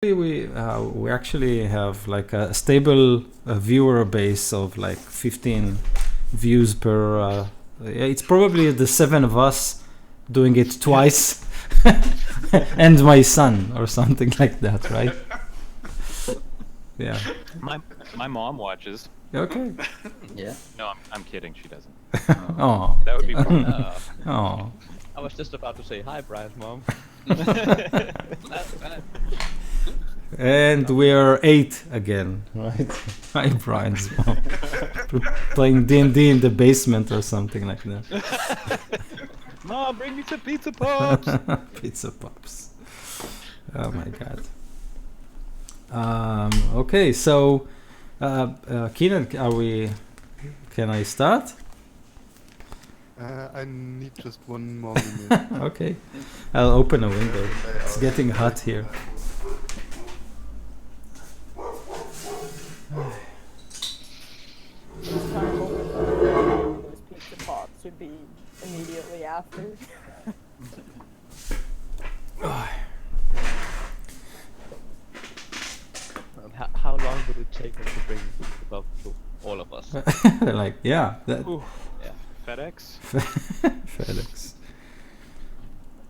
We actually have like a stable viewer base of like 15 views per. It's probably the 7 of us doing it twice, and my son or something like that, right? Yeah. My mom watches. Okay. Yeah. No, I'm kidding. She doesn't. Oh. That would be fun. Oh. I was just about to say hi, Brian's mom. And we're 8 again, right? Hi, Brian's mom. Playing D&D in the basement or something like that. Mom, bring me some pizza pops. Pizza pops. Oh my god. Okay, so Keenan, can I start? I need just one more minute. Okay, I'll open a window. It's getting hot here. Those pizza pops would be immediately after. How long would it take us to bring the box to all of us? Like, yeah. That Yeah. FedEx. FedEx.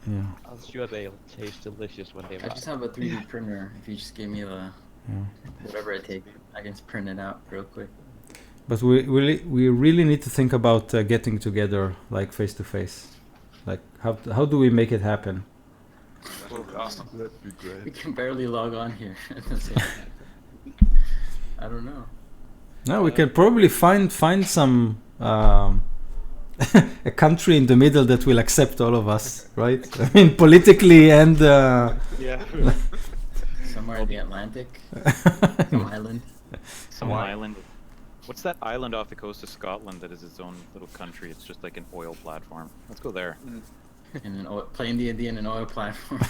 Yeah. I'm sure they'll taste delicious when they I arrive. just have a 3D printer. If you just give me the Yeah. whatever I take, I can print it out real quick. But we really need to think about getting together, like face to face. Like, how do we make it happen? That'd be We great. can barely log on here. I don't know. No, we can probably find some a country in the middle that will accept all of us, right? I mean, politically and Yeah. Somewhere in the Atlantic, some island. Some island. What's that island off the coast of Scotland that is its own little country? It's just like an oil platform. Let's go there. In an oil, playing D&D in an oil platform.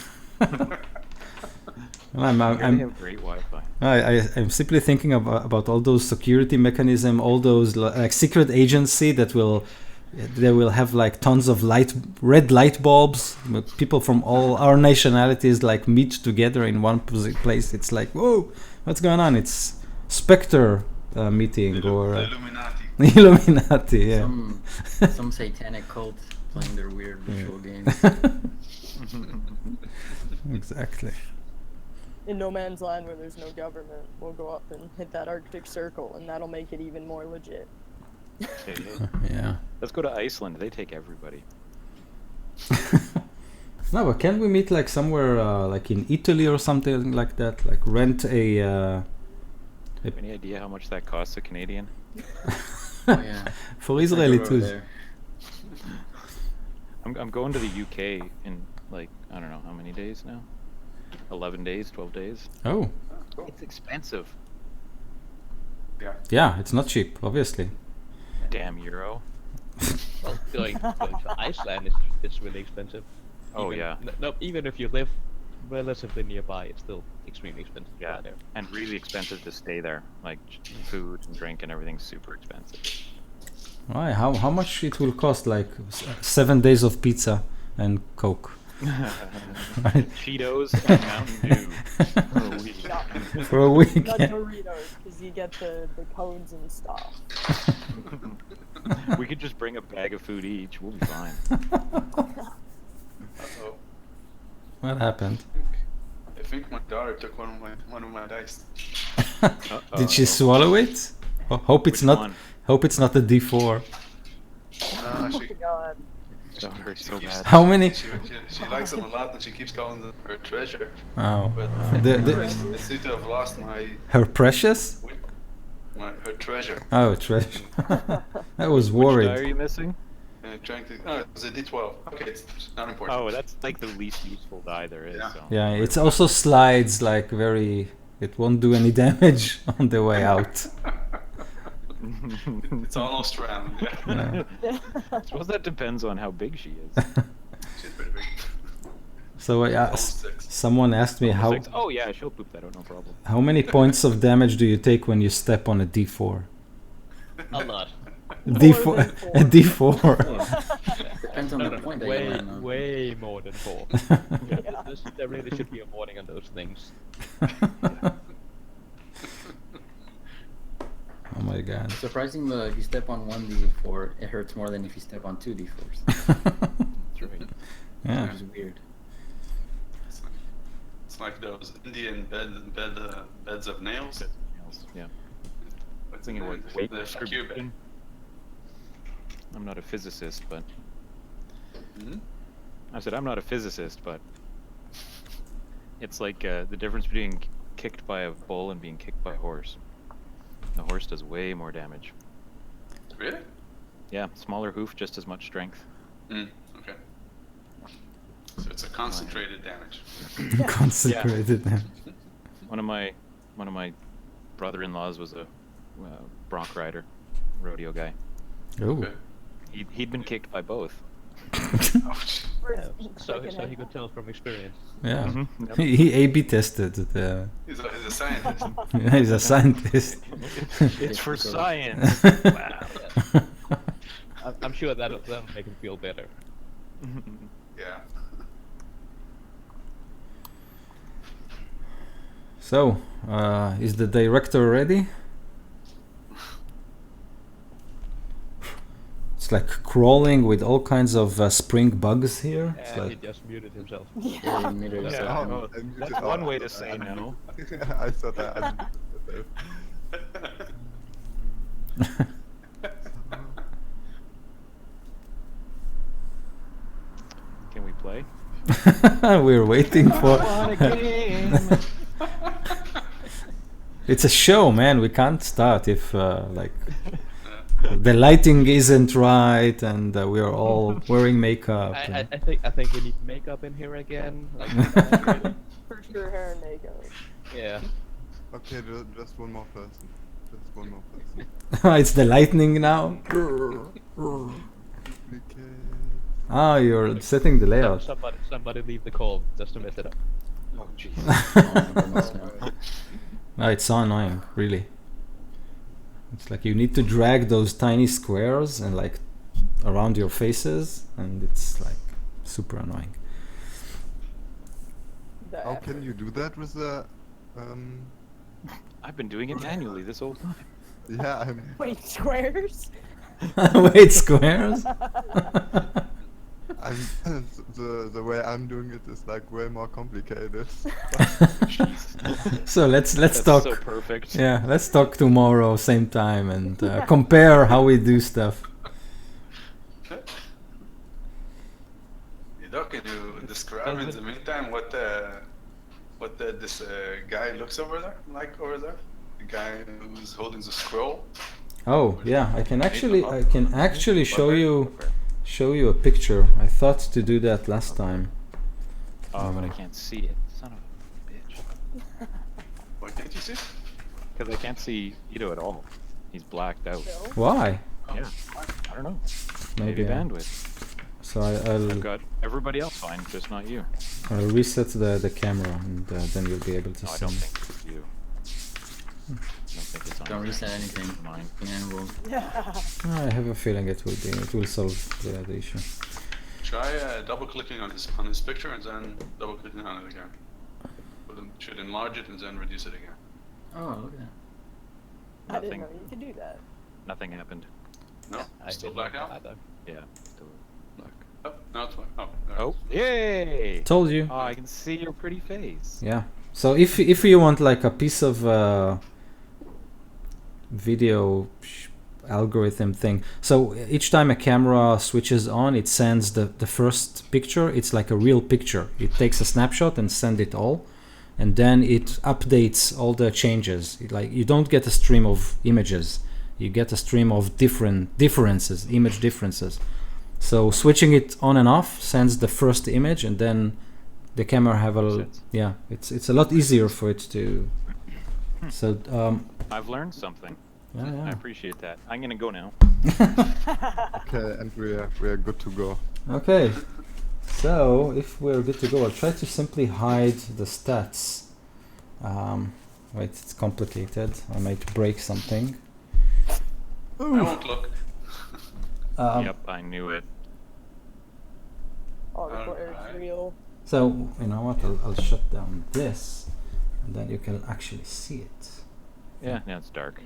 I'm have great Wi-Fi. I'm simply thinking about all those security mechanism, all those like secret agency that will have like tons of red light bulbs. People from all our nationalities like meet together in one place. It's like, whoa, what's going on? It's Spectre meeting or Illuminati. Illuminati. Yeah. Some satanic cult playing their weird ritual games. Exactly. In no man's land where there's no government, we'll go up and hit that Arctic Circle, and that'll make it even more legit. Yeah. Let's go to Iceland. They take everybody. No, but can't we meet like somewhere like in Italy or something like that? Like rent a Any idea how much that costs a Canadian? Oh yeah. for Israeli Over too. there. I'm going to the UK in like I don't know how many days now. 11 days, 12 days. Oh, It's expensive. yeah, it's not cheap, obviously. Damn euro. Well, going to Iceland is really expensive. Oh, Even- yeah. No, even if you live relatively nearby, it's still extremely expensive. Yeah, Right there. and really expensive to stay there. Like food and drink and everything's super expensive. Why? How much it will cost? Like 7 days of pizza and Coke. Right. Cheetos and Mountain Dew for a week. Yeah, For a week. not Yeah. Doritos, because you get the codes and stuff. We could just bring a bag of food each. We'll be fine. Uh-oh. What happened? I think my daughter took one of my dice. Did she swallow it? Hope it's Which not. one? Hope it's not a D4. Oh She, my god. That hurts so bad. How many? she likes them a lot and she keeps calling them her treasure. Oh, But I seem to have lost her precious. her treasure. Oh, treasure. I was Which die are worried. you missing? Trying to. Oh, it's a D12. Okay, it's not important. Oh, that's like the least useful die there is. Yeah. So. Yeah, it's also slides like very. It won't do any damage on the way out. It's almost round. Yeah. Yeah. I suppose that depends on how big she is. She's pretty big. So I Almost asked. 6. Someone asked me how Oh yeah, she'll poop that out, no problem. how many points of damage do you take when you step on a D4? A lot. D4, a D4. Depends on No, the no, point that you way, land on. way more than 4. Yeah. There really should be a warning on those things. Oh my god. Surprising, if you step on 1d4, it hurts more than if you step on 2d4s, That's right. Yeah. which is weird. It's like those Indian beds of nails. Nails, yeah. What's Thinking the what name? weight The fuck you bed. distribution. I'm not a physicist, but Mhm. I said I'm not a physicist, but it's like the difference between kicked by a bull and being kicked by a horse. The horse does way more damage. Really? Yeah, smaller hoof, just as much strength. Okay. So it's a concentrated damage. Consecrated. One of my brother-in-laws was a bronc rider, rodeo guy. Oh. Okay. He'd been kicked by both. Ouch. So he could tell from experience. Yeah. Mhm, yep. He A/B tested. The, He's a scientist. yeah, he's a scientist. It's for science. Wow. I'm sure that'll make him feel better. Yeah. So, is the director ready? It's like crawling with all kinds of spring bugs here. It's And he like, just muted himself. Yeah, you muted Yeah. yourself. Oh, I muted- that's one way to say no. I thought I unmuted myself. Can we play? we're waiting for. It's a show, man. We can't start if like the lighting isn't right and we are all wearing makeup. I think we need makeup in here again. Like, For sure, hair and makeup. yeah. Okay, just one more person. Just one more person. It's the lightning now. Ah, you're setting the layout. Somebody leave the call just to mess it up. Oh, jeez. Oh my goodness, no. It's so annoying, really. It's like you need to drag those tiny squares and like around your faces, and it's like super annoying. The How effort. can you do that with the I've been doing it manually this whole time. yeah, I'm Wait, squares? Wait, squares? the way I'm doing it is like way more complicated. So let's That's talk. so perfect. Yeah, let's talk tomorrow, same time, and compare how we do stuff. Doc, can you describe in the meantime what this guy looks over there, like over there? The guy who's holding the scroll. Oh yeah, I can actually show you a picture. I thought to do that last time. Oh, but I can't see it. Son of a bitch. What can't you see? Because I can't see Ito at all. He's blacked out. No? Why? Yeah. I don't know. Maybe Maybe bandwidth. So I've got everybody else fine, just not you. I'll reset the camera, and then you'll be able to No, I see. don't think it's you. I don't think it's on Don't your- reset anything. Mine. And we'll I have a feeling it will solve the issue. Try double clicking on his picture and then double clicking on it again. Should enlarge it and then reduce it again. oh, look at that. I didn't Nothing. know you could do that. Nothing happened. No, still black out. Yeah. Still black. Oh, now it's black. Oh, there it Oh, is. yay! Told you. Oh, I can see your pretty face. Yeah. So if you want like a piece of video algorithm thing, so each time a camera switches on, it sends the first picture. It's like a real picture. It takes a snapshot and send it all, and then it updates all the changes. Like you don't get a stream of images. You get a stream of differences, image differences. So switching it on and off sends the first image, and then the camera have yeah. It's a lot easier for it to. So I've learned something. I yeah. appreciate that. I'm gonna go now. Okay, and we are good to go. Okay. So if we're good to go, I'll try to simply hide the stats. Wait, it's complicated. I might break something. I won't look. Yep, I knew it. where it's real. So, you know what? I'll shut down this, and then you can actually see it. Yeah, now it's dark.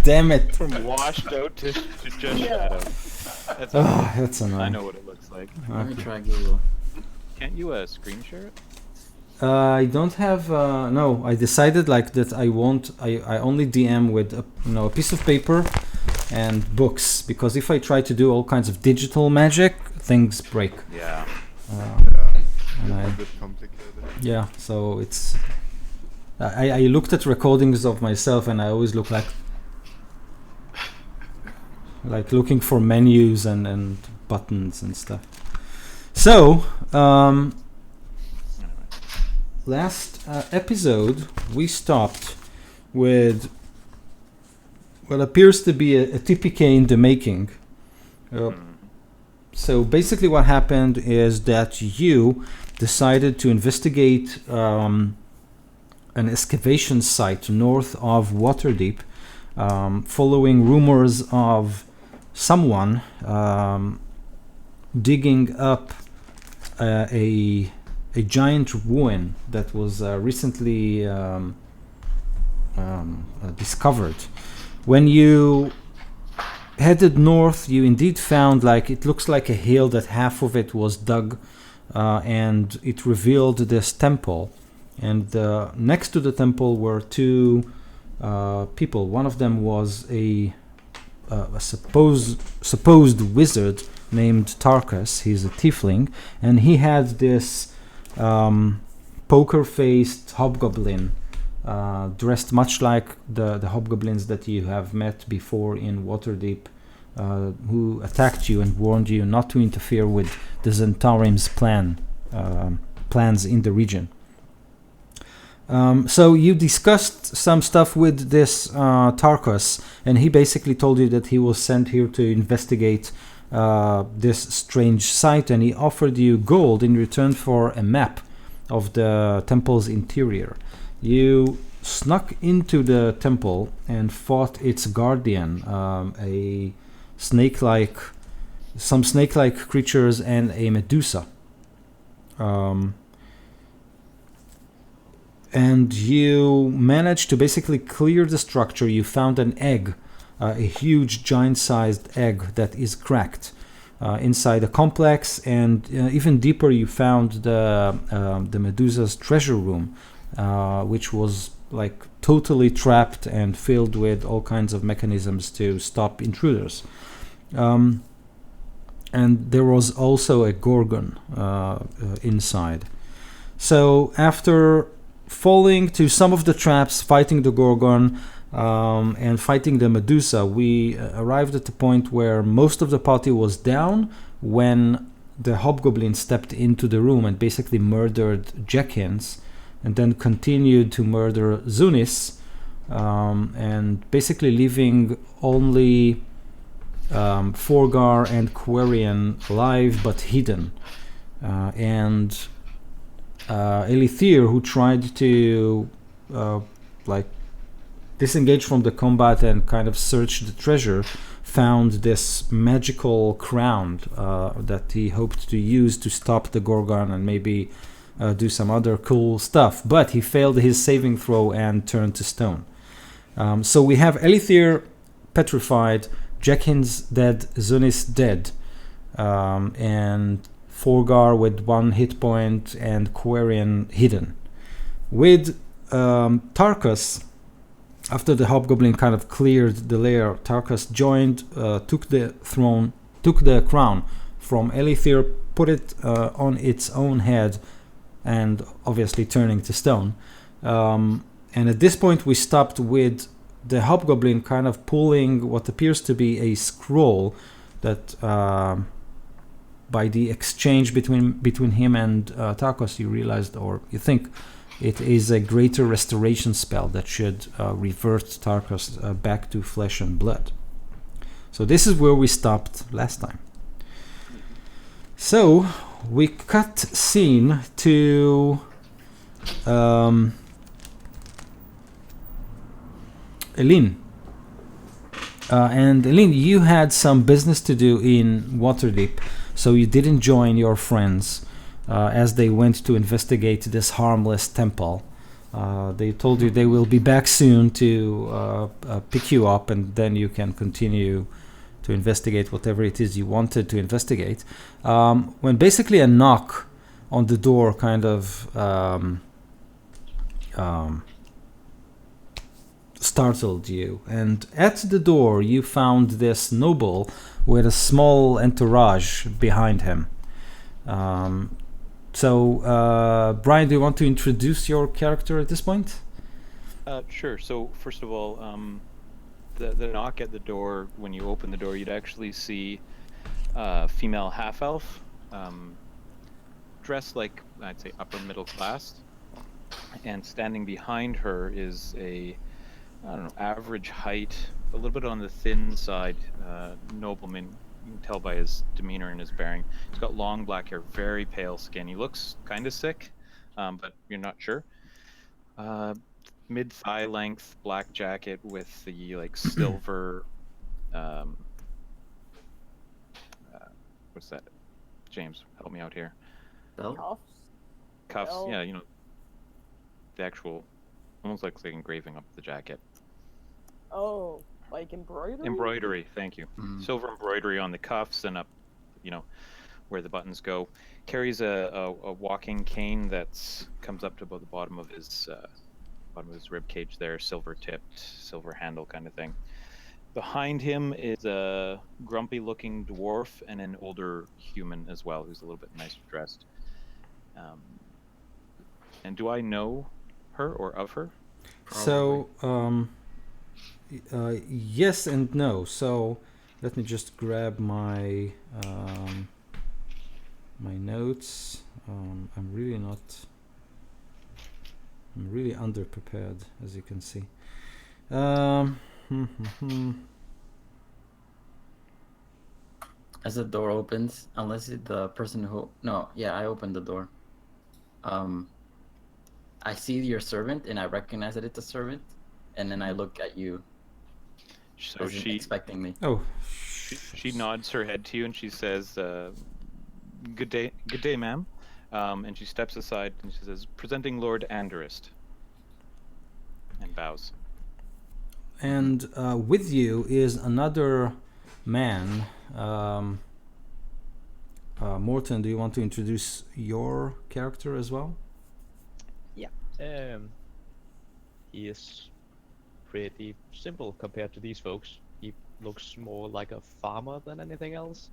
Damn it! From washed out to just shadow. That's Oh, that's annoying. I know what it looks like. Let me Okay. try Google. Can't you screen share it? I don't have. No, I decided like that. I won't. I only DM with a piece of paper and books, because if I try to do all kinds of digital magic, things break. Yeah. Yeah, And a bit complicated. yeah, so it's. I looked at recordings of myself, and I always look like looking for menus and buttons and stuff. So, last episode we stopped with what appears to be a TPK in the making. So basically what happened is that you decided to investigate an excavation site north of Waterdeep, following rumors of someone digging up a giant ruin that was recently discovered. When you headed north, you indeed found, like, it looks like a hill that half of it was dug, and it revealed this temple. And next to the temple were two people. One of them was a supposed wizard named Tarkus. He's a tiefling, and he had this poker-faced hobgoblin, dressed much like the hobgoblins that you have met before in Waterdeep, who attacked you and warned you not to interfere with the Zentarim's plans in the region. So you discussed some stuff with this Tarkus, and he basically told you that he was sent here to investigate this strange site, and he offered you gold in return for a map of the temple's interior. You snuck into the temple and fought its guardian, some snake-like creatures and a Medusa. And you managed to basically clear the structure. You found an egg, a huge giant-sized egg that is cracked inside the complex, and even deeper you found the Medusa's treasure room, which was like totally trapped and filled with all kinds of mechanisms to stop intruders. And there was also a gorgon inside. So after falling to some of the traps, fighting the gorgon, and fighting the Medusa, we arrived at the point where most of the party was down when the hobgoblin stepped into the room and basically murdered Jenkins, and then continued to murder Zunis, and basically leaving only Forgar and Quarian alive but hidden, and Elithir, who tried to disengage from the combat and kind of search the treasure, found this magical crown that he hoped to use to stop the Gorgon and maybe do some other cool stuff, but he failed his saving throw and turned to stone. So we have Elithir petrified, Jenkins dead, Zunis dead, and Forgar with 1 hit point, and Quarian hidden. With Tarkus, after the hobgoblin kind of cleared the lair, Tarkus joined, took the crown from Elithir, put it on its own head, and obviously turning to stone. And at this point we stopped with the hobgoblin kind of pulling what appears to be a scroll that, by the exchange between him and Tarkus, you realized, or you think, it is a greater restoration spell that should revert Tarkus back to flesh and blood. So this is where we stopped last time. So we cut scene to Eileen. And Eileen, you had some business to do in Waterdeep. so you didn't join your friends as they went to investigate this harmless temple. They told you they will be back soon to pick you up, and then you can continue to investigate whatever it is you wanted to investigate. When basically a knock on the door kind of startled you, and at the door you found this noble with a small entourage behind him. Brian, do you want to introduce your character at this point? Sure. So first of all, the knock at the door, when you open the door, you'd actually see a female half-elf, dressed like, I'd say, upper middle class, and standing behind her is a, I don't know, average height, a little bit on the thin side, nobleman. You can tell by his demeanor and his bearing. He's got long black hair, very pale skin. He looks kind of sick, but you're not sure. Mid-thigh length black jacket with the like silver, what's that? James, help me out here. Belt? Cuffs? Cuffs, Belt. yeah, you know, the actual, almost looks like engraving up the jacket. Oh, like embroidery? Embroidery, thank you. Mm. Silver embroidery on the cuffs and up, you know, where the buttons go. Carries a walking cane that's comes up to about the bottom of his rib cage there, silver tipped, silver handle kind of thing. Behind him is a grumpy looking dwarf and an older human as well, who's a little bit nicer dressed. And do I know her or of her? So, yes and no. So, let me just grab my my notes. I'm really underprepared, as you can see. As the door opens, unless it's the person who... No, yeah, I opened the door. I see your servant, and I recognize that it's a servant, and then I look at you, So as in expecting me. Oh, she nods her head to you and she says, good day, ma'am. And she steps aside and she says, presenting Lord Anderist. And bows. and with you is another man. Morton, do you want to introduce your character as well? He is pretty simple compared to these folks. He looks more like a farmer than anything else.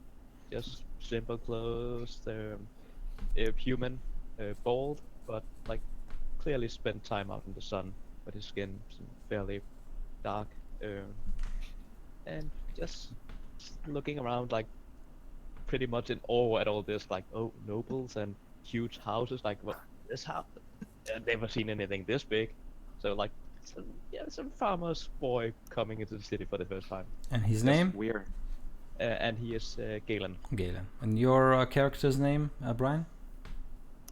Just simple clothes, human, bald, but like clearly spent time out in the sun. But his skin is fairly dark, and just looking around like pretty much in awe at all this, like, oh, nobles and huge houses, like, what, this house? I've never seen anything this big. So like, some farmer's boy coming into the city for the first time. And his That's name? weird. And he is Galen. Galen. And your character's name, Brian?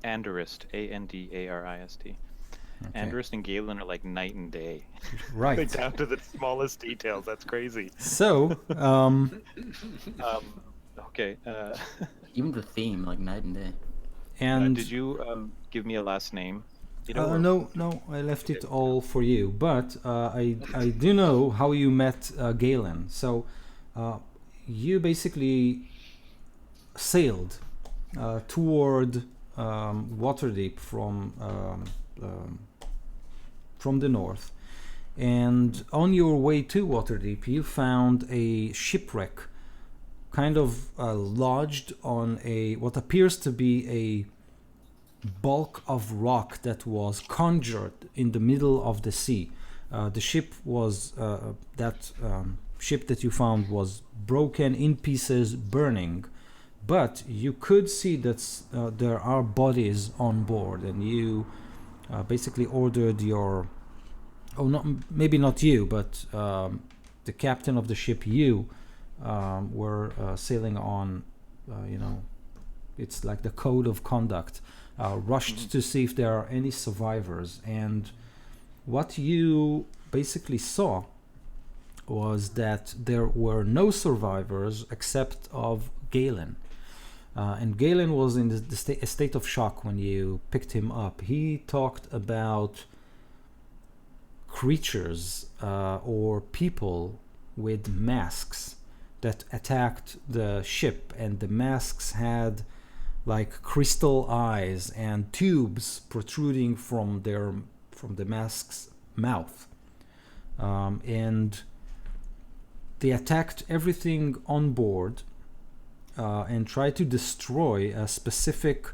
Anderist, Andarist. Okay. Anderist and Galen are like night and day. Right. Like down to the smallest details. That's crazy. So, Okay. Even the theme, like night and day. and did you give me a last name? You know, or- no, I left it all for you. But I do know how you met Galen. So, you basically sailed toward Waterdeep from the north, and on your way to Waterdeep, you found a shipwreck, kind of lodged on a what appears to be a bulk of rock that was conjured in the middle of the sea. The ship was ship that you found was broken in pieces, burning, but you could see that there are bodies on board, and you basically ordered your, maybe not you, but the captain of the ship, you were sailing on, it's like the code of conduct, rushed to see if there are any survivors. And what you basically saw was that there were no survivors except of Galen. And Galen was in a state of shock when you picked him up. He talked about creatures or people with masks that attacked the ship, and the masks had like crystal eyes and tubes protruding from the mask's mouth, and they attacked everything on board and tried to destroy a specific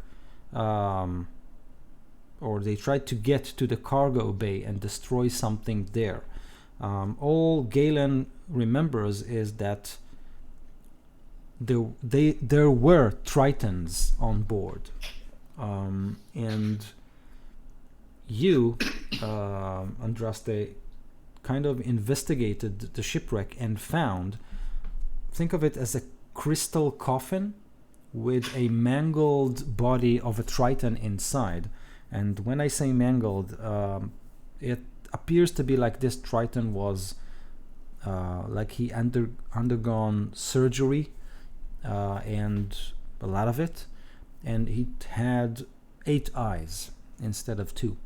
or they tried to get to the cargo bay and destroy something there. All Galen remembers is that there were Tritons on board, and you, Andraste, kind of investigated the shipwreck and found, think of it as a crystal coffin with a mangled body of a Triton inside. And when I say mangled, it appears to be like this Triton was like he undergone surgery, and a lot of it, and he had 8 eyes instead of 2.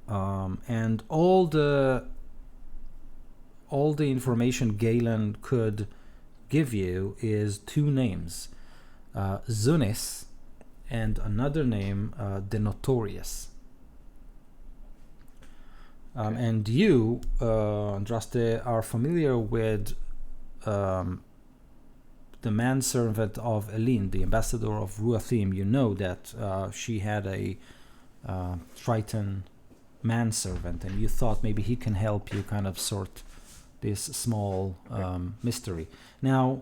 And all the information Galen could give you is 2 names, Zunis and another name, the Notorious. And you, Andraste, are familiar with the manservant of Elin, the ambassador of Ruathim. You know that she had a Triton manservant, and you thought maybe he can help you kind of sort this small mystery. Now,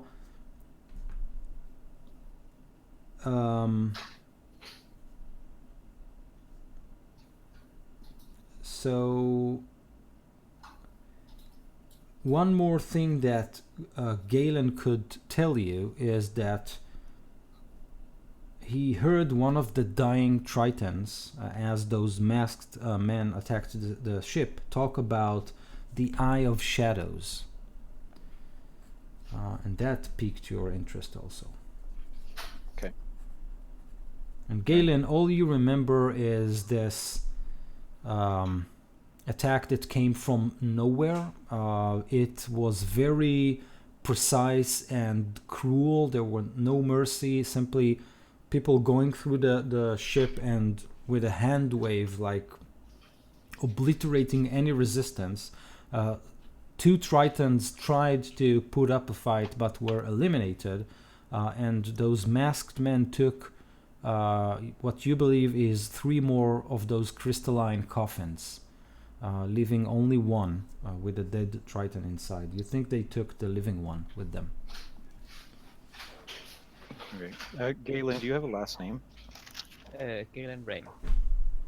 so one more thing that Galen could tell you is that he heard one of the dying Tritons, as those masked men attacked the ship, talk about the Eye of Shadows. And that piqued your interest also. Okay. And Galen, all you remember is this attack that came from nowhere. It was very precise and cruel. There were no mercy, simply people going through the ship and with a hand wave, like obliterating any resistance. 2 Tritons tried to put up a fight but were eliminated, and those masked men took what you believe is 3 more of those crystalline coffins, leaving only one with a dead Triton inside. You think they took the living one with them? Okay. Galen, do you have a last name? Galen Rain.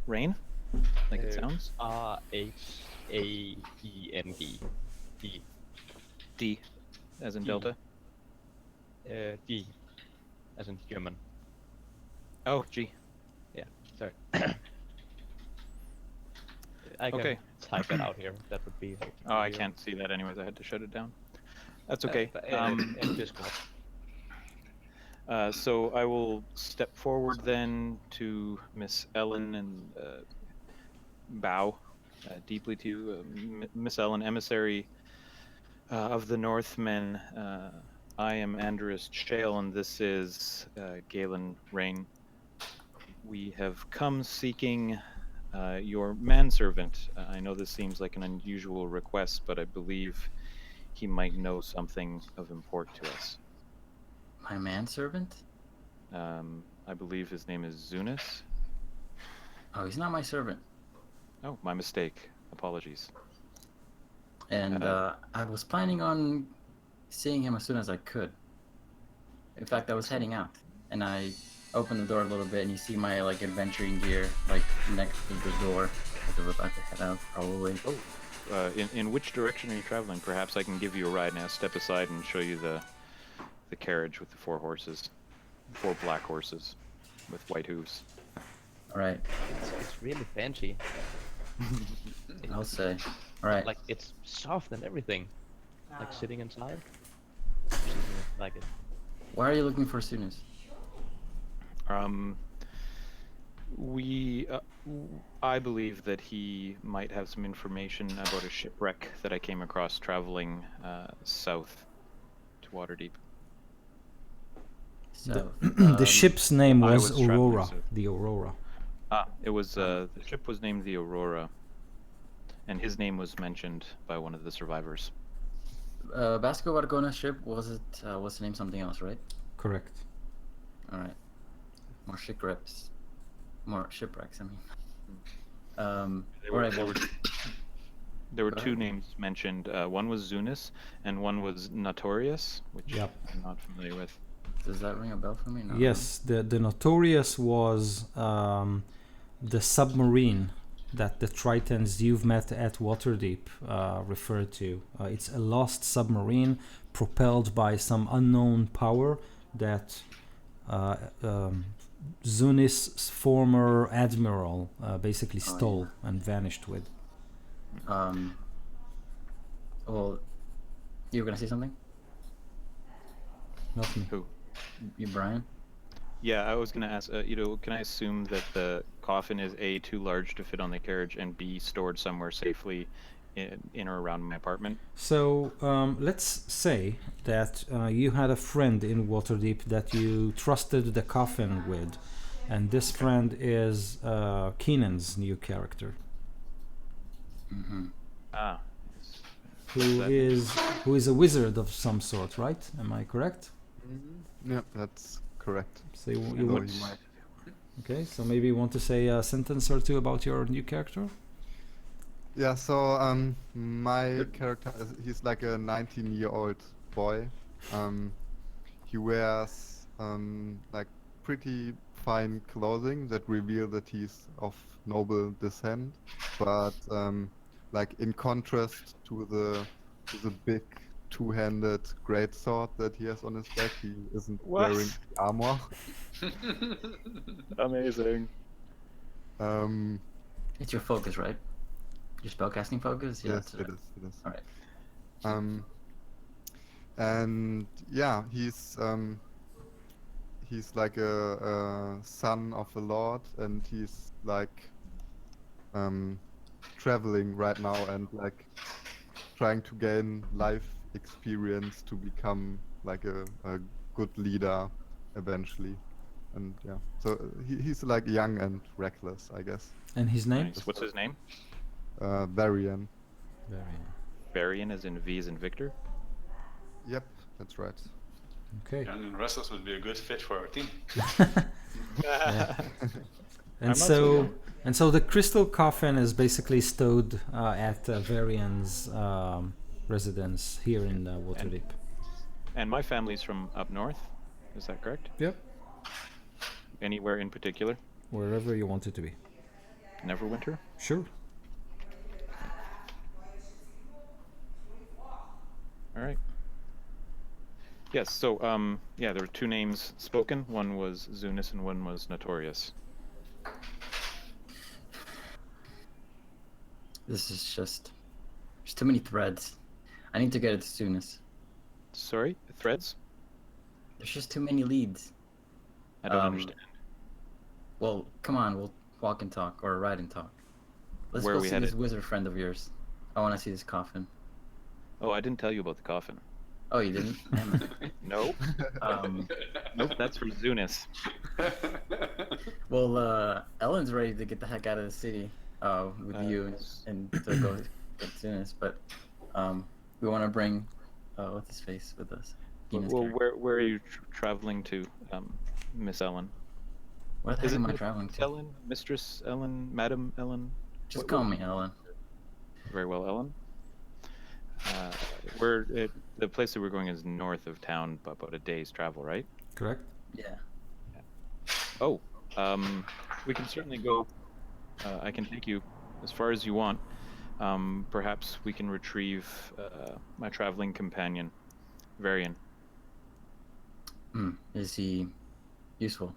Rain? Like it sounds? R-H-A-E-N-D. D. D, as in D. Delta? D, as in German. Oh, G. Yeah, sorry. I can Okay. type it out here. That would be. Oh, I can't see that anyways. I had to shut it down. That's okay. In Discord. So I will step forward then to Miss Ellen and bow deeply to you. Miss Ellen, emissary of the Northmen. I am Andreas Shale, and this is Galen Rain. We have come seeking your manservant. I know this seems like an unusual request, but I believe he might know something of import to us. My manservant? I believe his name is Zunis. Oh, he's not my servant. Oh, my mistake. Apologies. And I was planning on seeing him as soon as I could. In fact, I was heading out, and I opened the door a little bit, and you see my like adventuring gear like next to the door as I was about to head out, probably. Oh, in which direction are you traveling? Perhaps I can give you a ride now. Step aside and show you the carriage with the 4 horses, 4 black horses with white hooves. All right, It's really fancy. I'll say. All right. Like it's soft and everything. Like sitting inside. Like it. Why are you looking for students? Um, we, I believe that he might have some information about a shipwreck that I came across traveling south to Waterdeep. So, The ship's name I was was traveling Aurora. south. The Aurora. It was the ship was named the Aurora, and his name was mentioned by one of the survivors. Vasco Vargona's ship, was it, what's the name? Something else, right? Correct. Alright. More shipwrecks. More shipwrecks, I mean. There were, Alright, there well, were, there were Go two ahead. names mentioned. One was Zunis, and one was Notorious, which Yep. I'm not familiar with. does that ring a bell for me? No. Yes, the Notorious was the submarine that the Tritons you've met at Waterdeep referred to. It's a lost submarine propelled by some unknown power that Zunis' former admiral basically Oh, stole and vanished with. Well, you were gonna say something? Not me. Who? You, Brian? Yeah, I was going to ask, can I assume that the coffin is A, too large to fit on the carriage, and B, stored somewhere safely in or around my apartment? So let's say that you had a friend in Waterdeep that you trusted the coffin with, and this friend is Keenan's new character, Mm-hmm. Ah. who is a wizard of some sort, right? Am I correct? Yeah, that's correct. So you Although would, you might. okay. So maybe you want to say a sentence or two about your new character. Yeah, so my character he's like a 19-year-old boy. He wears like pretty fine clothing that reveal that he's of noble descent, but like in contrast to the big two-handed greatsword that he has on his back, he isn't wearing the armor. Amazing. It's your focus, right? Your spellcasting focus? Yeah, Yes, that's it right. is. It is. Alright. And yeah, he's like a son of a lord, and he's like traveling right now and like trying to gain life experience to become like a good leader eventually. And yeah, so he's like young and reckless, I guess. And his name? Nice. What's his name? Varian. Varian. Varian, as in V as in Victor? Yep, that's right. Okay. Young and restless would be a good fit for our team. Yeah. I'm not And so so, young. and so the crystal coffin is basically stowed at Varian's residence here in Waterdeep. And my family's from up north. Is that correct? Yep. Anywhere in particular? Wherever you want it to be. Neverwinter? Sure. All right. Yes, so, yeah, there were two names spoken. One was Zunis and one was Notorious. This is just... There's too many threads. I need to get it to soonest. Sorry? Threads? There's just too many leads. I don't understand. Well, come on, we'll walk and talk, or ride and talk. Let's Where are go we see this headed? wizard friend of yours. I want to see this coffin. Oh, I didn't tell you about the coffin. Oh, you didn't? Damn it. Nope. Nope, that's for Zunis. Well, Ellen's ready to get the heck out of the city with you Yes. and to go get Tunis, but we want to bring what's his face with us. Keenan's Well, character. where are you traveling to, Miss Ellen? Where the heck Is it am I Miss traveling to? Ellen? Mistress Ellen? Madam Ellen? Just What- call me Ellen. Very well, Ellen. The place that we're going is north of town, about a day's travel, right? Correct? Yeah. Oh, we can certainly go. I can take you as far as you want. Perhaps we can retrieve my traveling companion, Varian. Is he useful?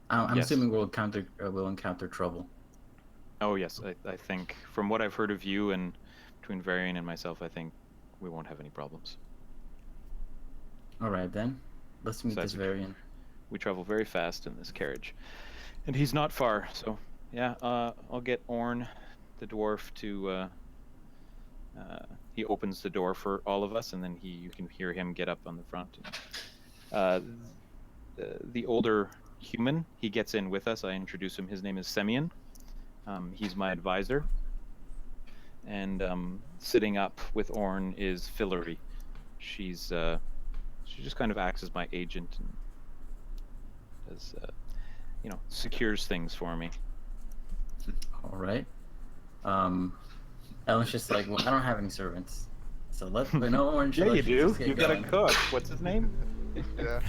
I'm Yes. assuming we'll encounter trouble. Oh yes, I think from what I've heard of you and between Varian and myself, I think we won't have any problems. All right then, let's meet Besides this the- variant. we travel very fast in this carriage, and he's not far. So yeah, I'll get Orn, the dwarf, to. He opens the door for all of us, and then you can hear him get up on the front. The older human, he gets in with us. I introduce him. His name is Semyon. He's my advisor. And sitting up with Orn is Fillory. She just kind of acts as my agent and does, secures things for me. All right. Ellen's just like, well, I don't have any servants, so let no Orange. Yeah, you do. Just get You got a going. cook. What's his name? Yeah.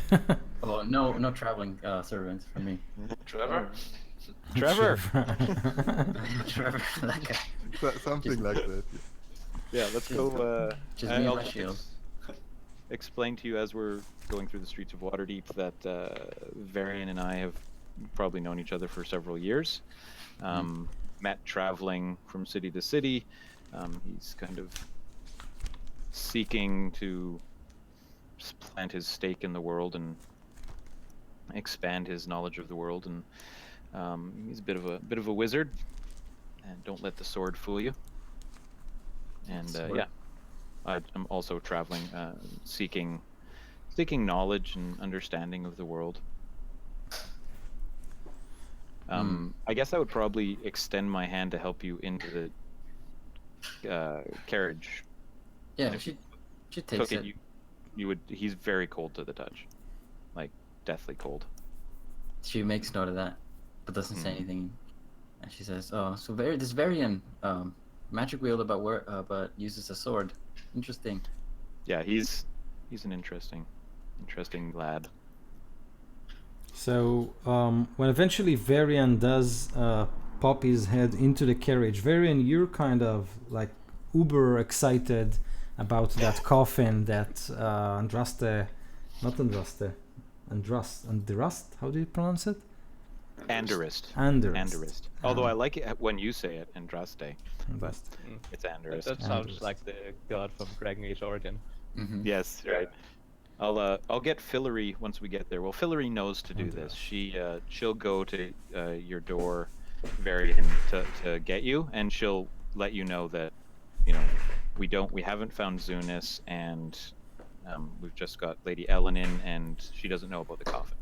Oh, no traveling servants for me. Trevor? Trevor. Trevor, that guy. Something like that. Yeah, let's go. Just me and I'll my shield. explain to you as we're going through the streets of Waterdeep that Varian and I have probably known each other for several years. Met traveling from city to city. He's kind of seeking to plant his stake in the world and expand his knowledge of the world, and he's a bit of a wizard. And don't let the sword fool you. And Sword. I'm also traveling, seeking knowledge and understanding of the world. I guess I would probably extend my hand to help you into the carriage. Yeah, And if she takes Took it. it, you would. He's very cold to the touch, like deathly cold. She makes note of that, but doesn't say Mhm. anything. And she says, "Oh, so this Varian magic wielder, but uses a sword. Interesting." Yeah, he's an interesting lad. So when eventually Varian does pop his head into the carriage, Varian, you're kind of like uber excited about that coffin that Andraste, not Andraste, Andrast, how do you pronounce it? Anderist. Anderist. Anderist. Although I like it when you say it, Andraste, but Andrast. it's That, Anderist. that sounds Anders. like the god from Dragon Age Origin. Mm-hmm. Yes, right. I'll get Fillory once we get there. Well, Fillory knows to do this. She'll go to your door, Varian, to get you, and she'll let you know that, we haven't found Zunis, and we've just got Lady Ellen in, and she doesn't know about the coffin.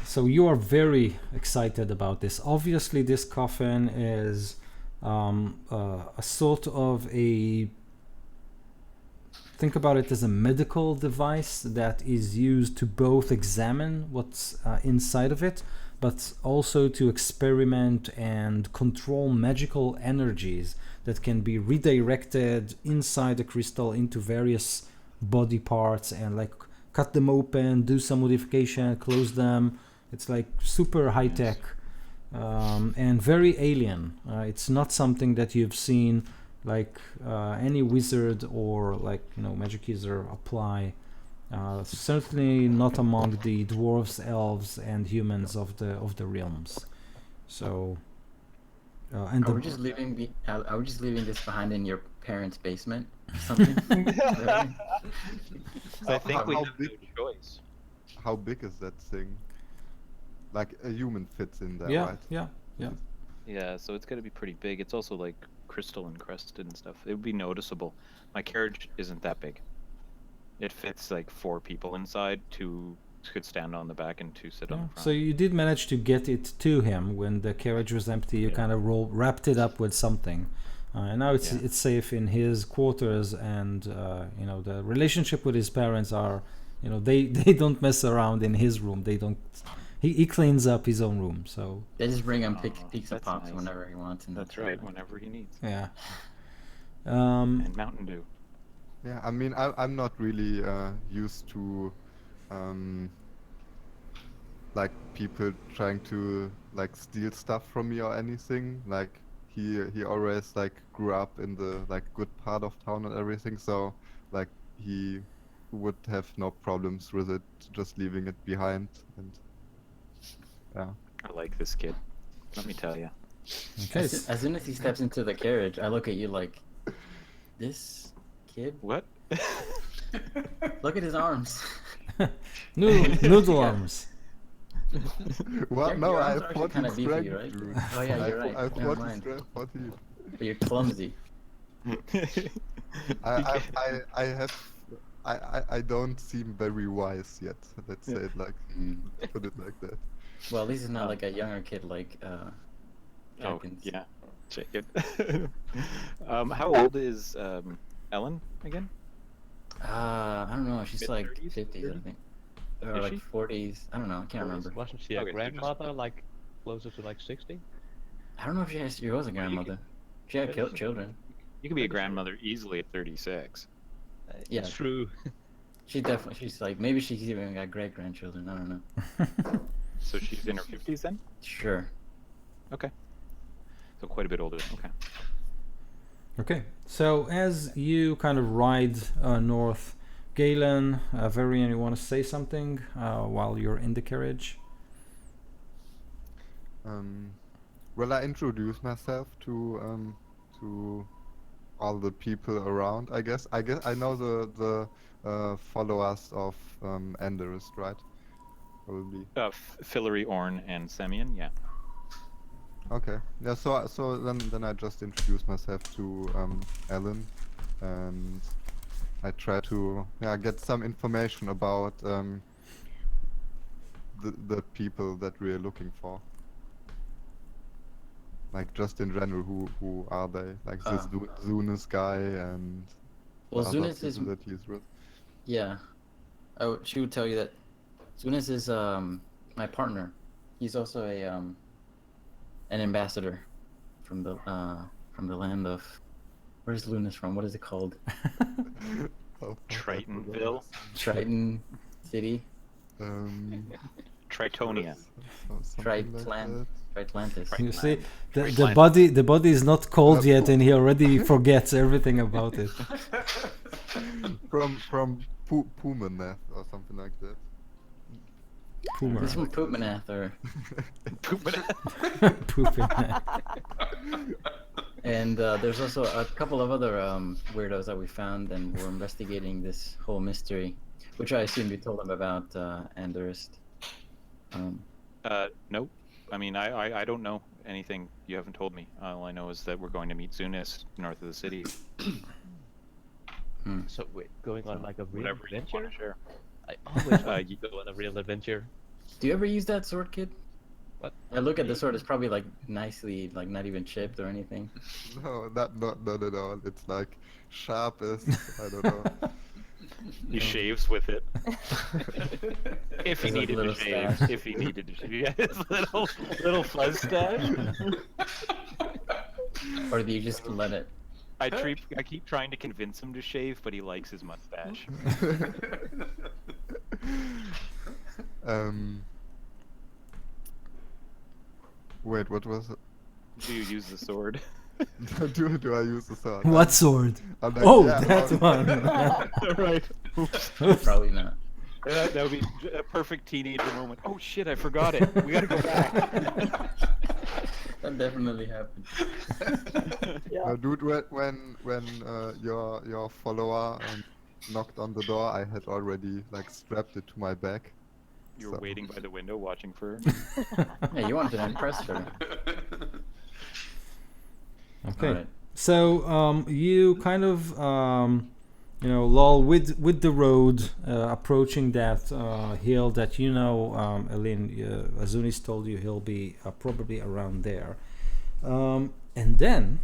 So you are very excited about this. Obviously, this coffin is a sort of a... Think about it as a medical device that is used to both examine what's inside of it, but also to experiment and control magical energies that can be redirected inside the crystal into various body parts and like cut them open, do some modification, close them. It's like super high tech and very alien. It's not something that you've seen like any wizard or magic user apply. Certainly not among the dwarves, elves, and humans of the realms. So, and Are we just leaving? Are we just leaving this behind in your parents' basement or something? I think we how have no big- choice. How big is that thing? Like a human fits in there, yeah, right? yeah, yeah. Yeah, so it's going to be pretty big. It's also like crystal encrusted and stuff. It would be noticeable. My carriage isn't that big. It fits like 4 people inside. 2 could stand on the back and 2 sit on the front. So you did manage to get it to him when the carriage was empty. You kind of wrapped it up with something, and now it's safe in his quarters. And the relationship with his parents are, they don't mess around in his room. They don't. He cleans up his own room. So They just bring him Oh, pizza that's pops nice. whenever he wants. And That's right, whenever he needs. yeah. And Mountain Dew. Yeah, I mean, I'm not really used to like people trying to like steal stuff from me or anything. Like he always like grew up in the like good part of town and everything, so like he would have no problems with it, just leaving it behind. And yeah, I like this kid. Let me tell you. Okay. As soon as he steps into the carriage, I look at you like, this kid. What? Look at his arms. Noodle arms. What? Your- No, your I arms have are actually 14 kinda beefy, strength, right? dude. Oh yeah, you're right. I have Never 14 mind. strength, 14. But you're clumsy. I have I don't seem very wise yet. Let's say it like Mm. put it like that. Well, at least it's not like a younger kid like Oh, Jenkins. yeah. Check it. How old is Ellen again? I don't know. She's like Mid-30s? 50s, I think, or Is like she? 40s. I don't know. I can't remember. Wasn't she a Okay, so just- grandmother, like closer to like 60? I don't know if she was a grandmother. She had Maybe she- children. You can be a Maybe she- grandmother easily at 36. Yeah. It's true. She's like, maybe she's even got great grandchildren. I don't know. So she's in her 50s then? Sure. Okay. So quite a bit older. Okay. Okay, so as you kind of ride north, Galen, Varian, you want to say something while you're in the carriage? Well, I introduce myself to all the people around. I guess I know the followers of Enderist, right? Probably. Fillory, Orn, and Semyon, yeah. Okay. Yeah. So then I just introduce myself to Ellen, and I try to get some information about the people that we're looking for. Like just in general, who are they? Like this Zunis guy and Well, the other Zunis is people that he's with. yeah. She would tell you that Zunis is my partner. He's also a an ambassador from the land of where's Lunas from? What is it called? Oh, Tritonville? Triton City, Tritonia. Tritlan, Tritlantis. You see, the Right. the body is not cold yet, and he already forgets everything about it. from Pumaneth or something like that. Poomer. This from Poopmanath or Pooping. and there's also a couple of other weirdos that we found, and we're investigating this whole mystery, which I assume you told them about, Anderist. Nope. I mean, I don't know anything you haven't told me. All I know is that we're going to meet Zunis north of the city. So wait, going on like a real Whatever you adventure? want to share. I always want to go on a real adventure. Do you ever use that sword, kid? What? I look at the sword; it's probably like nicely, like not even chipped or anything. No, not at all. It's like sharp as I don't know. He shaves with it. If he His, like, needed to little shave. stash. If he needed to shave. Yeah, his little fuzz stash. Or do you just let it? I keep trying to convince him to shave, but he likes his mustache. Wait, what was it? Do you use the sword? do I use the sword? What sword? I'm like, Oh, yeah, that one. Right. Probably not. That would be a perfect teenager moment. Oh shit, I forgot it. We gotta go back. That definitely happened. Yeah. Dude, when your follower knocked on the door, I had already like strapped it to my back. You were waiting by the window watching for her. Hey, you wanted to impress her. Okay. Alright. So you kind of lull with the road approaching that hill that Elin Azunis told you he'll be probably around there, and then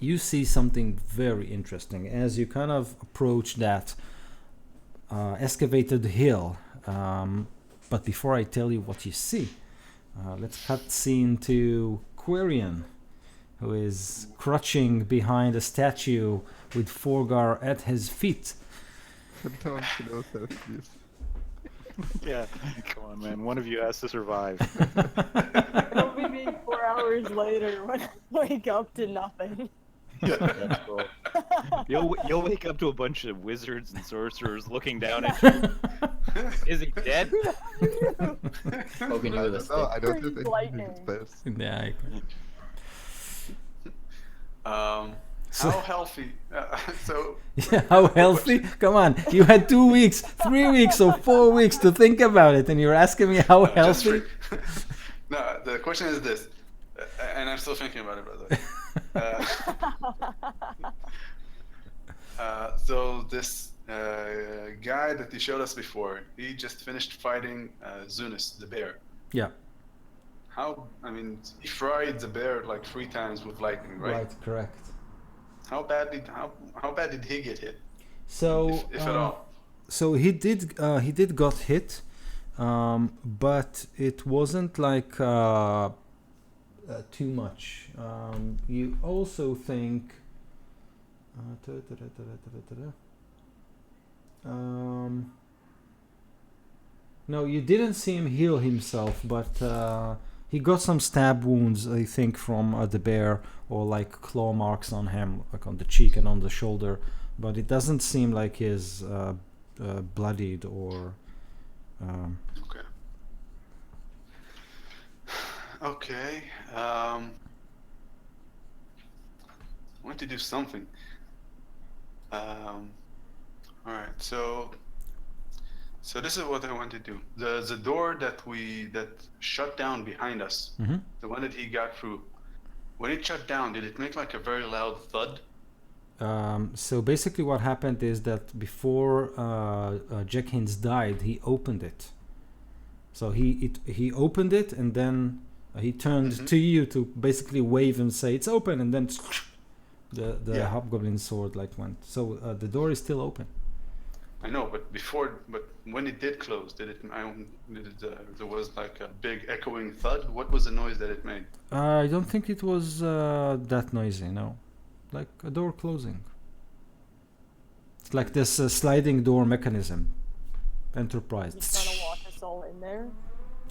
you see something very interesting as you kind of approach that excavated hill. But before I tell you what you see, let's cut scene to Quirion, who is crouching behind a statue with Forgar at his feet. Don't kill yourself, please. Yeah. Come on, man. One of you has to survive. It'll be me 4 hours later when I wake up to nothing. That's cool. You'll wake up to a bunch of wizards and sorcerers looking down at you. Is he dead? Poking you with a stick. No, I don't have Freeze any lightning. spells. Yeah. How healthy? So Yeah, how healthy? Come on, you had 2 weeks, 3 weeks, or 4 weeks to think about it, and you're asking me how just healthy? no, the question is this, and I'm still thinking about it, by the way. So this guy that he showed us before, he just finished fighting Zunis, the bear. Yeah, How? I mean, he fried the bear like 3 times with lightning, right? right, correct. How bad did he get hit? So, If at all. so he did got hit, but it wasn't like too much. You also think. No, you didn't see him heal himself, but he got some stab wounds, I think, from the bear, or like claw marks on him, like on the cheek and on the shoulder. But it doesn't seem like he's bloodied or. Okay. Okay. I want to do something. All right. So this is what I want to do. The door that shut down behind us, Mhm. the one that he got through. When it shut down, did it make like a very loud thud? So basically, what happened is that before Jack Hines died, he opened it. So he opened it, and then he turned to you to basically wave and say it's open, and then the Yeah. hobgoblin sword like went. So the door is still open. I know, but when it did close, there was like a big echoing thud? What was the noise that it made? I don't think it was that noisy. No, like a door closing. It's like this sliding door mechanism. Enterprise. He's gonna walk us all in there.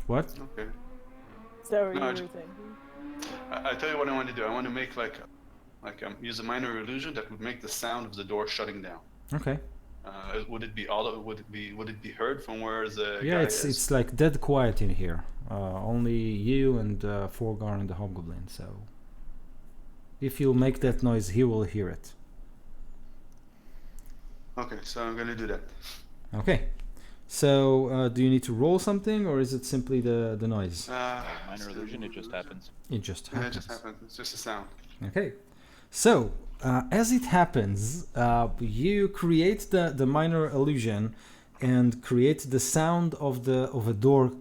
What? Okay. Is that what No, you I were ju- thinking? I tell you what I want to do. I want to make use a minor illusion that would make the sound of the door shutting down. Okay. Would it be heard from where the Yeah, guy it's is? it's like dead quiet in here. Only you and Forgar and the hobgoblin. So if you make that noise, he will hear it. Okay, so I'm gonna do that. Okay. So do you need to roll something, or is it simply the noise? Minor illusion, it just happens. It just Yeah, happens. it just happens. It's just a sound. Okay. So as it happens, you create the minor illusion and create the sound of a door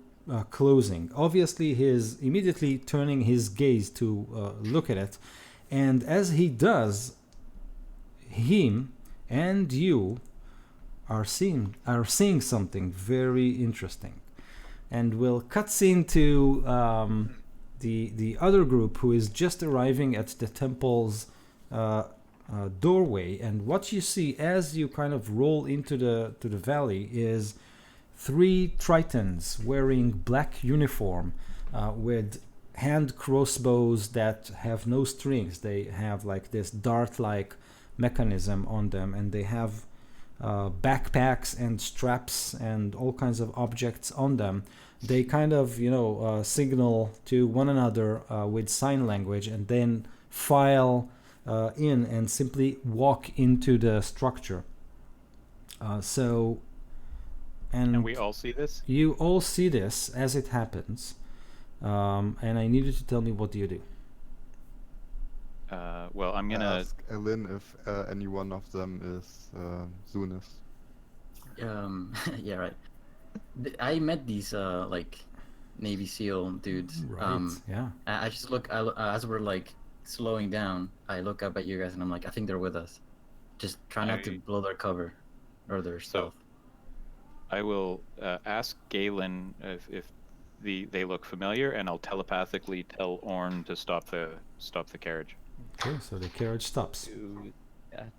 closing. Obviously, he is immediately turning his gaze to look at it, and as he does, him and you are seeing something very interesting, and we'll cut scene to the other group who is just arriving at the temple's doorway, and what you see as you kind of roll into the valley is 3 Tritons wearing black uniform with hand crossbows that have no strings. They have like this dart-like mechanism on them, and they have backpacks and straps and all kinds of objects on them. They kind of signal to one another with sign language, and then file in and simply walk into the structure. And we all see this? you all see this as it happens, and I need you to tell me, what do you do? Well, I'm gonna. Ask Ellen if any one of them is Zunis. Yeah, right. I met these like Navy SEAL dudes. Yeah. I just look. As we're like slowing down, I look up at you guys and I'm like, I think they're with us. Just try not to blow their cover or their stealth. I will ask Galen if they look familiar, and I'll telepathically tell Orn to stop the carriage. Okay, so the carriage stops.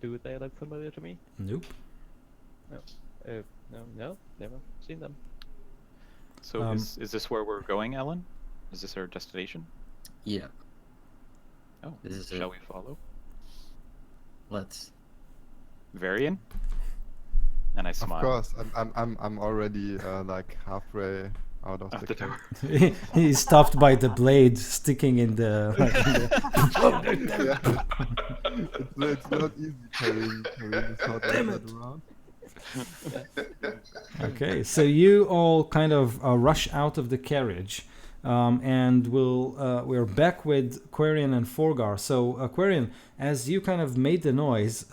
Do they look familiar to me? Nope. No, never seen them. So is this where we're going, Ellen? Is this our destination? Yeah. Oh, This is shall it. we follow? Let's. Varian? And I smile. Of course, I'm already like halfway out of Out the the door. carriage. He's stopped by the blade sticking in the. Yeah. It's not easy carrying a sword like that around. Okay, so you all kind of rush out of the carriage, and we're back with Quarian and Forgar. So Quarian, as you kind of made the noise,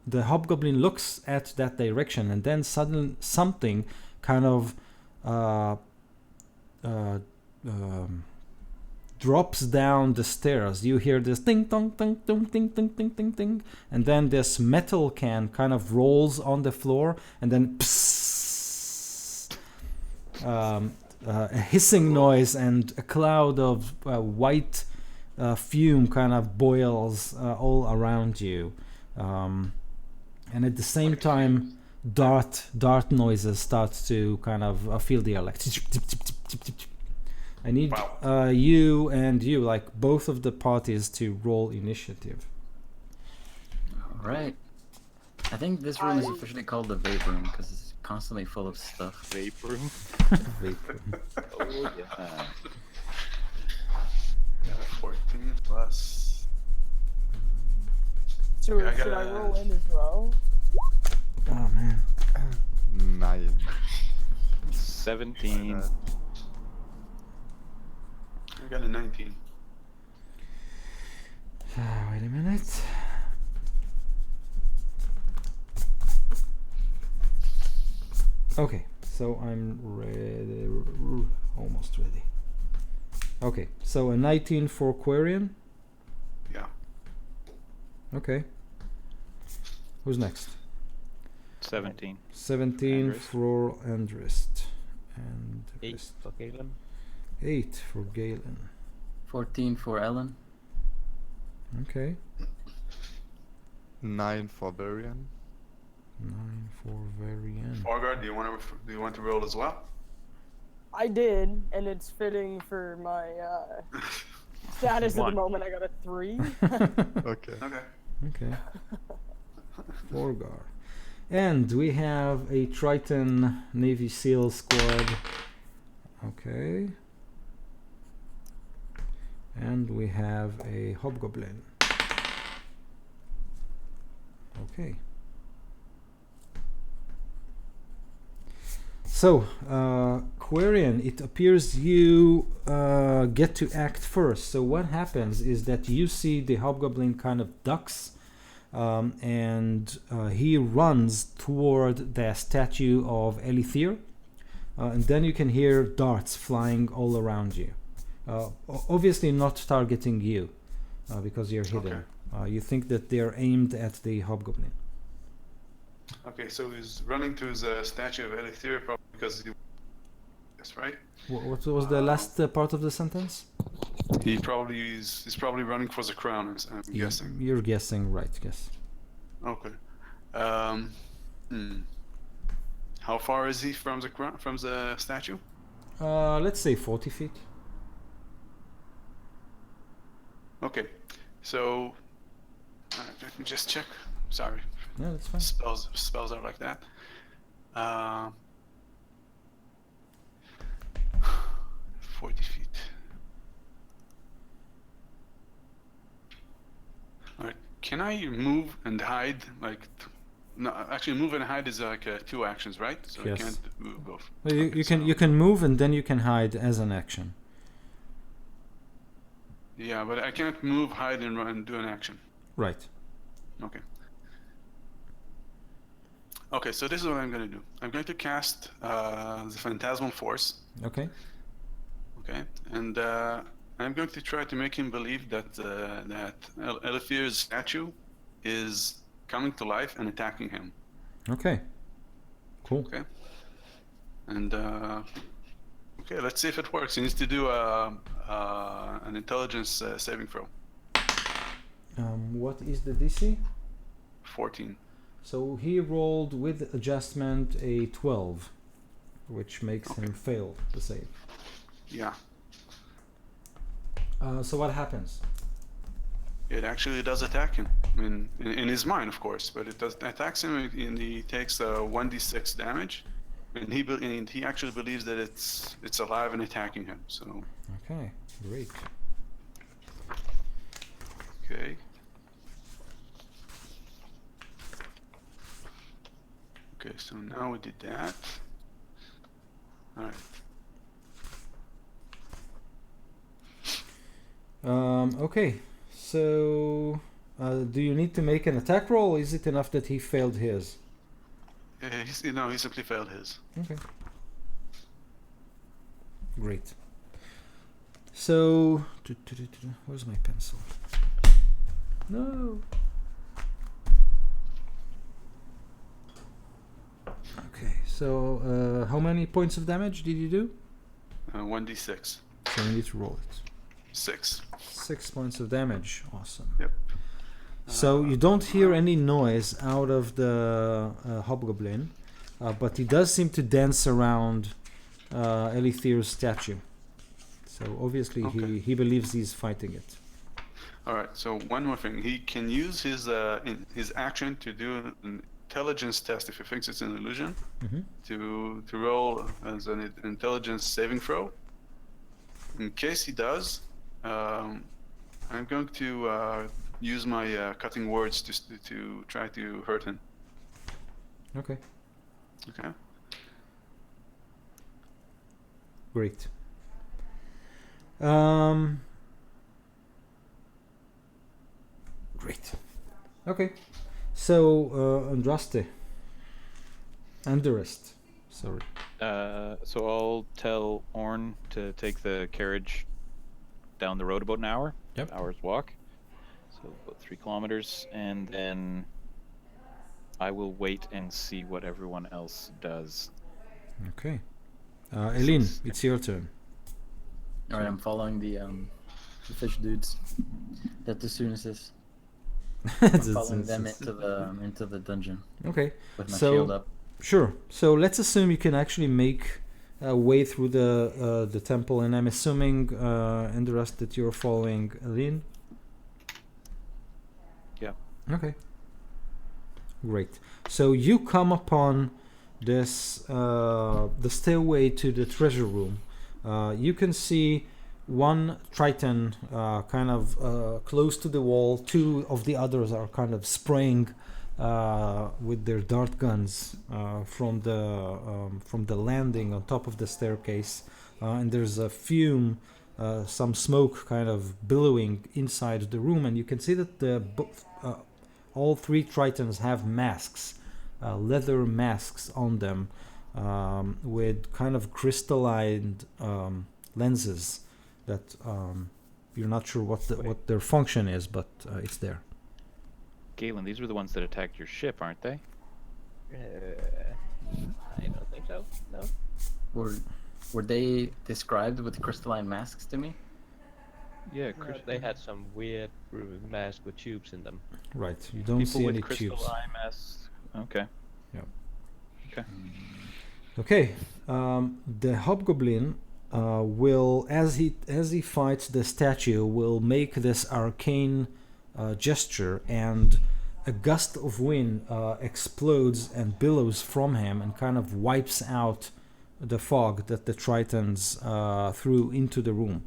the hobgoblin looks at that direction, and then suddenly something kind of drops down the stairs. You hear this ting tong ting ting ting ting ting ting ting, and then this metal can kind of rolls on the floor, and then psst, a hissing noise and a cloud of white fume kind of boils all around you, and at the same time, dart noises start to kind of fill the air, like. I need Wow. you and you, like both of the parties, to roll initiative. All right. I think this room is officially called the vape room because it's constantly full of stuff. Vape room. Vapor. Oh yeah. 14 plus. So Yeah, I should I gotta- roll in as well? Oh man. 9. 17. I got a 19. Wait a minute. Okay, so I'm ready. Almost ready. Okay, so a 19 for Quarian. Yeah. Okay. Who's next? 17. 17 Andrist. for Andrist. And 8 for Galen. 8 for Galen. 14 for Ellen. Okay. 9 for Varian. 9 for Varian. Forgard, do you want to roll as well? I did, and it's fitting for my status at the One. moment. I got a 3. Okay. Okay. Okay. Forgar. And we have a Triton Navy SEAL squad. Okay. And we have a Hobgoblin. Okay. So, Quarian, it appears you get to act first. So what happens is that you see the Hobgoblin kind of ducks, and he runs toward the statue of Elithir, and then you can hear darts flying all around you. Obviously not targeting you, because you're hidden. You think that they're aimed at the Hobgoblin. Okay, so he's running to the statue of Elithir probably because he. That's right. What was the last part of the sentence? He's probably running for the crown. I'm guessing. You're guessing right, yes. Okay. How far is he from the statue? Let's say 40 feet. Okay, so let me just check. Sorry, Yeah, that's fine. spells out like that. 40 feet. All right. Can I move and hide? No, actually, move and hide is like 2 actions, right? So Yes. I can't move both. Well, you Okay, can so- you can move and then you can hide as an action. Yeah, but I can't move, hide, and run and do an action. Right. Okay. Okay, so this is what I'm going to do. I'm going to cast the Phantasmal Force. Okay. Okay, and I'm going to try to make him believe that Elithir's statue is coming to life and attacking him. Okay. Cool. Okay. And okay, let's see if it works. He needs to do an intelligence saving throw. What is the DC? 14. So he rolled with adjustment a 12, which makes him fail the save. Yeah, So what happens? it actually does attack him. I mean, in his mind, of course, but it does attacks him, and he takes 1d6 damage. and he actually believes that it's alive and attacking him. So Okay, great. okay. Okay, so now we did that. All right. Okay, so do you need to make an attack roll? Or is it enough that he failed his? He simply failed his. Okay. Great. So, where's my pencil? No. Okay, so how many points of damage did you do? 1d6. So you need to roll it. 6. 6 points of damage. Awesome. Yep. So you don't hear any noise out of the hobgoblin, but he does seem to dance around Elithir's statue. So obviously Okay. he believes he's fighting it. All right. So one more thing, he can use his action to do an intelligence test if he thinks it's an illusion. Mm-hmm. To roll as an intelligence saving throw. In case he does, I'm going to use my cutting words to try to hurt him. Okay, Okay. great. Great. Okay. So Andraste. Sorry. So I'll tell Orn to take the carriage down the road about an hour. Yep. Hour's walk. So about 3 kilometers, and then I will wait and see what everyone else does. Okay. Eileen, it's your turn. All right, I'm following the fish dudes. That as soon as this, I'm following them into the dungeon Okay. with my So- shield up. Sure. So let's assume you can actually make a way through the temple, and I'm assuming Andraste that you're following Eileen. Yeah. Okay. Great. So you come upon this the stairway to the treasure room. You can see one Triton kind of close to the wall. 2 of the others are kind of spraying with their dart guns from the landing on top of the staircase, and there's a fume, some smoke kind of billowing inside the room, and you can see that all 3 Tritons have masks, leather masks on them, with kind of crystalline lenses that you're not sure what their function is, but it's there. Galen, these were the ones that attacked your ship, aren't they? I don't think so. No. Were they described with crystalline masks to me? Yeah, They had some weird mask with tubes in them. Right. You don't people see with any crystal tubes. eye masks. Okay. Okay. The hobgoblin will, as he fights the statue, will make this arcane gesture, and a gust of wind explodes and billows from him and kind of wipes out the fog that the Tritons threw into the room.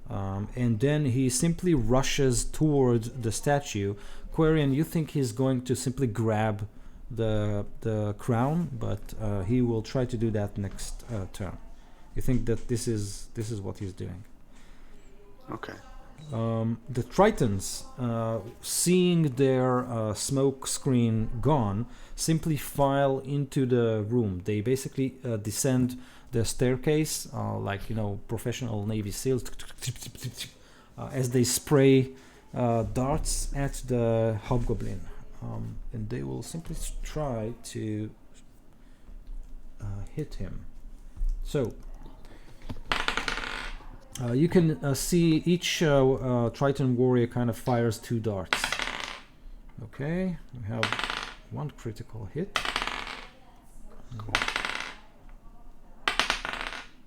And then he simply rushes toward the statue. Quarian, you think he's going to simply grab the crown, but he will try to do that next turn. You think that this is what he's doing. Okay. The Tritons, seeing their smoke screen gone, simply file into the room. They basically descend the staircase like professional Navy SEALs, as they spray darts at the hobgoblin, and they will simply try to hit him. So you can see each Triton warrior kind of fires 2 darts. Okay, we have 1 critical hit.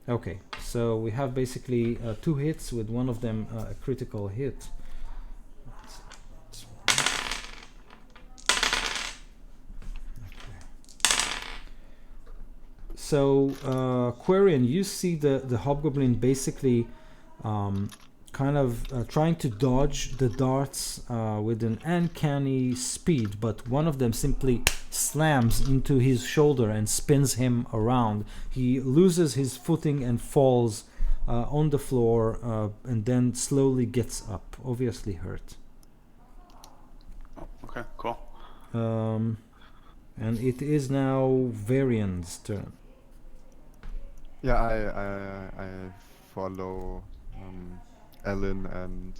Okay, so we have basically 2 hits, with one of them a critical hit. Okay. Quarian, you see the hobgoblin basically kind of trying to dodge the darts with an uncanny speed, but one of them simply slams into his shoulder and spins him around. He loses his footing and falls on the floor and then slowly gets up, obviously hurt. Oh, okay, cool. And it is now Varian's turn. Yeah, I follow Ellen and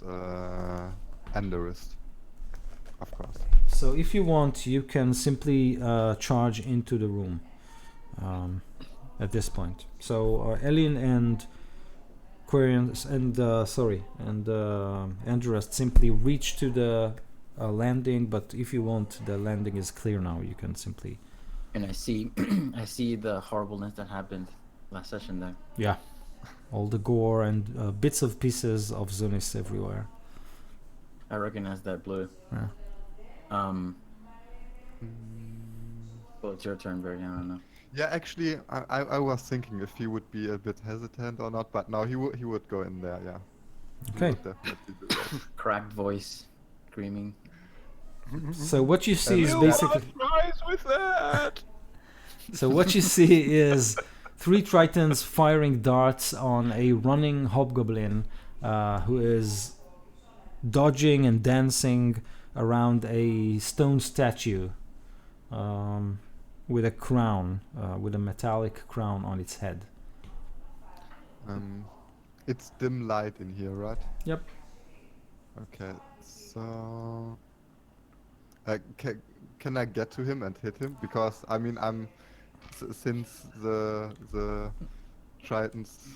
Anderist, of course. So if you want, you can simply charge into the room at this point. So Elin and Quarian and Andrest simply reach to the landing, but if you want, the landing is clear now. You can simply. And I see, I see the horribleness that happened last session there. Yeah, all the gore and bits of pieces of Zunis everywhere. I recognize that blue. Yeah. Well, it's your turn, Barry. I don't know. Yeah, actually, I was thinking if he would be a bit hesitant or not, but no, he would go in there. Yeah. He Okay. would definitely do that. Cracked voice, screaming. So what you see is You basically. fries with that. So what you see is 3 Tritons firing darts on a running hobgoblin who is dodging and dancing around a stone statue with a crown, with a metallic crown on its head. It's dim light in here, right? Yep. Okay, so can I get to him and hit him? Because I mean, since the Tritons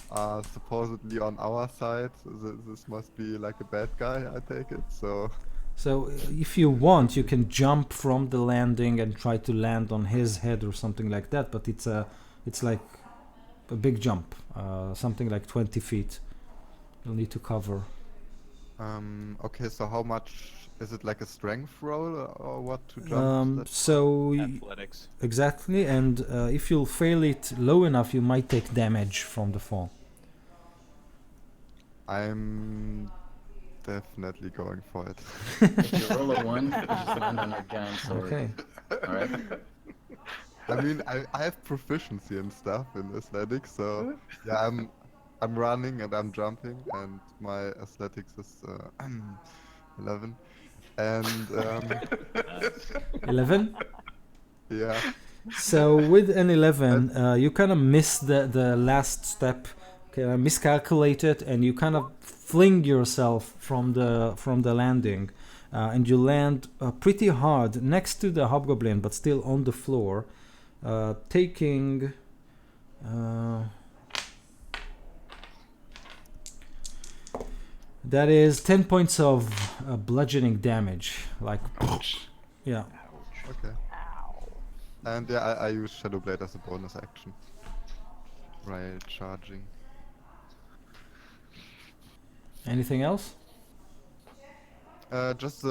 are supposedly on our side, this must be like a bad guy, I take it. So if you want, you can jump from the landing and try to land on his head or something like that. But it's like a big jump, something like 20 feet. You'll need to cover. okay, so how much is it, like a strength roll or what to jump? Athletics. Exactly, and if you'll fail it low enough, you might take damage from the fall. I'm definitely going for it. If you roll a 1, you just land on a giant sword. Okay. Alright? I mean, I have proficiency and stuff in athletics, so yeah, I'm running and I'm jumping, and my athletics is 11, and 11. yeah. So with an 11, you kind of miss the last step, miscalculate it, and you kind of fling yourself from the landing, and you land pretty hard next to the hobgoblin, but still on the floor, taking. That is 10 points of bludgeoning damage. Like, yeah. Okay. And yeah, I use Shadow Blade as a bonus action. Right, charging. Anything else? Just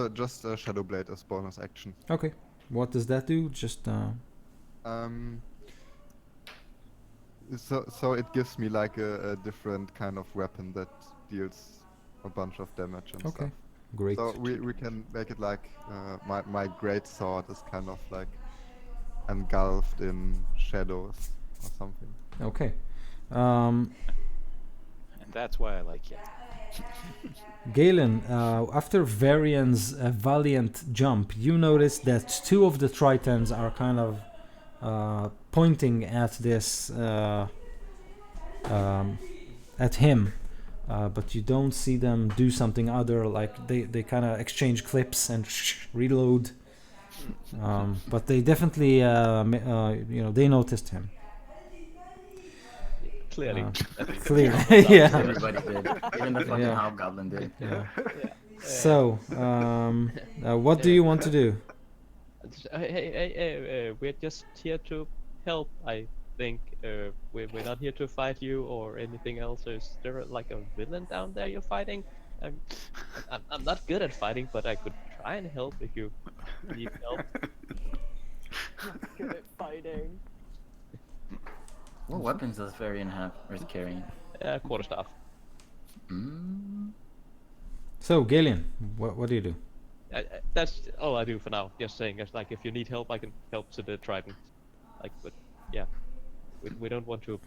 Shadow Blade as bonus action. Okay. What does that do? Just So it gives me like a different kind of weapon that deals a bunch of damage and okay. stuff. Great. So we can make it like my great sword is kind of like engulfed in shadows or something. Okay. And that's why I like you. Galen, after Varian's valiant jump, you notice that 2 of the Tritons are kind of pointing at this at him, but you don't see them do something other, like they kind of exchange clips and reload, but they definitely they noticed him. Clearly. Clearly. Yeah. Yeah. Everybody did. Even the fucking Yeah. hobgoblin did. Yeah. So what do you want to do? Hey, we're just here to help, I think. We're not here to fight you or anything else. Is there like a villain down there you're fighting? I'm not good at fighting, but I could try and help if you need help. Good at fighting. What weapons does Varian have, or is carrying? Quarterstaff. So, Galen, what do you do? That's all I do for now. Just saying, it's like if you need help, I can help to the Triton. Like, but yeah, we don't want to,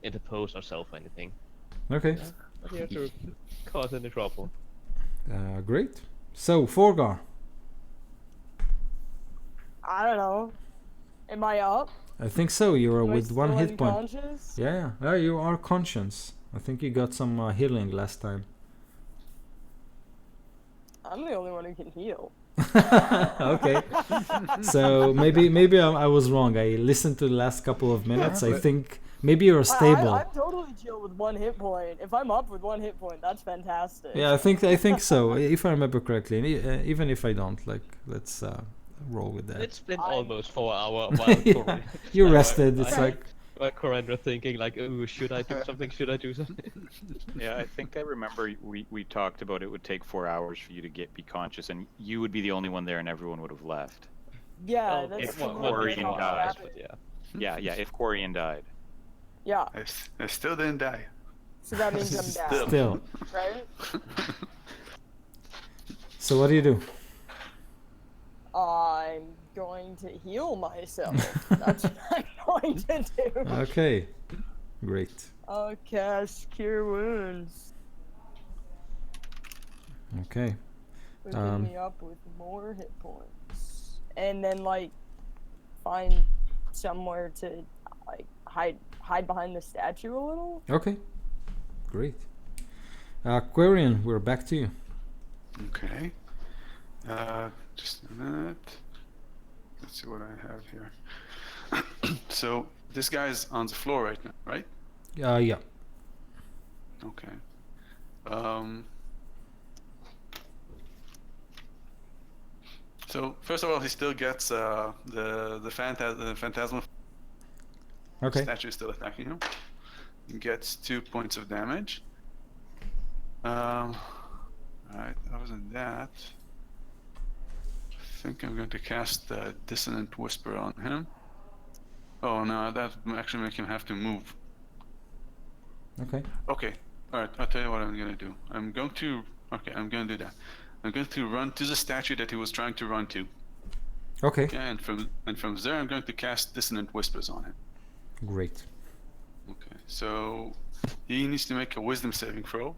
interpose ourselves or anything. Okay, Not here to cause any trouble. great. So, Forgar, I don't know. Am I up? I think so. You are Am I with one still hit point. unconscious? Yeah, you are conscious. I think you got some healing last time. I'm the only one who can heal. Okay. So maybe I was wrong. I listened to the last couple of minutes. I think maybe you're stable. I'm totally chill with 1 hit point. If I'm up with 1 hit point, that's fantastic. Yeah, I think so. If I remember correctly, and even if I don't, like, let's roll with that. It's been almost 4 hours while You rested. It's I- like Corandra thinking like, oh, should I do something? Should I do something? Yeah, I think I remember we talked about it would take 4 hours for you to be conscious, and you would be the only one there, and everyone would have left. Yeah, Well, that's if the one one Quarian thing that dies, happened. But Yeah, if Quarian died. Yeah, I still didn't die. so that means I'm down, still. right? So what do you do? I'm going to heal myself. That's what I'm going to do. Okay, great. I'll cast Cure Wounds. Okay. Putting me up with more hit points. And then, like, find somewhere to, like, hide behind the statue a little. Okay, great. Quarian, we're back to you. Okay. Just a minute. Let's see what I have here. So this guy's on the floor right now, right? Yeah. Okay. So first of all, he still gets the phantasmal Okay. statue is still attacking him. He gets 2 points of damage. Alright, other than that, I think I'm going to cast Dissonant Whisper on him. Oh no, that will actually make him have to move. Okay. Okay, alright, I'll tell you what I'm gonna do. I'm going to do that. I'm going to run to the statue that he was trying to run to. Okay. Okay, and from there I'm going to cast Dissonant Whispers on him. Great. Okay, so he needs to make a Wisdom saving throw.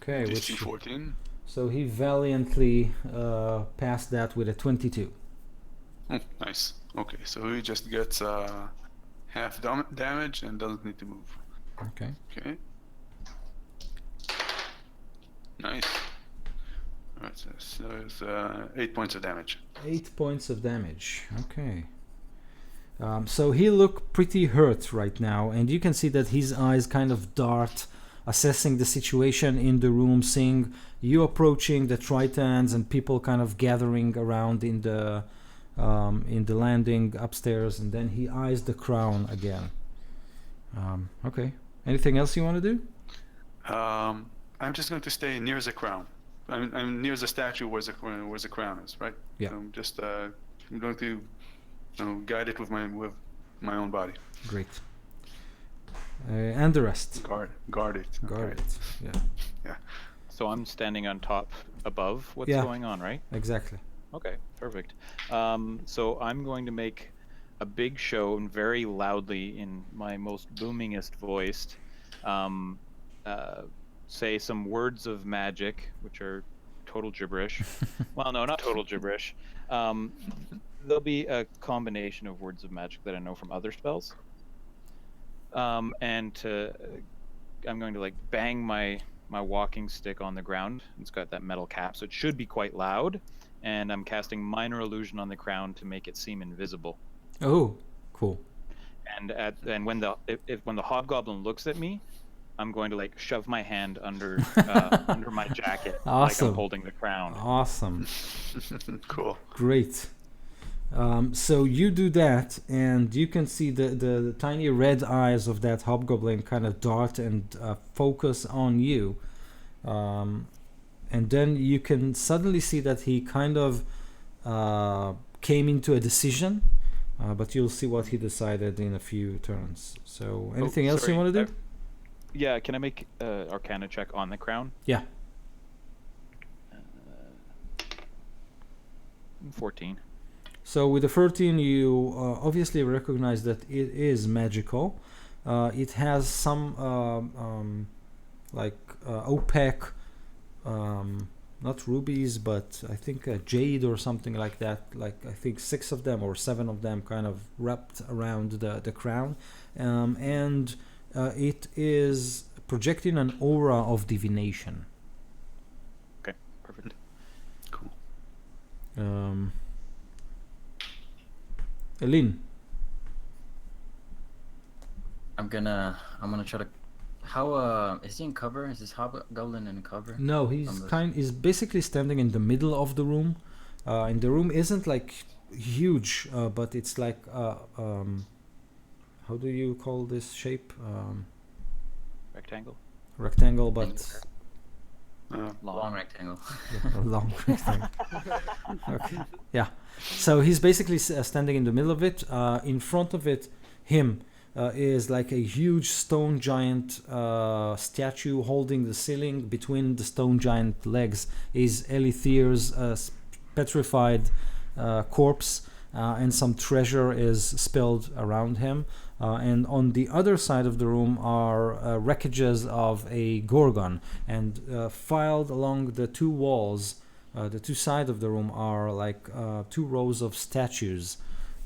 Okay. DC 14. So he valiantly passed that with a 22. Oh, nice. Okay, so he just gets half damage and doesn't need to move. Okay. Okay. Nice. Alright, so it's 8 points of damage. 8 points of damage. Okay. So he looked pretty hurt right now, and you can see that his eyes kind of dart, assessing the situation in the room, seeing you approaching, the Tritons and people kind of gathering around in the landing upstairs, and then he eyes the crown again. Okay. Anything else you want to do? I'm just going to stay near the crown. I'm near the statue where the crown is, right? Yeah. So I'm just I'm going to guide it with my own body. Great. And the rest. Guard it. Guard Okay. it. Yeah. So I'm standing on top above what's Yeah. going on, right? Exactly. Okay, perfect. So I'm going to make a big show and very loudly in my most boomingest voice, say some words of magic, which are total gibberish. Well, no, not total gibberish. There'll be a combination of words of magic that I know from other spells. I'm going to like bang my walking stick on the ground. It's got that metal cap, so it should be quite loud. And I'm casting Minor Illusion on the crown to make it seem invisible. Oh, cool. And when the hobgoblin looks at me, I'm going to like shove my hand under under my jacket, like Awesome. I'm holding the crown. Awesome. Cool. Great. So you do that, and you can see the tiny red eyes of that hobgoblin kind of dart and focus on you. And then you can suddenly see that he kind of came into a decision, but you'll see what he decided in a few turns. So, anything else sorry, you want to do? Yeah, can I make Arcana check on the crown? Yeah. 14. So with the 13, you obviously recognize that it is magical. It has some opaque, not rubies, but I think jade or something like that. Like I think 6 of them or 7 of them, kind of wrapped around the crown, and it is projecting an aura of divination. Okay, perfect. Cool. Eileen. I'm gonna try to. How is he in cover? Is this hobgoblin in cover? No, he's basically standing in the middle of the room. And the room isn't like huge, but it's like how do you call this shape? Rectangle. Rectangle, but Long rectangle. long rectangle. Okay. Yeah. So he's basically standing in the middle of it. In front of it, him is like a huge stone giant statue holding the ceiling. Between the stone giant legs is Elithir's petrified corpse, and some treasure is spilled around him. And on the other side of the room are wreckages of a gorgon, and filed along the two walls, the two sides of the room are like 2 rows of statues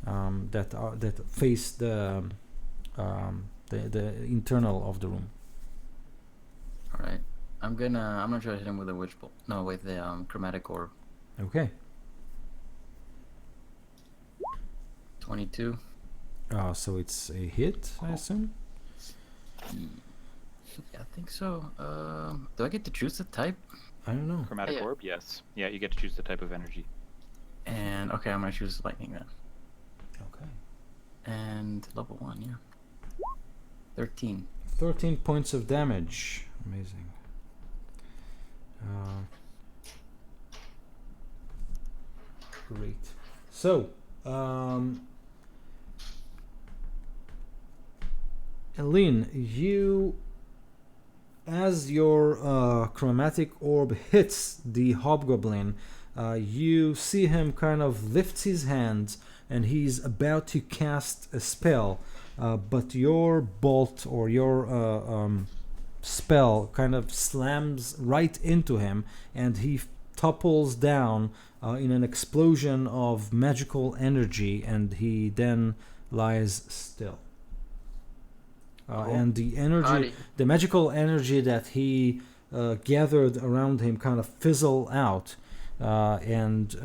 that face the internal of the room. All right. I'm gonna try to hit him with a witch bolt. No, with the chromatic orb. Okay. 22. So it's a hit, I assume. Yeah, I think so. Do I get to choose the type? I don't know. Chromatic Yeah. orb, yes. Yeah, you get to choose the type of energy. And okay, I'm gonna choose lightning then. Okay. And level 1, yeah. 13. 13 points of damage. Amazing. Great. So, Eileen, you, as your chromatic orb hits the hobgoblin, you see him kind of lifts his hands and he's about to cast a spell, but your bolt or your spell kind of slams right into him and he topples down in an explosion of magical energy, and he then lies still. And the energy, the magical energy that he gathered around him kind of fizzle out, and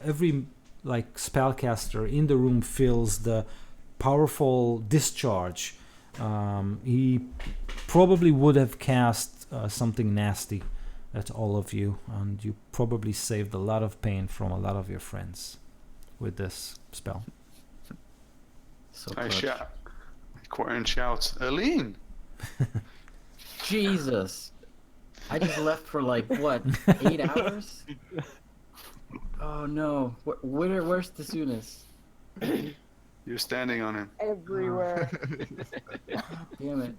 every like spellcaster in the room feels the powerful discharge. He probably would have cast something nasty at all of you, and you probably saved a lot of pain from a lot of your friends with this spell. So I clutch. shout. Quarren shouts, Eileen! Jesus. I just left for like, what, 8 hours? Oh no. Where's the soonest? You're standing on him. Everywhere. Damn it.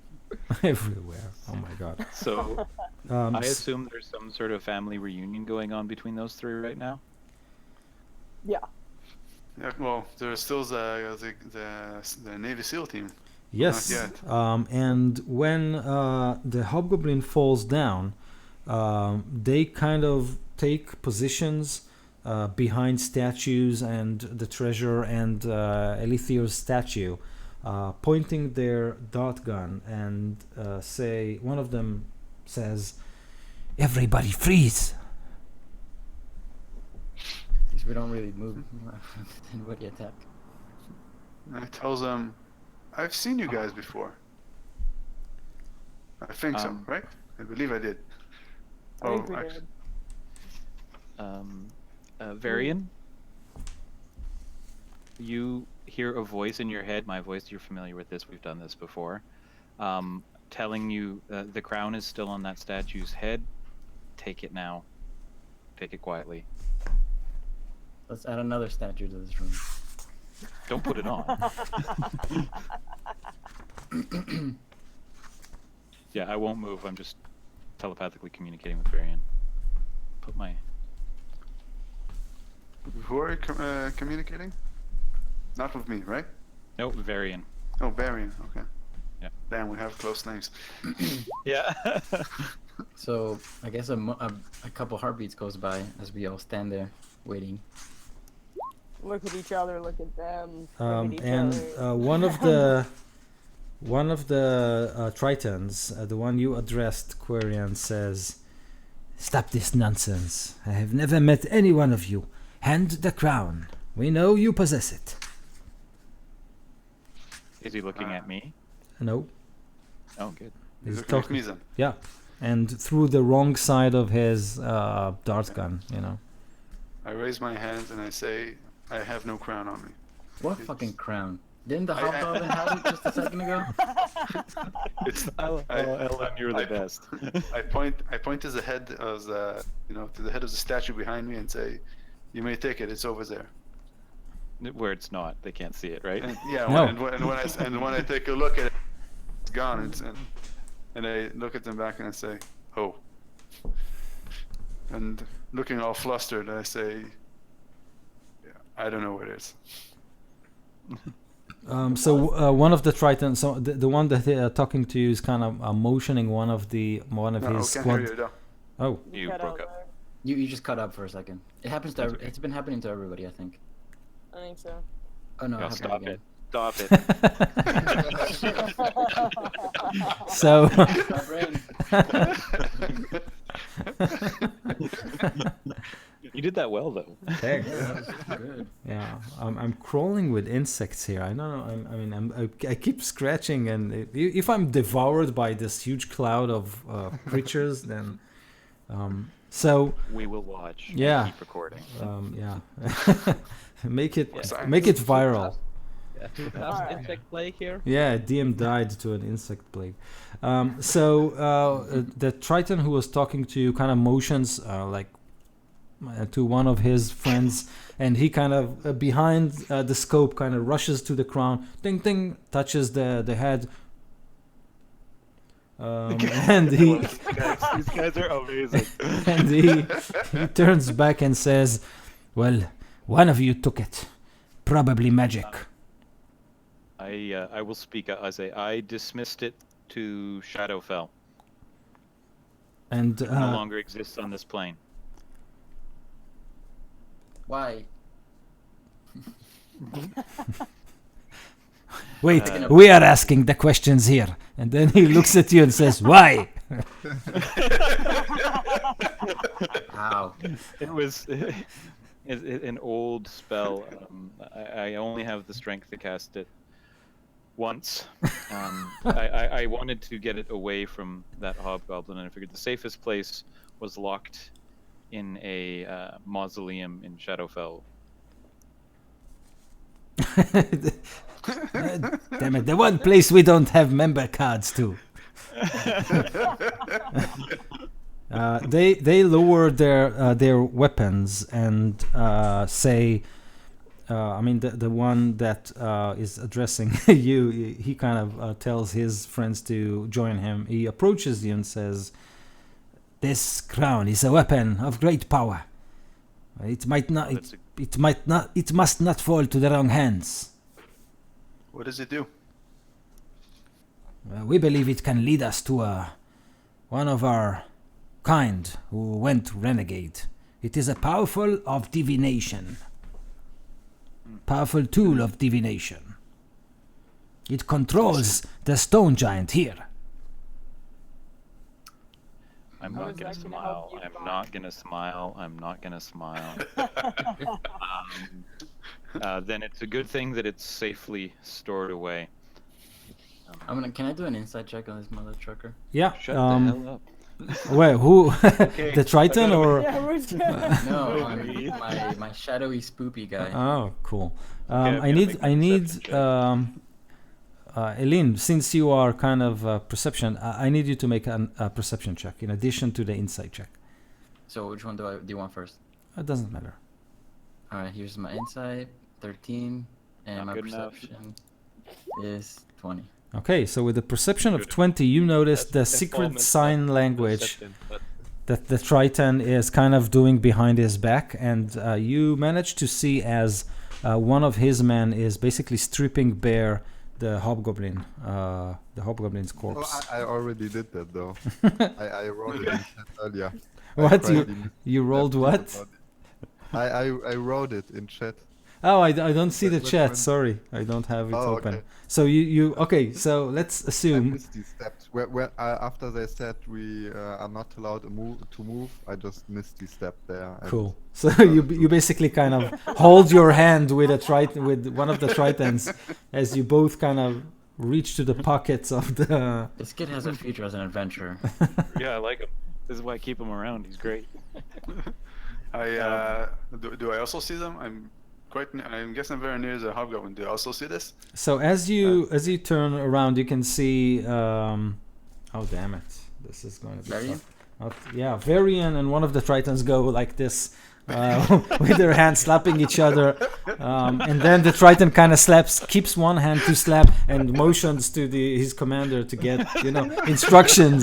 Everywhere. Oh my god. So Um, I assume there's some sort of family reunion going on between those 3 right now. Yeah. Yeah, well, there's still the Navy SEAL team. Yes. Not yet. And when the hobgoblin falls down, they kind of take positions behind statues and the treasure and Elithir's statue, pointing their dot gun and say, one of them says, "Everybody freeze!" Because we don't really move. Anybody attack. And I tells them, I've seen you guys before. I think so, right? I believe I did. I think we actually, did. Varian, you hear a voice in your head. My voice, you're familiar with this. We've done this before. Telling you the crown is still on that statue's head. Take it now. Take it quietly. Let's add another statue to this room. Don't put it on. Yeah, I won't move. I'm just telepathically communicating with Varian. Put my... Who are you communicating? Not with me, right? No, Varian. Oh, Varian. Okay. Yeah. Damn, we have close names. Yeah. So I guess a couple heartbeats goes by as we all stand there waiting. Look at each other. Look at them. Look at each And other. one of the Tritons, the one you addressed, Quarian, says, "Stop this nonsense. I have never met any one of you. Hand the crown. We know you possess it." Is he looking at me? No, Oh, good. He's he's looking at talking. me then. Yeah, and through the wrong side of his dart gun, you know. I raise my hand and I say, I have no crown on me. What fucking crown? Didn't the I- hobgoblin have it just a second ago? It's Ellen, you're the best. I point to the head of the to the head of the statue behind me and say, "You may take it. It's over there." Where it's not, they can't see it, right? And, yeah. No. When I take a look at it, it's gone. And I look at them back and I say, "Oh." And looking all flustered, I say, "Yeah, I don't know where it is." So one of the Tritons, so the one that talking to you is kind of motioning one of No, his can't hear squad. you. No. Oh, You cut broke out up. there. You just cut up for a second. It happens to That's okay. it's been happening to everybody, I think. I think so. Oh no, Oh, it happened stop again. it. Stop it. so My brain. You did that well, though. thanks. Good. Yeah, I'm crawling with insects here. I don't know. I keep scratching, and if I'm devoured by this huge cloud of creatures, then so We will watch. and Yeah. Keep recording. yeah, make it Sorry. make it viral. Yeah, who has Alright. insect plague here? Yeah, DM died to an insect plague. The Triton who was talking to you kind of motions like to one of his friends, and he kind of behind the scope kind of rushes to the crown, ding ding, touches the head, and These guys are amazing. and he turns back and says, "Well, one of you took it, probably magic." I will speak. I say I dismissed it to Shadowfell. And It no longer exists on this plane. Why? wait, Uh, we are asking the questions here. And then he looks at you and says, "Why?" How? It was an old spell. I only have the strength to cast it once. I wanted to get it away from that hobgoblin, and I figured the safest place was locked in a mausoleum in Shadowfell. Damn it, the one place we don't have member cards to. They lower their weapons and say, I mean the one that is addressing you, he kind of tells his friends to join him. He approaches you and says, "This crown is a weapon of great power. It must not fall to the wrong hands. What does it do? We believe it can lead us to one of our kind who went renegade. It is a powerful tool of divination. It controls the stone giant here." I'm How not is gonna that gonna smile. help you, I'm Bob? not gonna smile. I'm not gonna smile. Then it's a good thing that it's safely stored away. Can I do an inside check on this mother trucker? Yeah. Shut the hell up. Wait, who? Okay, The Triton I gotta- or? Yeah, which No, Really? my shadowy spoopy guy. Oh, cool. I'm I gonna need make a I need perception Eileen, since you are kind of perception, I need you to make a perception check in addition to the insight check. So which one do you want first? It doesn't matter. All right, here's my insight. 13 And Not my good enough. perception is 20. Okay, so with a perception of Good. 20, you notice the secret Performance, sign not language perception, but that the Triton is kind of doing behind his back, and you manage to see as one of his men is basically stripping bare the hobgoblin's Oh, corpse. I already did that though. I wrote it in chat earlier. I What quietly you rolled what? misstepped I wrote it in chat. Oh, I don't see the But chat. when- Sorry, I don't have it Oh, open. okay. So you okay? So let's I assume. missed these steps. Where after they said we are not allowed to move, I just missed the step there. and- Cool. So you basically kind of hold your hand with a Triton, with one of the Tritons, as you both kind of reach to the pockets of the. This kid has a future as an adventurer. Yeah, I like him. This is why I keep him around. He's great. Do I also see them? I'm guessing very near the hobgoblin. Do you also see this? So as you turn around, you can see. Oh damn it! This is going to be Varian? tough. Yeah, Varian and one of the Tritons go like this, with their hands slapping each other, and then the Triton kind of keeps one hand to slap, and motions to his commander to get instructions.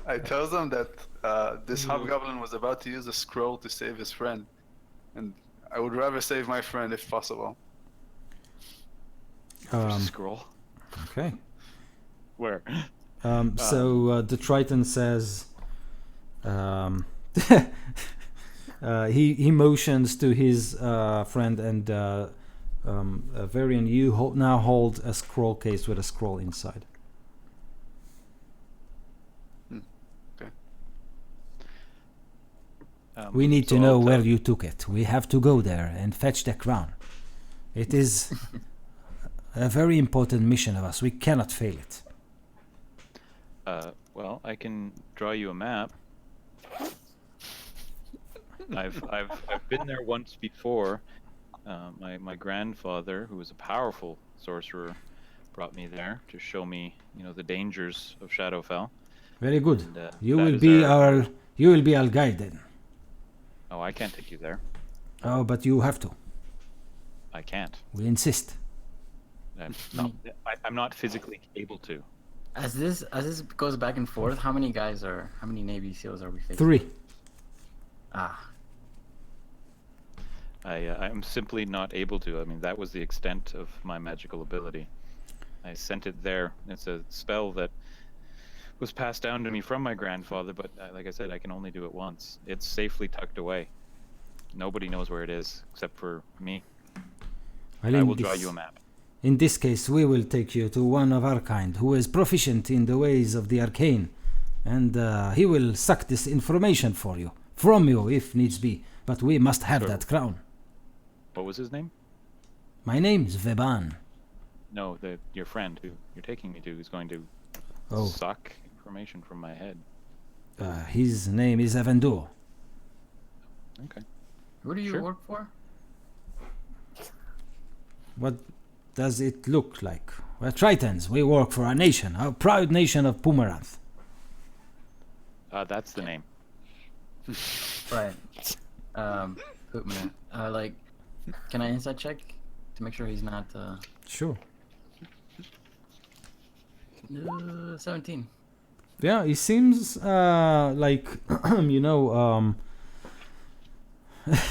I tell them that this hobgoblin was about to use a scroll to save his friend, and I would rather save my friend if possible. Scroll. Okay. Where? So the Triton says, he motions to his friend, and Varian, you now hold a scroll case with a scroll inside. We need to So know I'll where tell- you took it. We have to go there and fetch the crown. It is a very important mission of us. We cannot fail it. Well, I can draw you a map. I've been there once before. My grandfather, who was a powerful sorcerer, brought me there to show me, the dangers of Shadowfell. Very good. And, You that will is be our- our guide then. Oh, I can't take you there. Oh, but you have to. I can't. We insist. I'm not physically able to. As this goes back and forth, how many Navy SEALs are we facing? 3. Ah, I'm simply not able to. I mean, that was the extent of my magical ability. I sent it there. It's a spell that was passed down to me from my grandfather, but like I said, I can only do it once. It's safely tucked away. Nobody knows where it is except for me. Well, I will draw you a map. In this case, we will take you to one of our kind who is proficient in the ways of the arcane, and he will suck this information from you if needs be. But we must have Sure. that crown. What was his name? My name's Veban. No, your friend who you're taking me to is going to Oh, suck information from my head. his name is Avendur. Okay. who do you Sure. work for? What does it look like? We're Tritons. We work for our nation, our proud nation of Pumaranth. That's the name. Right. Put me. Can I insight check to make sure he's not? Sure. 17. Yeah, he seems like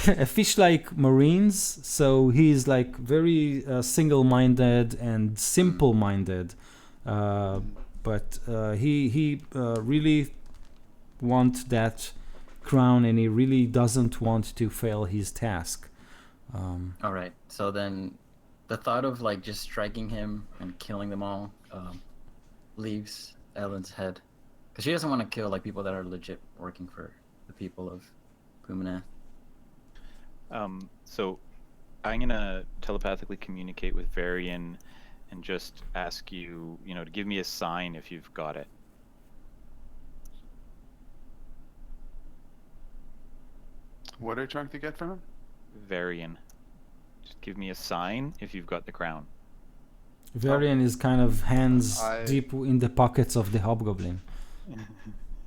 a fish like marines, so he's like very single-minded and simple-minded, but he really wants that crown, and he really doesn't want to fail his task. All right. So then, the thought of just striking him and killing them all leaves Ellen's head, because she doesn't want to kill people that are legit working for the people of Puminath. So I'm gonna telepathically communicate with Varian and just ask you, to give me a sign if you've got it. What are you trying to get from him? Varian. Just give me a sign if you've got the crown. Varian is kind of hands I- deep in the pockets of the hobgoblin.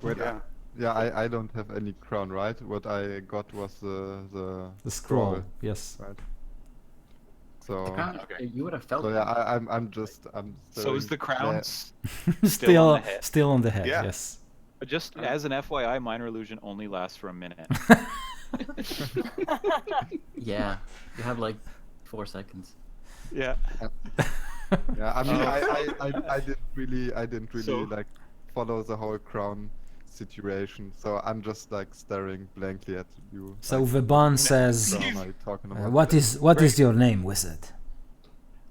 Wait, Yeah. yeah, I don't have any crown, right? What I got was the The scroll. Yes. right? The So crown, Okay. you would have felt so yeah, it. I'm So is staring the crown bla- still on the head? Still on the head. Yeah. Yes. But just as an FYI, minor illusion only lasts for a minute. Yeah, you have like 4 seconds. Yeah. Yeah, I mean, Oh. I didn't really So- like follow the whole crown situation. So I'm just like staring blankly at you. So like, Veban says, crown are you talking about? "What is your name, wizard?"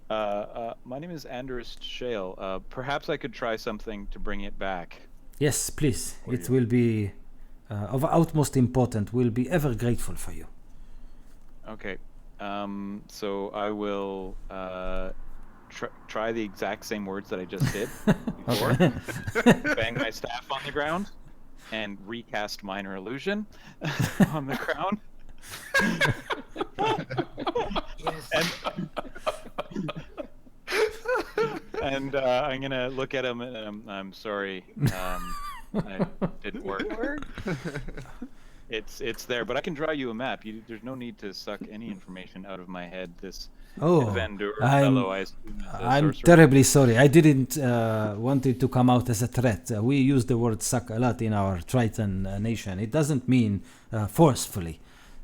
My name is Anders Shale. Perhaps I could try something to bring it back. Yes, please. Oh, It yeah. will be of utmost importance. We'll be ever grateful for you. Okay. So I will try the exact same words that I just did before. Okay. Bang my staff on the ground and recast minor illusion on the ground. And I'm gonna look at him and I'm sorry. It didn't work. It's there, but I can draw you a map. There's no need to suck any information out of my head. This Oh, vendor I'm- fellow, I assume, is a I'm sorcerer. terribly sorry. I didn't want it to come out as a threat. We use the word suck a lot in our Triton nation. It doesn't mean forcefully.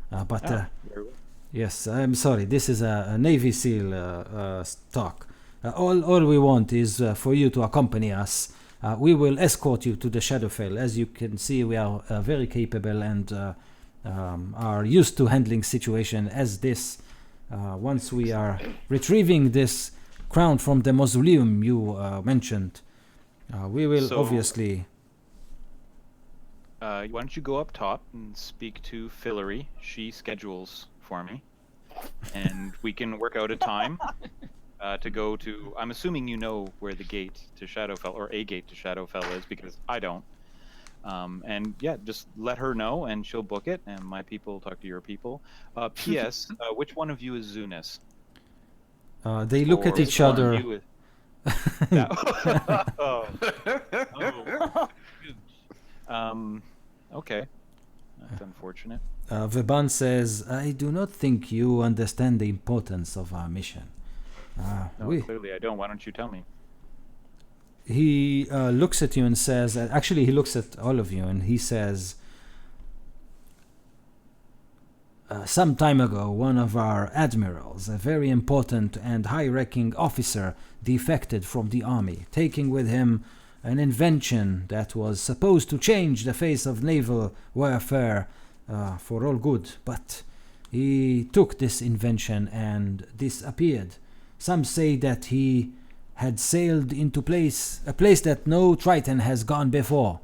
But Ah, very well. yes, I'm sorry. This is a Navy SEAL talk. All we want is for you to accompany us. We will escort you to the Shadowfell. As you can see, we are very capable and are used to handling situation as this. Once we are retrieving this crown from the mausoleum you mentioned, we will So- obviously. Why don't you go up top and speak to Fillory? She schedules for me, and we can work out a time to go to. I'm assuming you know where the gate to Shadowfell or a gate to Shadowfell is because I don't. And yeah, just let her know, and she'll book it, and my people talk to your people. P.S. Which one of you is Zunis? They look at Or each which one of other. you is- That- oh. Okay. That's unfortunate. Veban says, "I do not think you understand the importance of our mission." No, clearly I don't. Why don't you tell me? He looks at you and says, actually, he looks at all of you and he says, some time ago, one of our admirals, a very important and high-ranking officer, defected from the army, taking with him an invention that was supposed to change the face of naval warfare for all good. But he took this invention and disappeared. Some say that he had sailed into a place that no Triton has gone before.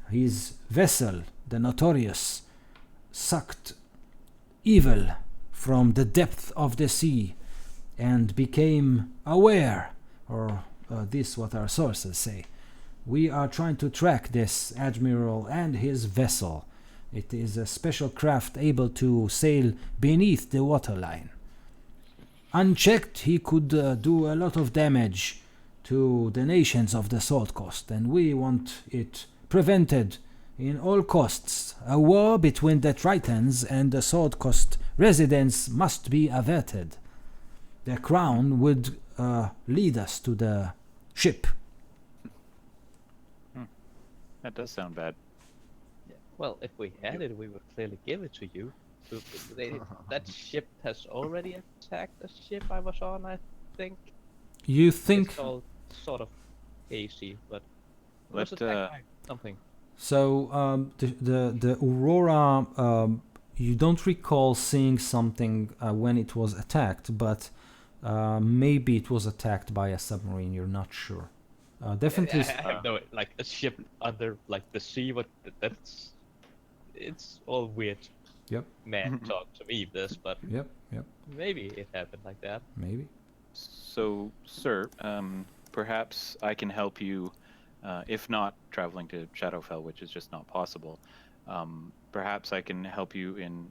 His vessel, the Notorious, sucked evil from the depth of the sea and became aware, or this what our sources say. We are trying to track this admiral and his vessel. It is a special craft able to sail beneath the waterline. Unchecked, he could do a lot of damage to the nations of the Salt Coast, and we want it prevented in all costs. A war between the Tritons and the Salt Coast residents must be averted. The crown would lead us to the ship. That does sound bad. Well, if we had it, we would clearly give it to you. That ship has already attacked a ship I was on, I think. You think It's all sort of hazy, but it Let, was attacked by something. so? The Aurora. You don't recall seeing something when it was attacked, but maybe it was attacked by a submarine. You're not sure. Definitely. I have no like a ship under like the sea. What that's it's all weird. Yep. Man, talk to me this, but Yep. maybe it happened like that. Maybe. So, sir, perhaps I can help you, if not traveling to Shadowfell, which is just not possible. Perhaps I can help you in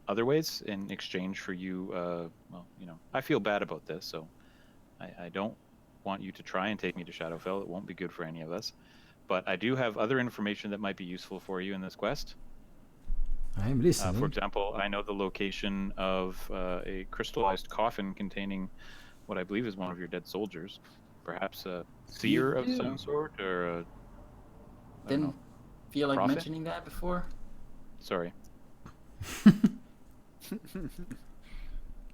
other ways in exchange for you. Well, you know, I feel bad about this, so I don't want you to try and take me to Shadowfell. It won't be good for any of us. but I do have other information that might be useful for you in this quest. I'm listening. For example, I know the location of a crystallized coffin containing what I believe is one of your dead soldiers. Perhaps a seer of do. some sort, or a... I don't know. Didn't feel like Prophet? mentioning that before. Sorry.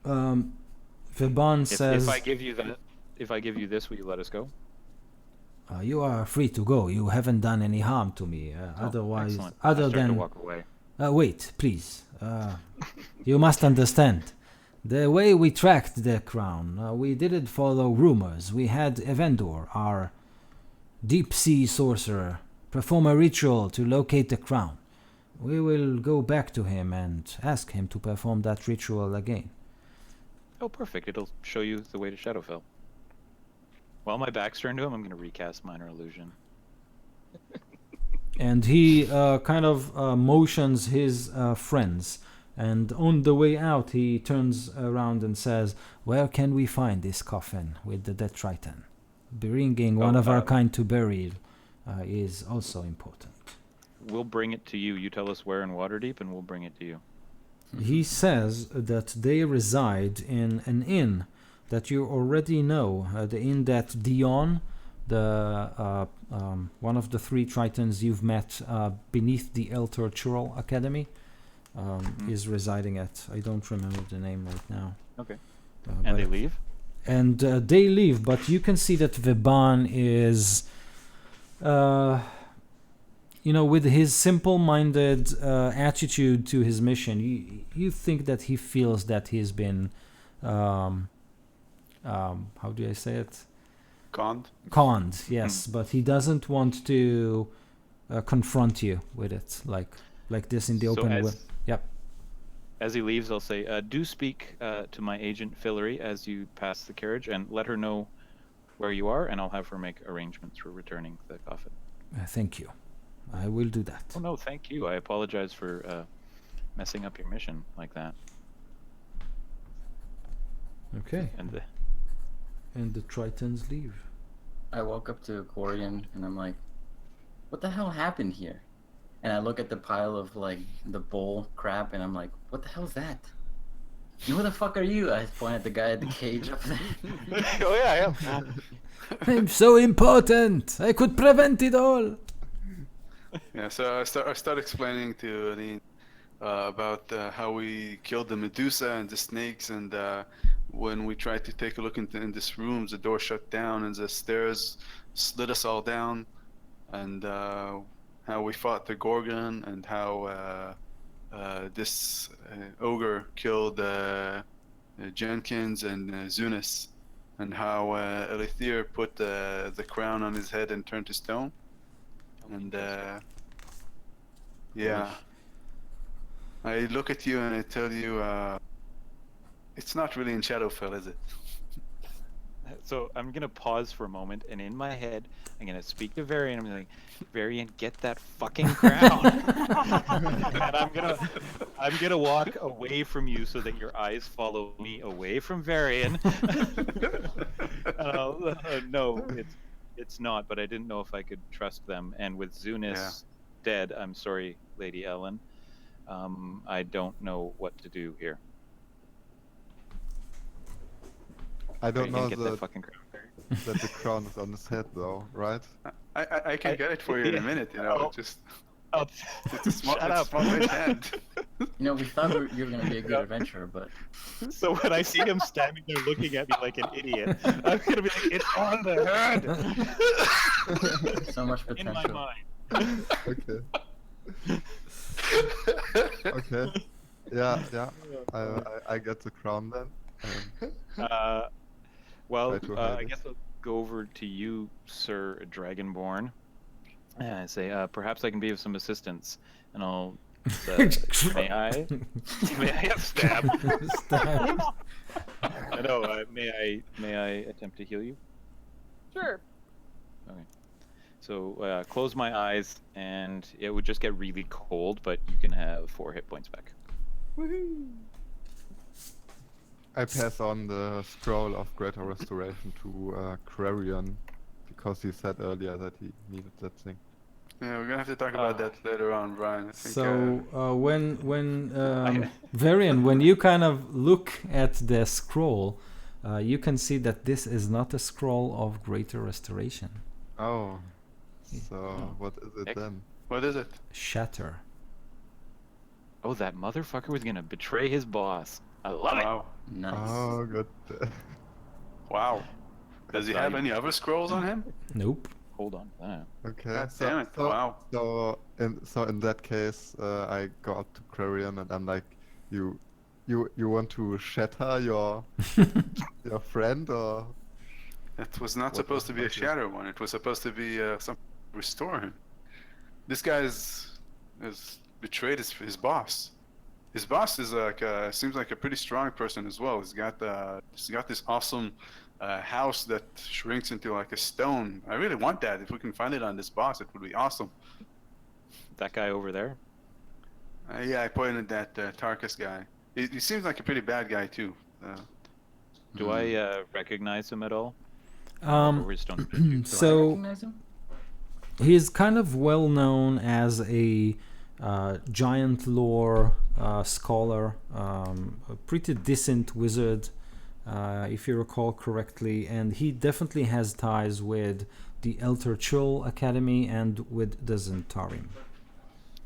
Vauban says, If I give you that, if I give you this, will you let us go? you are free to go. You haven't done any harm to me. Otherwise, Excellent. other I start to than... walk away. Wait, please. You must understand. The way we tracked the crown, we didn't follow rumors. We had Evendor, our deep-sea sorcerer, perform a ritual to locate the crown. We will go back to him and ask him to perform that ritual again. Oh, perfect. It'll show you the way to Shadowfell. While my back's turned to him, I'm going to recast Minor Illusion. And he kind of motions his friends. And on the way out, he turns around and says, where can we find this coffin with the dead Triton? Bringing one of our kind to burial is also important. We'll bring it to you. You tell us where in Waterdeep, and we'll bring it to you. He says that they reside in an inn that you already know, the inn that Dion, the one of the 3 Tritons you've met beneath the El Tortural Academy, is residing at. I don't remember the name right now. Okay. And they leave? And they leave, but you can see that Vauban is, with his simple-minded attitude to his mission, you think that he feels that he's been, how do I say it? Conned, yes, but he doesn't want to confront you with it like this in the open. Yep. As he leaves, I'll say, do speak to my agent Fillory as you pass the carriage, and let her know where you are, and I'll have her make arrangements for returning the coffin. Thank you. I will do that. Oh no, thank you. I apologize for messing up your mission like that. Okay. And the Tritons leave. I walk up to Corian and I'm like, what the hell happened here? And I look at the pile of like the bowl crap and I'm like, what the hell is that? And who the fuck are you? I point at the guy at the cage up there. Oh yeah, I am. I'm so important. I could prevent it all. Yeah, so I start explaining to Aline about how we killed the Medusa and the snakes, and when we tried to take a look in this room, the door shut down and the stairs slid us all down, and how we fought the Gorgon, and how this ogre killed Jenkins and Zunis, and how Elithir put the crown on his head and turned to stone. And yeah, I look at you and I tell you, it's not really in Shadowfell, is it? So I'm gonna pause for a moment, and in my head, I'm gonna speak to Varian. I'm like, Varian, get that fucking crown. And I'm gonna walk away from you so that your eyes follow me away from Varian. No, it's not. But I didn't know if I could trust them. And with Zunis dead, I'm sorry, Lady Ellen. I don't know what to do here. I don't know get that fucking crown. that the crown is on his head, though, right? I can get it for you in a minute, you know. Just Oh, it's a small, shut up. small right hand. You know, we thought you were going to be a good adventurer, but... So when I see him standing there looking at me like an idiot, I'm going to be like, it's on the head! So much In my potential. mind. Okay. Yeah. I get the crown then. Well, Try to hide I it. guess I'll go over to you, Sir Dragonborn, and I say, perhaps I can be of some assistance, and I'll. May I have stab? Stab. No, may I attempt to heal you? Sure. Okay. So close my eyes, and it would just get really cold, but you can have 4 hit points back. Woohoo! I pass on the scroll of greater restoration to Quarian, because he said earlier that he needed that thing. Yeah, we're gonna have to talk about that later on, Brian. I think, So when Varian, when you kind of look at the scroll, you can see that this is not a scroll of greater restoration. Oh, so what is it Heck. then? what is it? Shatter. Oh, that motherfucker was gonna betray his boss. I love it. Wow. Nice. Oh, good. Wow. Does he have any other scrolls on him? Nope. Hold on. to that. Okay. God damn it. Wow. So in that case, I go up to Quarian and I'm like, you want to shatter your friend or? It was not What supposed to be a was it? shatter one. It was supposed to be something to restore him. This guy has betrayed his boss. His boss is seems like a pretty strong person as well. He's got this awesome house that shrinks into like a stone. I really want that. If we can find it on this boss, it would be awesome. That guy over there. Yeah, I pointed at Tarkus guy. He seems like a pretty bad guy too. Do I recognize him at all? Um, Or we just don't. Do I so recognize him? he's kind of well known as a giant lore scholar, a pretty decent wizard, if you recall correctly, and he definitely has ties with the Elter Chul Academy and with the Zentarim.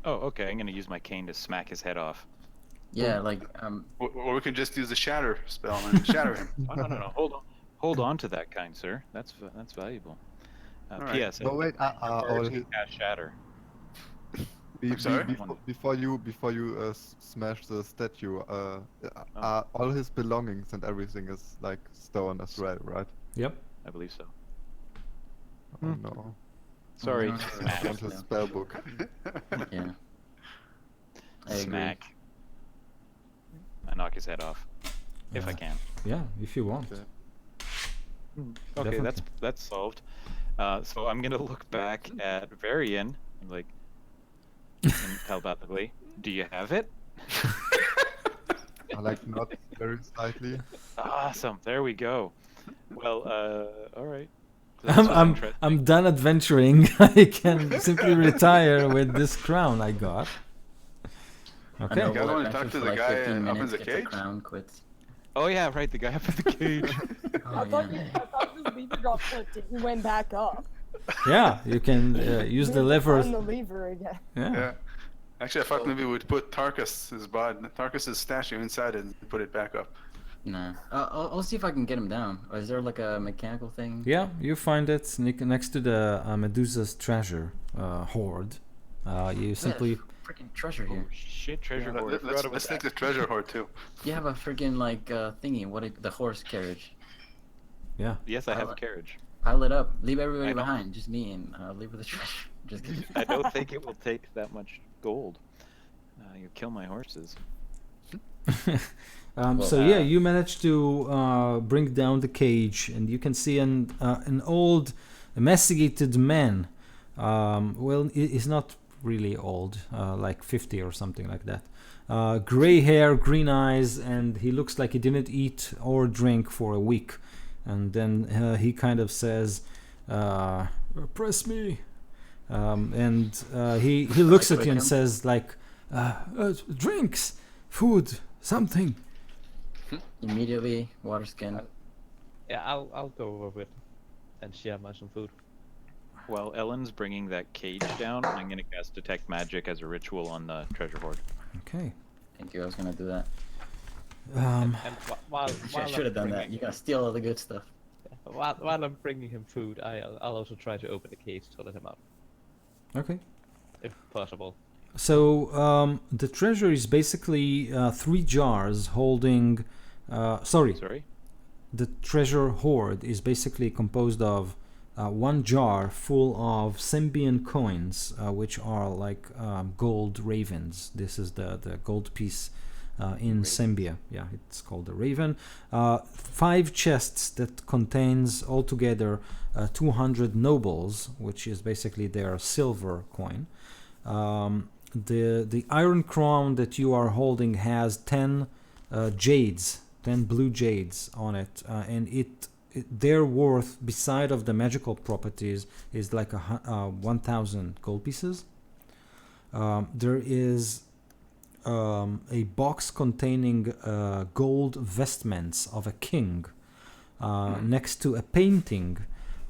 Oh, okay. I'm gonna use my cane to smack his head off. Yeah, like Or we can just use the shatter spell and shatter him. Oh, no. Hold on to that, kind sir. That's valuable. Alright. P.S. No, wait. Or to cast shatter. I'm sorry? Before you smash the statue, all his belongings and everything is like stone as well, right? Yep. I believe so. Oh no. Sorry. no, Smack. And his spell book. yeah. I agree. Smack. I knock his head off. If I Yeah. can. Yeah, if you want. Okay. Okay, Definitely. that's solved. So I'm gonna look back at Varian and like and telepathically. Do you have it? Like not very slightly. Awesome. There we go. Well, all right. This was I'm interesting. done adventuring. I can simply retire with this crown I got. Okay. I know, guys we'll wanna adventure talk to for the like guy 15 up in minutes, the gets a cage? crown, quits. Oh yeah, right. The guy up in the cage. Oh, I thought yeah. the lever got flipped and he went back up. Yeah, you can use the lever. On the lever again. Yeah. Yeah. Actually, I thought maybe we'd put Tarkus's statue inside it and put it back up. Nah. I'll see if I can get him down. Or is there like a mechanical thing? Yeah, you find it next to the Medusa's treasure hoard. You simply Freaking treasure Oh here. shit! Treasure Yeah, hoard. I forgot about let's that. take the treasure hoard too. You have a freaking like thingy. The horse carriage. yeah. Yes, I have a carriage. Pile it up. Leave everybody I don't- behind. Just me and leave with the treasure. Just kidding. I don't think it will take that much gold. You kill my horses. So yeah, you managed to bring down the cage, and you can see an old, emaciated man. Well, he's not really old, like 50 or something like that. Gray hair, green eyes, and he looks like he didn't eat or drink for a week. And then he kind of says, "Press me," and he looks at you and says like, "Drinks, food, something." Immediately, water skin. Yeah, I'll go over with and share some food. While Ellen's bringing that cage down, I'm gonna cast detect magic as a ritual on the treasure hoard. Okay. Thank you. I was gonna do that. And while I should have done that. You gotta steal all the good stuff. While I'm bringing him food, I'll also try to open the cage to let him out, Okay. if possible. So the treasure is basically 3 jars holding. Sorry. The treasure hoard is basically composed of 1 jar full of Symbian coins, which are like gold ravens. This is the gold piece in Symbia. Yeah, it's called the raven. 5 chests that contains altogether 200 nobles, which is basically their silver coin. The iron crown that you are holding has 10 jades, 10 blue jades on it, and it their worth beside of the magical properties is like 1,000 gold pieces. There is a box containing gold vestments of a king next to a painting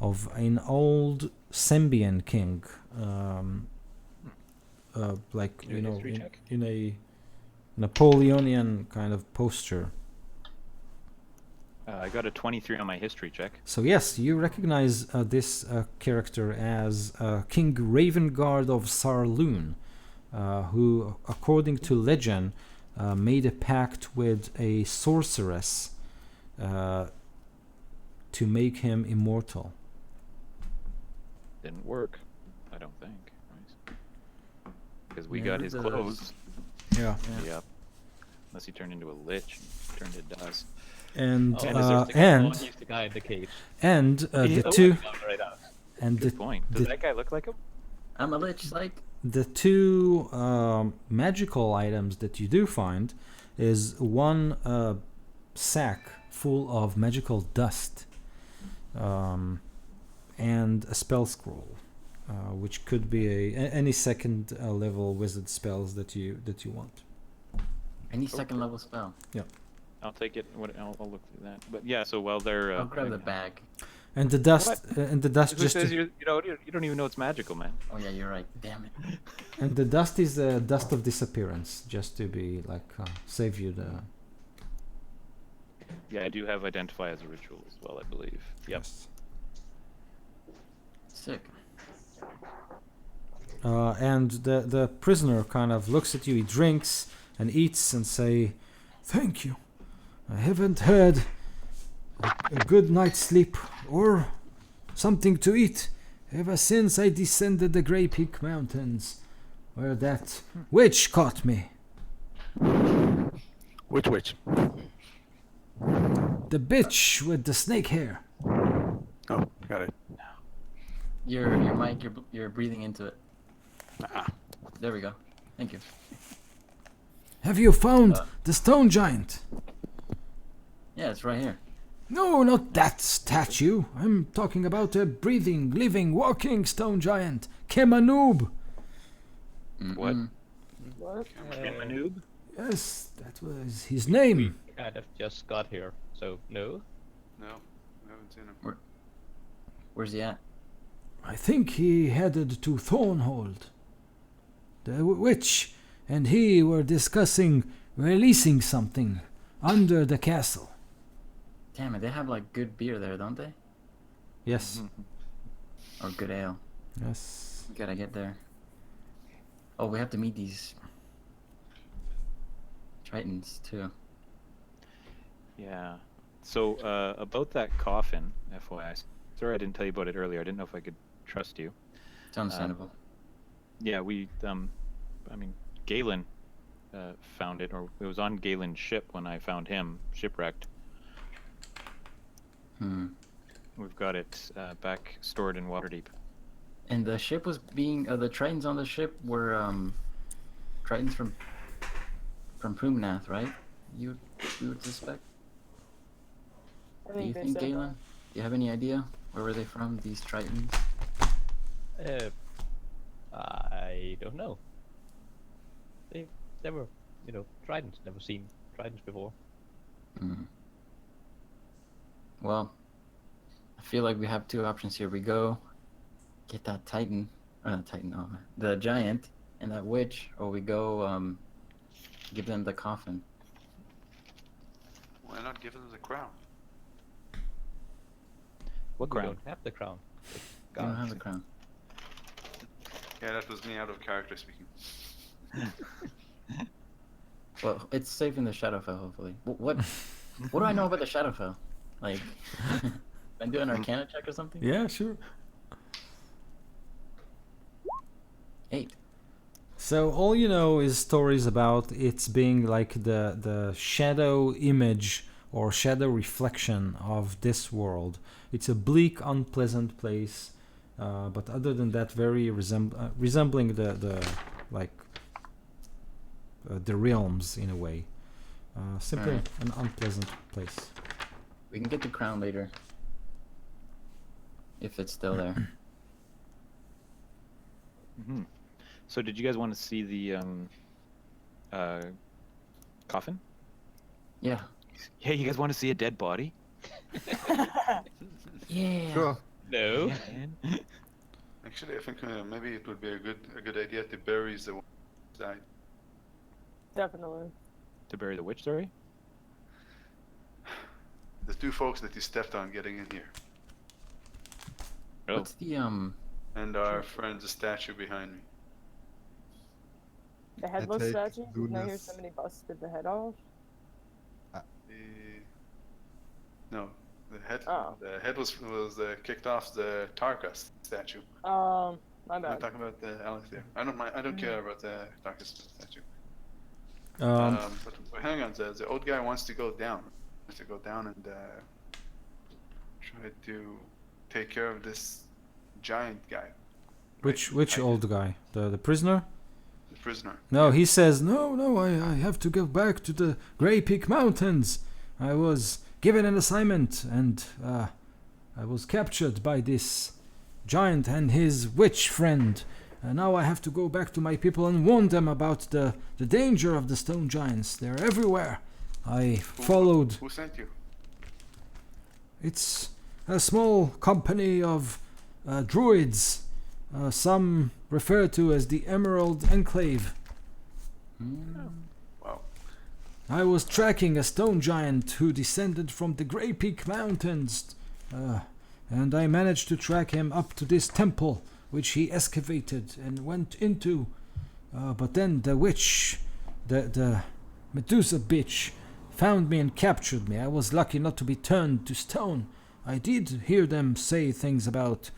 of an old Sembian king, like Do a history check? in a Napoleonian kind of posture. I got a 23 on my history check. So yes, you recognize this character as King Ravengard of Sarloon, who, according to legend, made a pact with a sorceress to make him immortal. Didn't work, I don't think. Because we Yeah, got who his does? clothes. Yeah. Yep. Unless he turned into a lich and turned to dust. And Oh, he's the guy in the cage. the Oh, two Right out. and Good point. Does the- that guy look like him? I'm a lich, like. the two magical items that you do find is one sack full of magical dust and a spell scroll, which could be any second level wizard spells that you want. Any second level spell. I'll take it. I'll look through that. But yeah, so while they're I'll grab the bag. And the dust Who just says you don't even know it's magical, man. Oh yeah, you're right. Damn it. and the dust is the dust of disappearance, just to be like save you the. Yeah, I do have identify as a ritual as well, I believe. Yep. Yes. Sick. And the prisoner kind of looks at you, he drinks and eats and say, "Thank you. I haven't had a good night's sleep or something to eat ever since I descended the Grey Peak Mountains, where that witch caught me. Which witch? The bitch with the snake hair." Oh, got it. Your mic, you're breathing into it. There we go. Thank you. "Have you found the stone giant?" Yeah, it's right here. "No, not that statue. I'm talking about a breathing, living, walking stone giant, Kemanoob." What? Mm-mm. What? Manoob? Yes, that was his name. Kind of just got here, so no. No, I haven't seen him. Where's he at? I think he headed to Thornhold. The witch and he were discussing releasing something under the castle. Damn it, they have like good beer there, don't they? Yes. Or good ale. Yes. We gotta get there. Oh, we have to meet these Tritons too. Yeah. So about that coffin, FYI. Sorry, I didn't tell you about it earlier. I didn't know if I could trust you. It's understandable. Yeah, we. I mean, Galen found it, or it was on Galen's ship when I found him shipwrecked. We've got it back stored in Waterdeep. And the ship was being the Tritons on the ship were Tritons from Prumnath, right? You would suspect? I Do you they think, said Galen? Do you have any idea where were they from? These Tritons? I don't know. They never, Tritons. Never seen Tritons before. Well, I feel like we have two options here. We go get that Titan, the giant and that witch, or we go give them the coffin. Why not give them the crown? What We crown? don't have the crown. We don't have the crown. Yeah, that was me out of character speaking. Well, it's safe in the Shadowfell, hopefully. What do I know about the Shadowfell? Like, I'm doing an Arcana check or something? Yeah, sure. 8. So all you know is stories about it's being like the shadow image or shadow reflection of this world. It's a bleak, unpleasant place, but other than that, very resembling the realms in a way. Simply Alright. an unpleasant place. We can get the crown later. if it's still there. Hmm. So, did you guys want to see the coffin? Yeah. Yeah, you guys want to see a dead body? Yeah. Sure. No. Yeah, man. Actually, I think maybe it would be a good idea to bury the one who died. Definitely. To bury the witch, sorry? The two folks that you stepped on getting in here, Oh, What's the and our friend, the statue behind me. The headless take statue? Didn't I hear Luna's- somebody busted the head off? No, the head. Oh. The head was kicked off the Tarkus statue. My I'm bad. talking about the Alex there. I don't mind. I don't care about the Tarkus statue. But hang on, the old guy wants to go down. Wants to go down and try to take care of this giant guy. Which I old guy? The prisoner? The prisoner. No, he says, no, I have to go back to the Grey Peak Mountains. I was given an assignment, and I was captured by this giant and his witch friend. Now I have to go back to my people and warn them about the danger of the stone giants. They're everywhere. I followed. Who sent you? It's a small company of druids. Some refer to as the Emerald Enclave. Wow. I was tracking a stone giant who descended from the Grey Peak Mountains, and I managed to track him up to this temple, which he excavated and went into. But then the witch, the Medusa bitch, found me and captured me. I was lucky not to be turned to stone. I did hear them say things about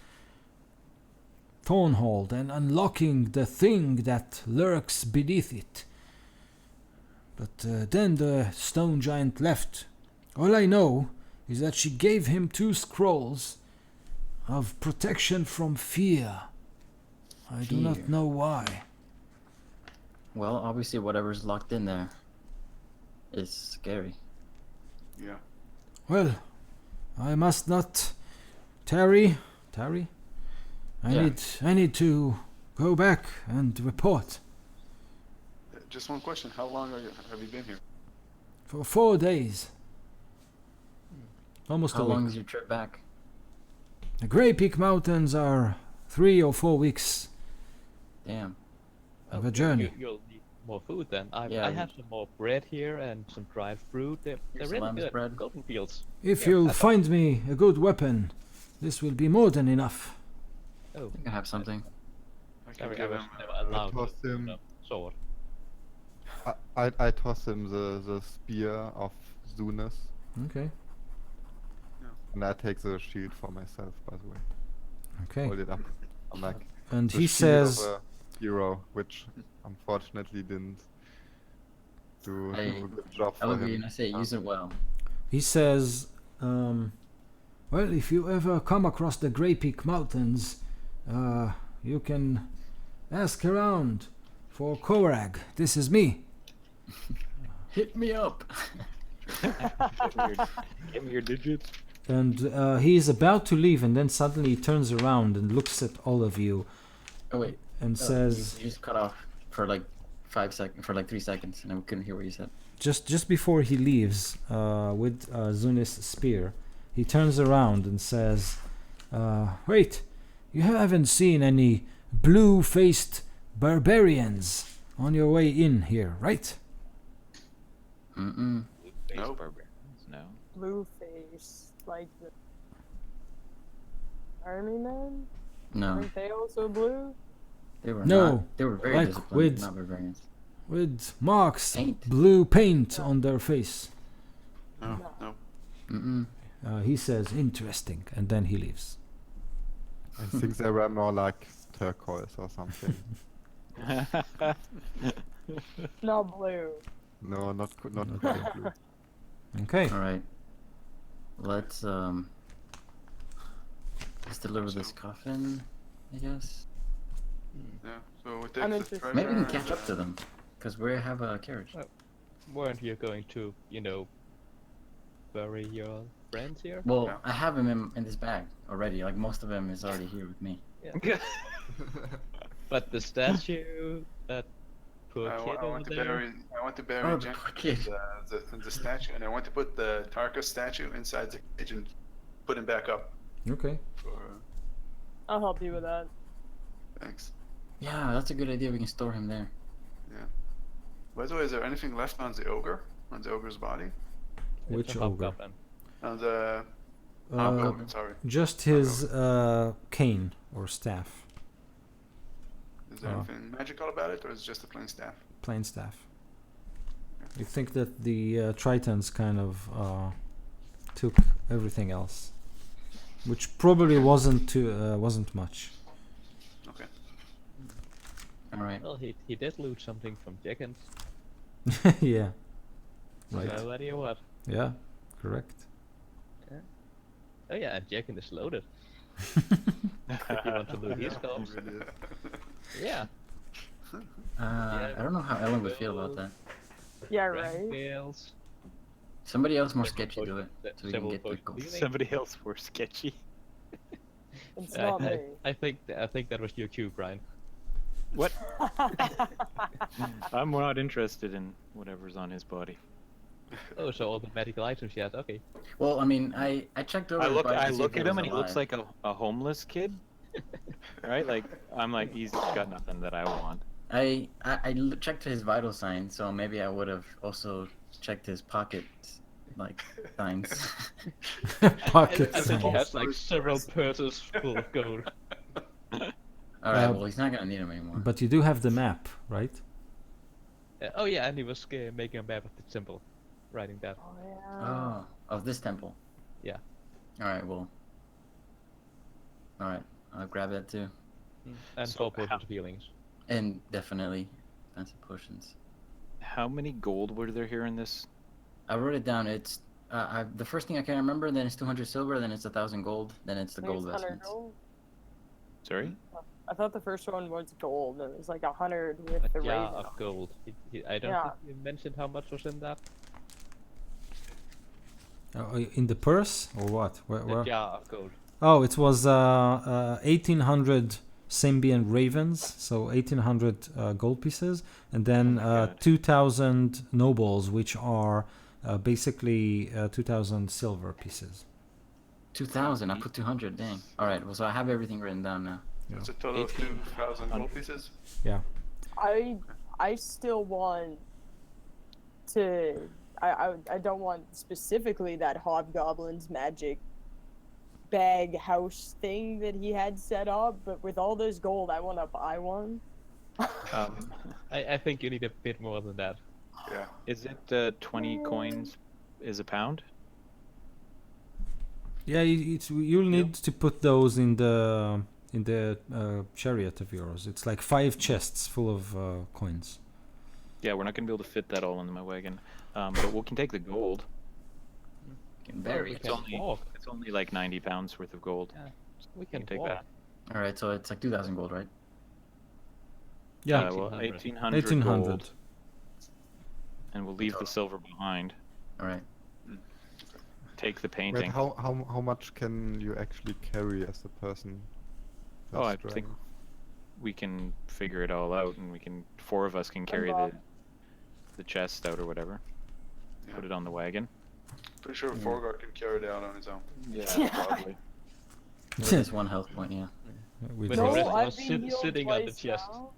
Thornhold and unlocking the thing that lurks beneath it. But then the stone giant left. All I know is that she gave him 2 scrolls of protection from fear. I do not Fear. know why. Well, obviously whatever's locked in there is scary. Yeah. Well, I must not tarry. Yeah. I need to go back and report. Just one question. How long have you been here? For 4 days. Almost How a long week. is your trip back? The Grey Peak Mountains are 3 or 4 weeks Damn. of a journey. You'll need more food then. I Yeah, have some more bread here and some dried fruit. They're Here's really lamb's good. bread. Golden fields. If Yeah, you'll I- find me a good weapon, this will be more than enough. Oh, I think I have something. I can sorry, I give was him. never allowed tossed to him. sword. I toss him the spear of Zunis, Okay. and I take the shield for myself, by the way. Okay. Hold it up. I'm like And the he shield of says, a hero, which unfortunately didn't do Hey, a good job for Elvie, him. and I say use it well. well, if you ever come across the Grey Peak Mountains, you can ask around for Korag. This is me. Hit me up. Give me your digits. And he is about to leave, and then suddenly he turns around and looks at all of you Oh wait. and You says, just cut off for like 5 seconds, for like 3 seconds, and I couldn't hear what you said. just before he leaves with Zunis' spear, he turns around and says, wait, you haven't seen any blue-faced barbarians on your way in here, right? Mm-mm. Face Nope. barbarians, no. Blue face, like the army men? No, Aren't they also blue? they were No, not. They were very like disciplined, with- not barbarians. With marks, Paint. blue paint on their face. No, no. Mm-mm. He says, interesting, and then he leaves. I think they were more like turquoise or something. Not blue. No, not quite blue. Okay. All right. Let's deliver this coffin, I guess. Yeah. So we take I'm the interested. treasure Maybe we can and, catch up to them, because we have a carriage. Weren't you going to, bury your friends here. Well, Yeah. I have him in this bag already. Like most of him is already here with me. But the statue, that poor kid I over want to there. bury. I want to bury Oh, the Jen poor kid. the statue, and I want to put the Tarka statue inside the cage and put him back up. Okay. For I'll help you with that. thanks. Yeah, that's a good idea. We can store him there. By the way, is there anything left on the ogre? On the ogre's body? Which It's a ogre? hobgoblin. On the Uh, hobgoblin, sorry. just his cane or staff, Is there oh. anything magical about it, or is it just a plain staff? plain staff. You think that the Tritons kind of took everything else, which probably wasn't much. Okay. All right. Well, he did loot something from Jenkins. Yeah. Right. So what do you want? Yeah. Correct. Oh yeah, and Jenkins is loaded. If you want to loot his corpse. Really is. Yeah. I don't know how Ellen would feel about that. Yeah, Rank right. scales. Somebody else more Several sketchy do it, potions- so we can several get the potions gold. healing. Somebody else more sketchy. It's I, not I, me. I think that was your cue, Brian. What? I'm not interested in whatever's on his body. Oh, so all the medical items he has. Okay. Well, I mean, I checked over. I his look body to I see if look he at him was and he looks alive. like a homeless kid. Right? Like I'm like he's got nothing that I want. I checked his vital signs, so maybe I would have also checked his pocket, like signs. Pocket I think he signs. has like several purses full of gold. All right. Well, he's not gonna need them anymore. But you do have the map, right? Oh yeah, and he was making a map of the temple, writing that. Oh, yeah. Oh, of this temple. Yeah. All right. Well. All right. I'll grab that too, And So 4 potions of healings. and definitely expensive potions. How many gold were there here in this? I wrote it down. It's the first thing I can remember. Then it's 200 silver. Then it's 1,000 gold. Then it's the I think gold it's 100 vestments. gold. Sorry? I thought the first one was gold, and it was like 100 with the Yeah, raven. of gold. I don't Yeah. think you mentioned how much was in that. In the purse or what? The Where? jar of gold. Oh, it was 1,800 Symbian ravens, so 1,800 gold pieces, and then Oh my God. 2,000 nobles, which are basically 2,000 silver pieces. 2,000. I put 200. Dang. All right. Well, so I have everything written down now. It's a total of 2,000 gold pieces. I still want to. I don't want specifically that hobgoblin's magic bag house thing that he had set up, but with all this gold, I want to buy one. I think you need a bit more than that. Yeah. Is it 20 coins is a pound? Yeah, you'll need to put those in the chariot of yours. It's like 5 chests full of coins. Yeah, we're not gonna be able to fit that all into my wagon. But we can take the gold. Can Well, bury we it. can walk. It's only like 90 pounds worth of gold. Yeah, we You can take walk. that. All right. So it's like 2,000 gold, right? Yeah, Well, 1,800. 1,800 1,800. gold, and we'll leave the silver behind. All right. Take the Wait, painting. how much can you actually carry as a person? Oh, I That's think strength? we can figure it all out, and 4 of us can carry Bob. the chest out or whatever. Yeah. Put it on the wagon. Pretty sure Forgar can carry it out on his own. Yeah, probably. With this 1 health point, yeah. We But draw- the rest No, of I've us been healed sitting on the twice chest. now.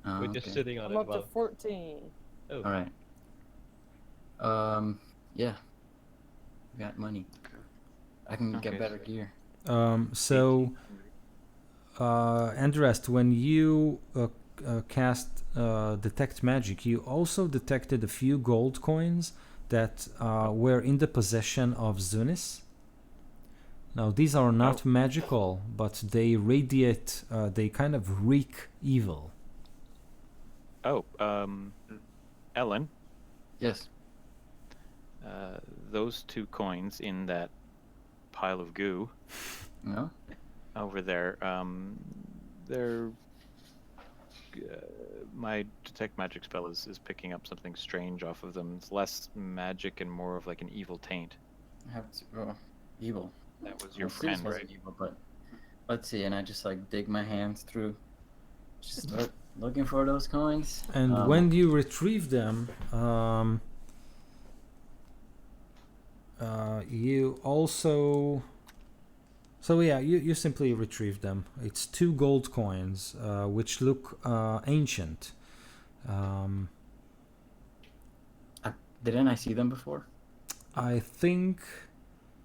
Oh, We're just okay. sitting on I'm it up to while. 14. Oh. All right. Yeah. Got money. I can Okay. get better gear. So, Andrest, when you cast detect magic, you also detected a few gold coins that were in the possession of Zunis. Now, these are not magical, but they radiate, they kind of reek evil. Oh, Ellen, Yes. those 2 coins in that pile of goo No. over there, they're my detect magic spell is picking up something strange off of them. It's less magic and more of like an evil taint. I have to. Oh. evil. That was your Well, Zeus friend, wasn't right? evil, but let's see. And I just like dig my hands through, just looking for those coins. And when you retrieve them, you also. So yeah, you simply retrieve them. It's 2 gold coins, which look ancient. Didn't I see them before? I think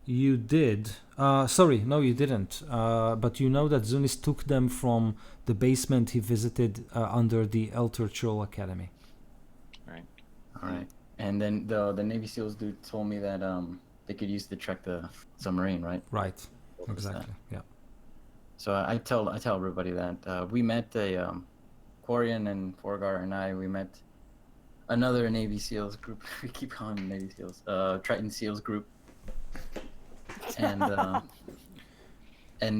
you did. Sorry, no, you didn't. But you know that Zunis took them from the basement he visited under the Elder Troll Academy. Right. All right. And then the Navy SEALs dude told me that they could use to track the submarine, right? Right. What was that? Exactly. Yeah. So I tell everybody that we met Quarian and Forgar and we met another Navy SEALs group. We keep calling them Navy SEALs. Triton SEALs group. And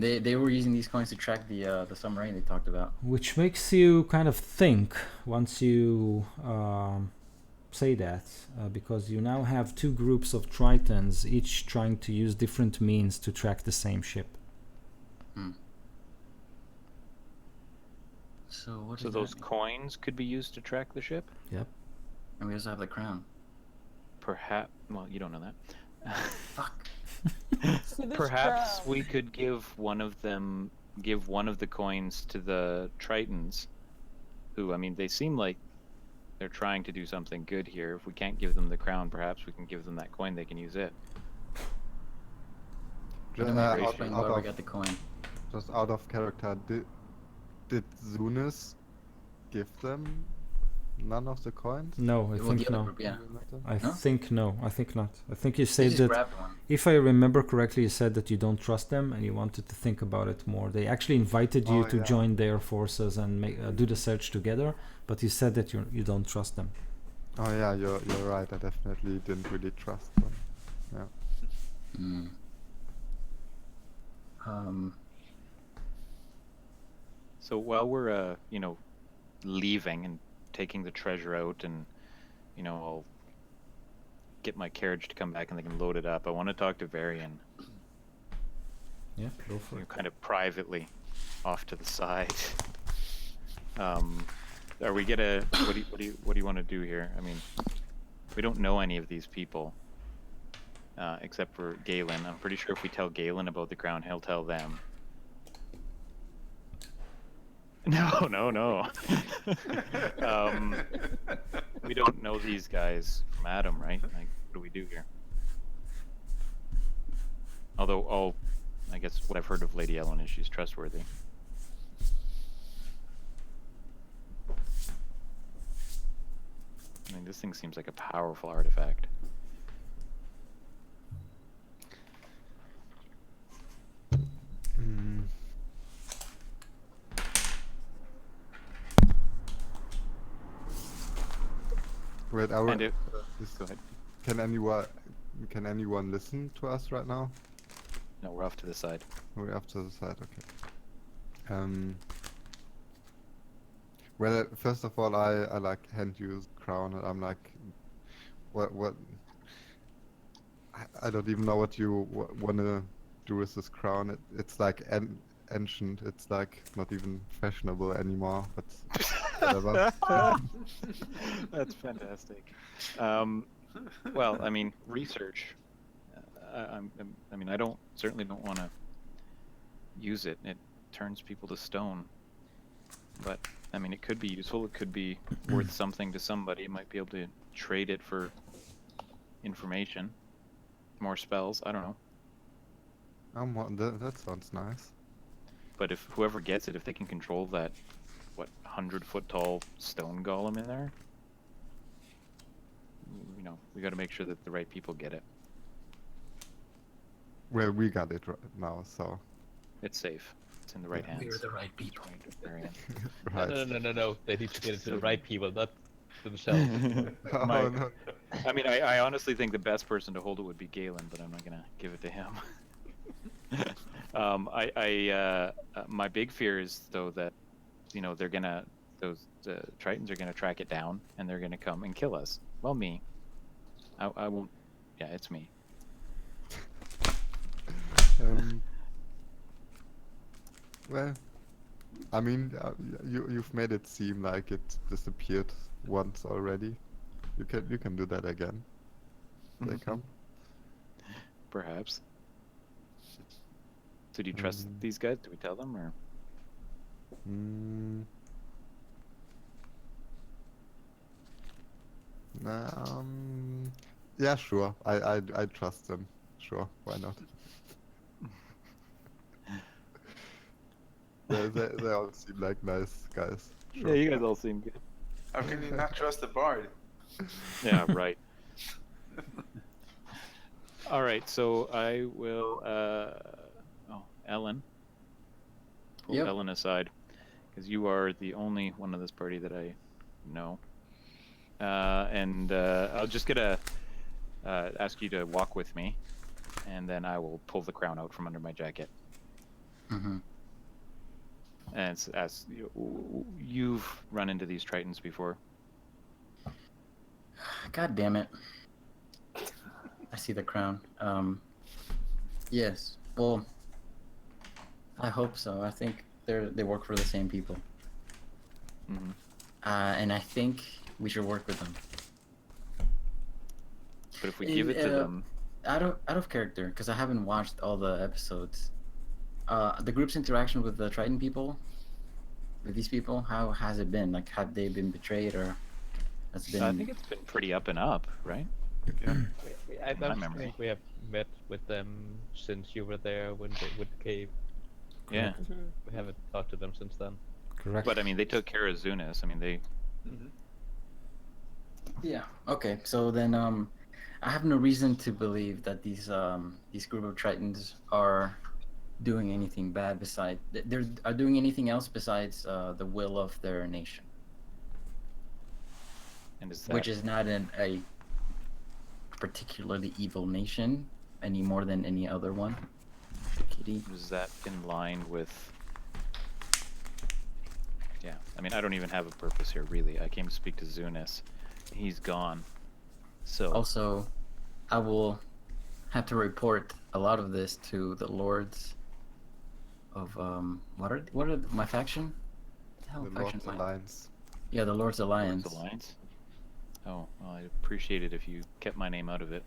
they were using these coins to track the submarine they talked about. Which makes you kind of think once you say that, because you now have 2 groups of Tritons, each trying to use different means to track the same ship. So what? So those coins could be used to track the ship? Yep. And we also have the crown. Perhaps. Well, you don't know that. Fuck. So this Perhaps crown- we could give one of the coins to the Tritons, who, I mean, they seem like they're trying to do something good here. If we can't give them the crown, perhaps we can give them that coin. They can use it. Just, Explain where we got the coin. just out of character, did Zunis give them none of the coins? No, I Well, think the other no. group, yeah. I No? think no. I think not. I think you They said just that. grabbed one. If I remember correctly, you said that you don't trust them and you wanted to think about it more. They actually invited you Oh, to yeah. join their forces and do the search together, but you said that you don't trust them. Oh yeah, you're right. I definitely didn't really trust them. Yeah. Mm. So while we're, leaving and taking the treasure out, and, I'll get my carriage to come back and they can load it up, I want to talk to Varian, Yeah, go for it. kind of privately, off to the side. Are we gonna? What do you want to do here? I mean, we don't know any of these people, except for Galen. I'm pretty sure if we tell Galen about the crown, he'll tell them. No. We don't know these guys from Adam, right? Like, what do we do here? Although, I guess what I've heard of Lady Ellen is she's trustworthy. I mean, this thing seems like a powerful artifact. Mm. Wait, I And it, is- go ahead. Can anyone listen to us right now? No, we're off to the side. We're off to the side, okay. Well, first of all, I like hand you the crown, and I'm like, what? I don't even know what you wanna do with this crown. It's like ancient. It's like not even fashionable anymore. But whatever. That's fantastic. Well, I mean, research. I certainly don't want to use it. It turns people to stone. But I mean, it could be useful. It could be worth something to somebody. It might be able to trade it for information, more spells. I don't know. That sounds nice. But if whoever gets it, if they can control that, 100-foot tall stone golem in there, we got to make sure that the right people get it. Well, we got it right now, so. It's safe. It's in the right hands. We're the right people. Right. No. They need to get it to the right people, not themselves. Oh, My- no. I mean, I honestly think the best person to hold it would be Galen, but I'm not gonna give it to him. My big fear is though that, the Tritons are gonna track it down and they're gonna come and kill us. Well, me. I won't. Yeah, it's me. Um, well, I mean, you've made it seem like it disappeared once already. You can do that again. They come. Perhaps. So do you trust Mm. these guys? Do we tell them or? Mm. Yeah, sure. I trust them. Sure, why not? They all seem like nice guys. Yeah, Sure. you guys all seem good. How can you not trust the bard? Yeah, right. All right, so I will. Oh, Ellen. Pull Yep. Ellen aside, because you are the only one of this party that I know. And I'll just get ask you to walk with me, and then I will pull the crown out from under my jacket. Mm-hmm. And as you've run into these Tritons before. God damn it. I see the crown. Yes. Well, I hope so. I think they work for the same people. Mm-hmm. And I think we should work with them. But if we give it to them, Out of character, because I haven't watched all the episodes. The group's interaction with the Triton people, with these people, how has it been? Like, have they been betrayed, or has it been? I think it's been pretty up and up, right? I My don't memory. think we have met with them since you were there with the cave. Yeah. We haven't talked to them since then. Correct. But I mean, they took care of Zunis. I mean, they. Yeah. Okay. So then, I have no reason to believe that these group of Tritons are doing anything bad besides are doing anything else besides the will of their nation, And is that, which is not a particularly evil nation any more than any other one. Kitty. is that in line with? Yeah. I mean, I don't even have a purpose here, really. I came to speak to Zunis. He's gone. So. Also, I will have to report a lot of this to the lords of what are my faction? What the hell The faction Lord's am I? Alliance. Yeah, the Lords Alliance. Lords Alliance. Oh, well, I'd appreciate it if you kept my name out of it.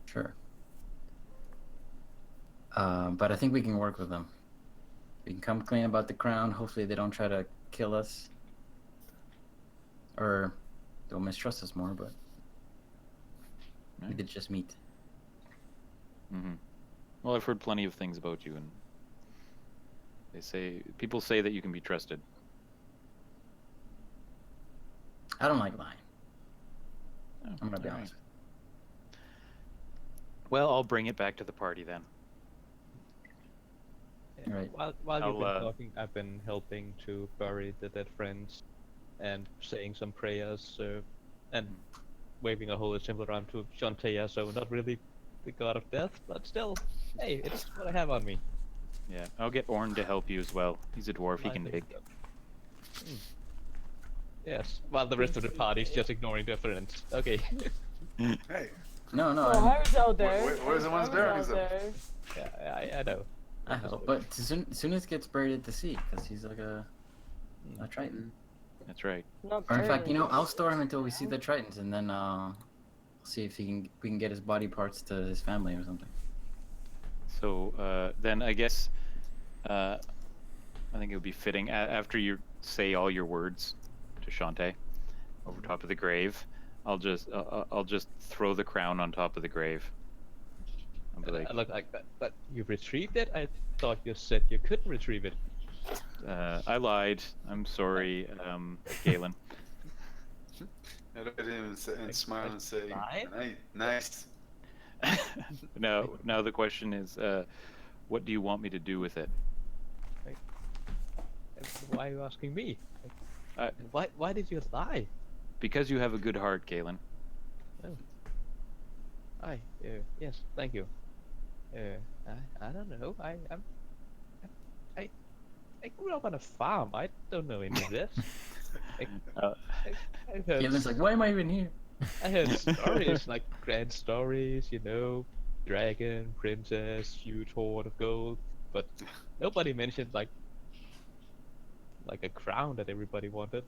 Sure. But I think we can work with them. We can come clean about the crown. Hopefully they don't try to kill us. Or they'll mistrust us more, but we Right. did just meet. Mm-hmm. Well, I've heard plenty of things about you, and people say that you can be trusted. I don't like lying. Oh, I'm gonna be all right. honest. Well, I'll bring it back to the party then. Right. While you've I'll, been talking, I've been helping to bury the dead friends, and saying some prayers, and waving a holy symbol around to Shantea. So not really the god of death, but still, hey, it's what I have on me. Yeah, I'll get Orn to help you as well. He's a dwarf, he I can think dig. so. Yes, while the rest of the party's just ignoring their friends. Okay. Hey, No, Oh, I'm- I was out there. Where's the ones I was burying out themselves? there. Yeah, I know. I hope. But Soon gets buried at the sea because he's like a Triton. That's right. Not Or in fact, burning. I'll store him until we see the Tritons, and then see if we can get his body parts to his family or something. So then I guess I think it would be fitting after you say all your words to Shantae over top of the grave. I'll just throw the crown on top of the grave. I'll be like, Look like that, but you retrieved it? I thought you said you couldn't retrieve it. I lied. I'm sorry, Galen. I didn't even say, and smile and say, Fine. nice. Now the question is, what do you want me to do with it? Why are you asking me? Uh, Why did you lie? Because you have a good heart, Galen. Yes, thank you. I don't know. I grew up on a farm. I don't know any of this. Uh, I heard Galen's like, why am I even here? I heard stories, like grand stories, dragon, princess, huge hoard of gold, but nobody mentioned like a crown that everybody wanted.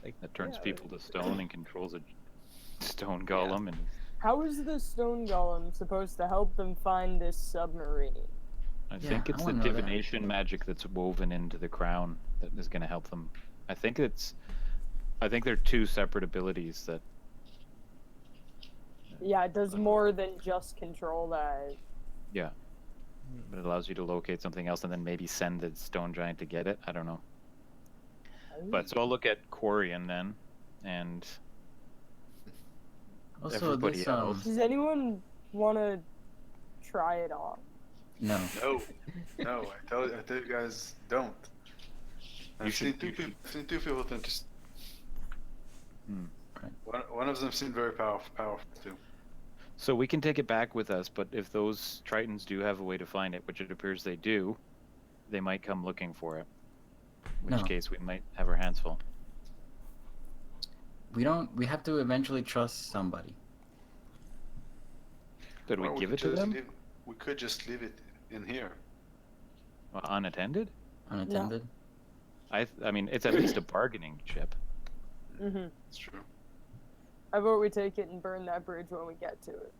Like That turns yeah, people to stone and controls a stone golem, and How is the stone golem supposed to help them find this submarine? I Yeah, think I it's the wanna know that. divination magic that's woven into the crown that is going to help them. I think they're two separate abilities that. Yeah, it does more than just control that. Yeah. But it allows you to locate something else and then maybe send the stone giant to get it. I don't know. But so I'll look at Quarian then, and Also, everybody this else. Does anyone want to try it off? no. No, I tell you guys, don't. I've seen two people think just. One of them seemed very powerful too. So we can take it back with us, but if those Tritons do have a way to find it, which it appears they do, they might come looking for it. In which No. case we might have our hands full. We don't. We have to eventually trust somebody. Did we Or give could it to just them? we could just leave it in here. Unattended? Unattended. I mean, it's at least a bargaining chip. Mm-hmm. It's true. I vote we take it and burn that bridge when we get to it.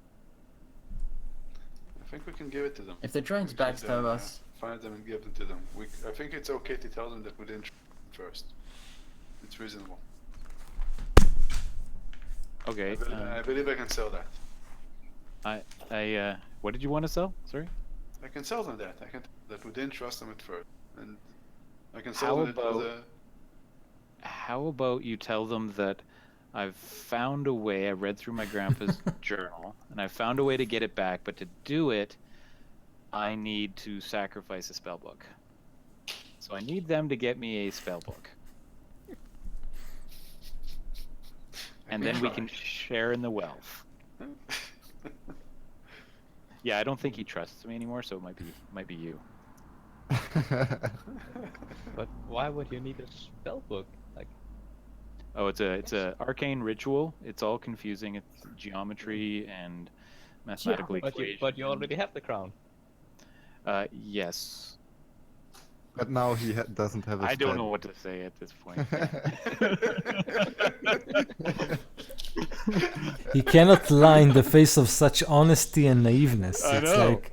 I think we can give it to them. If the Tritons We should, backstab us, find them and give them to them. I think it's okay to tell them that we didn't first. It's reasonable. Okay. I believe I can sell that. What did you want to sell? Sorry. I can sell them that. That we didn't trust them at first, and I can How sell them about- it as a. How about you tell them that I've found a way, I read through my grandpa's journal, and I found a way to get it back, but to do it, I need to sacrifice a spell book. So I need them to get me a spell book. And then we can share in the wealth. Yeah, I don't think he trusts me anymore, so it might be you. but why would you need a spell book? Like, Oh, it's a arcane ritual. It's all confusing. It's geometry and mathematical equations. but you already have the crown. Yes. But now he doesn't have a I don't stat. know what to say at this point. He cannot lie in the face of such honesty and naiveness. I It's know. like,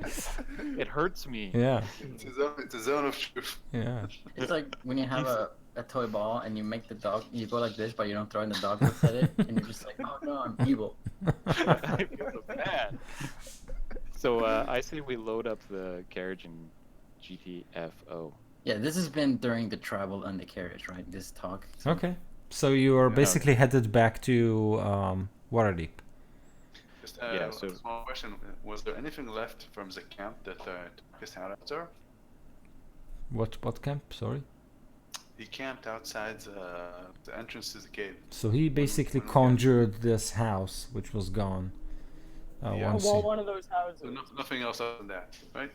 It hurts me. yeah, It's a zone of truth. yeah. it's like when you have a toy ball and you make the dog. You go like this, but you don't throw in the dog looks at it, and you're just like, oh no, I'm evil. I feel so bad. So I say we load up the carriage and GTFO. Yeah, this has been during the travel and the carriage, right? This talk. Okay. So you are basically headed back to Waterdeep. Just Yeah, a so- small question: was there anything left from the camp that took us out after? What camp? Sorry. He camped outside the entrance to the cave. So he basically when we conjured this house, which was gone. Yeah. Once Well, he- one of those houses. So nothing else other than that, right?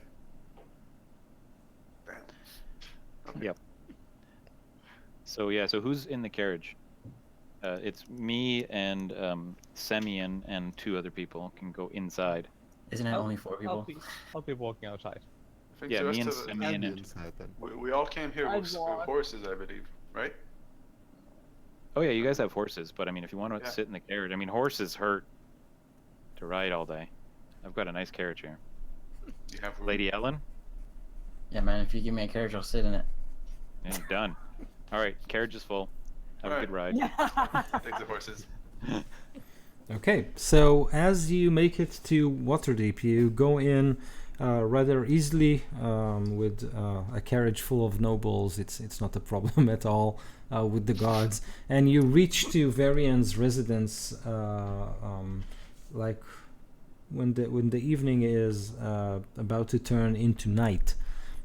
Damn. Okay. Yep. So yeah, so who's in the carriage? It's me and Semyon and 2 other people can go inside. Isn't it only 4 people? I'll be walking outside. I think Yeah, the me rest and of Semyon And and inside then. we all came here I'd with walk. horses, I believe, right? oh yeah, you guys have horses, but I mean, if you want to Yeah. sit in the carriage, I mean, horses hurt to ride all day. I've got a nice carriage here. You have room. Lady Ellen, Yeah, man. If you give me a carriage, I'll sit in it. yeah, done. All right, carriage is full. Have a good ride. Yeah. Take the horses. Okay, so as you make it to Waterdeep, you go in rather easily with a carriage full of nobles. It's not a problem at all with the guards, and you reach to Varian's residence like when the evening is about to turn into night.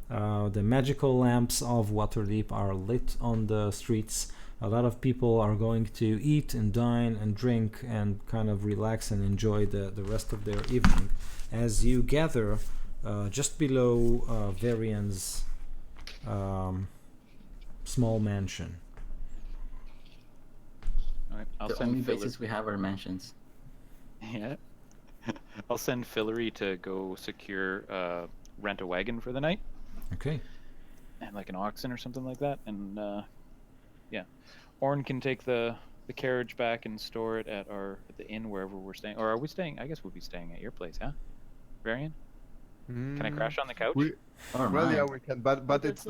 The magical lamps of Waterdeep are lit on the streets. A lot of people are going to eat and dine and drink and kind of relax and enjoy the rest of their evening as you gather just below Varian's small mansion. All right, I'll The send only Philip. bases we have are mansions. Yeah. I'll send Fillory to go secure, rent a wagon for the night, Okay. and like an oxen or something like that. And yeah, Orn can take the carriage back and store it at the inn wherever we're staying. Or are we staying? I guess we'll be staying at your place, huh? Varian? Can I crash on the couch? We, Or well, yeah, mine. we can, but It's,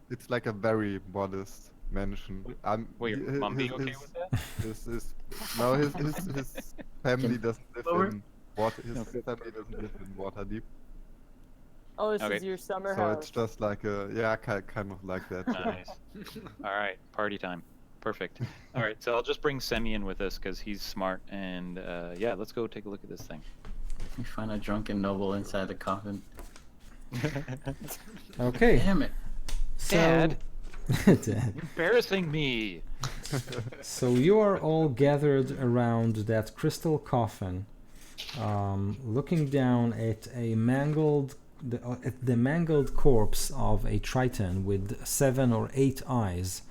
it's like a very modest mansion. Will your mom be okay with that? No, his family doesn't live Lower? in water. His Okay. family doesn't live in Waterdeep, Oh, this Okay. is your summer so house. it's just like kind of like that. Nice. All right, party time. Perfect. All right, so I'll just bring Semyon with us because he's smart, and yeah, let's go take a look at this thing. We find a drunken noble inside the coffin. Okay. Damn it. So, Dad. Dad. Embarrassing me. So you are all gathered around that crystal coffin, looking down at at the mangled corpse of a Triton with 7 or 8 eyes,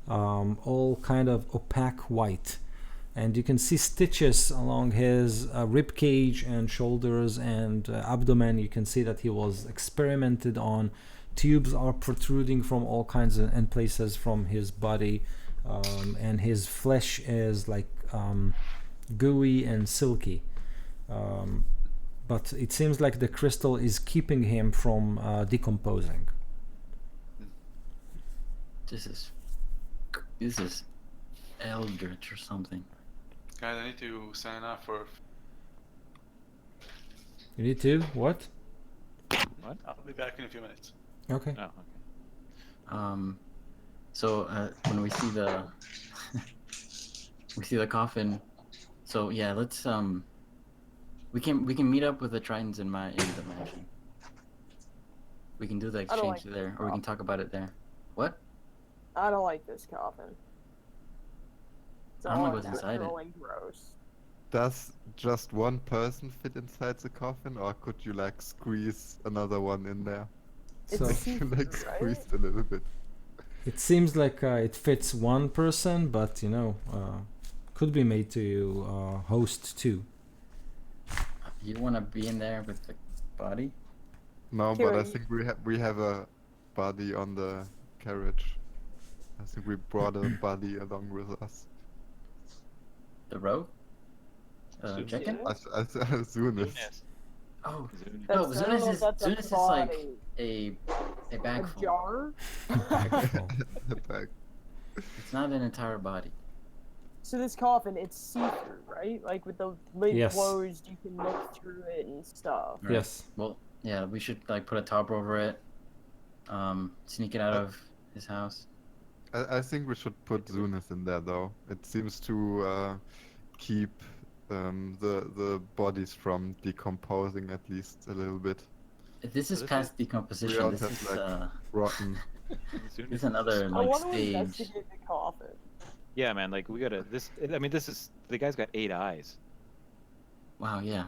all kind of opaque white, and you can see stitches along his rib cage and shoulders and abdomen. You can see that he was experimented on. Tubes are protruding from all kinds of and places from his body. And his flesh is like gooey and silky, but it seems like the crystal is keeping him from decomposing. This is eldritch or something. Guys, I need to sign off for. You need to what? What? I'll be back in a few minutes. Okay. Oh, okay. So when we see the we see the coffin, so yeah, let's we can meet up with the Tritons in the mansion. We can do the I don't exchange like there, or we can talk about it there. What? I don't like this coffin. It's I don't know all what's inside it. unnatural and gross. Does just one person fit inside the coffin, or could you like squeeze another one in there? It's So- see-through, Like right? squeezed a little bit. It seems like it fits one person, but could be made to host 2. You want to be in there with the body? No, but I Kieran. think we have a body on the carriage. I think we brought a body along with us. The rogue? Zunis. Chicken? Yeah. Soon as Zunis. Oh, Zunis. no, That's, I don't know if that's a Zunis is like body. a A bag full. jar? back. It's not an entire body. So this coffin, it's see-through, right? Like with the lid Yes. closed, you can look through it and stuff. Right. Yes. Well, yeah, we should like put a top over it. Sneak it out of his house. I think we should put Zunis in there though. It seems to keep the bodies from decomposing at least a little bit. This is this past We decomposition. all This have, is like, Rotten. this is another I like want to stage. investigate the coffin. Yeah, man. Like we gotta. I mean, this is the guy's got 8 eyes. Wow, yeah.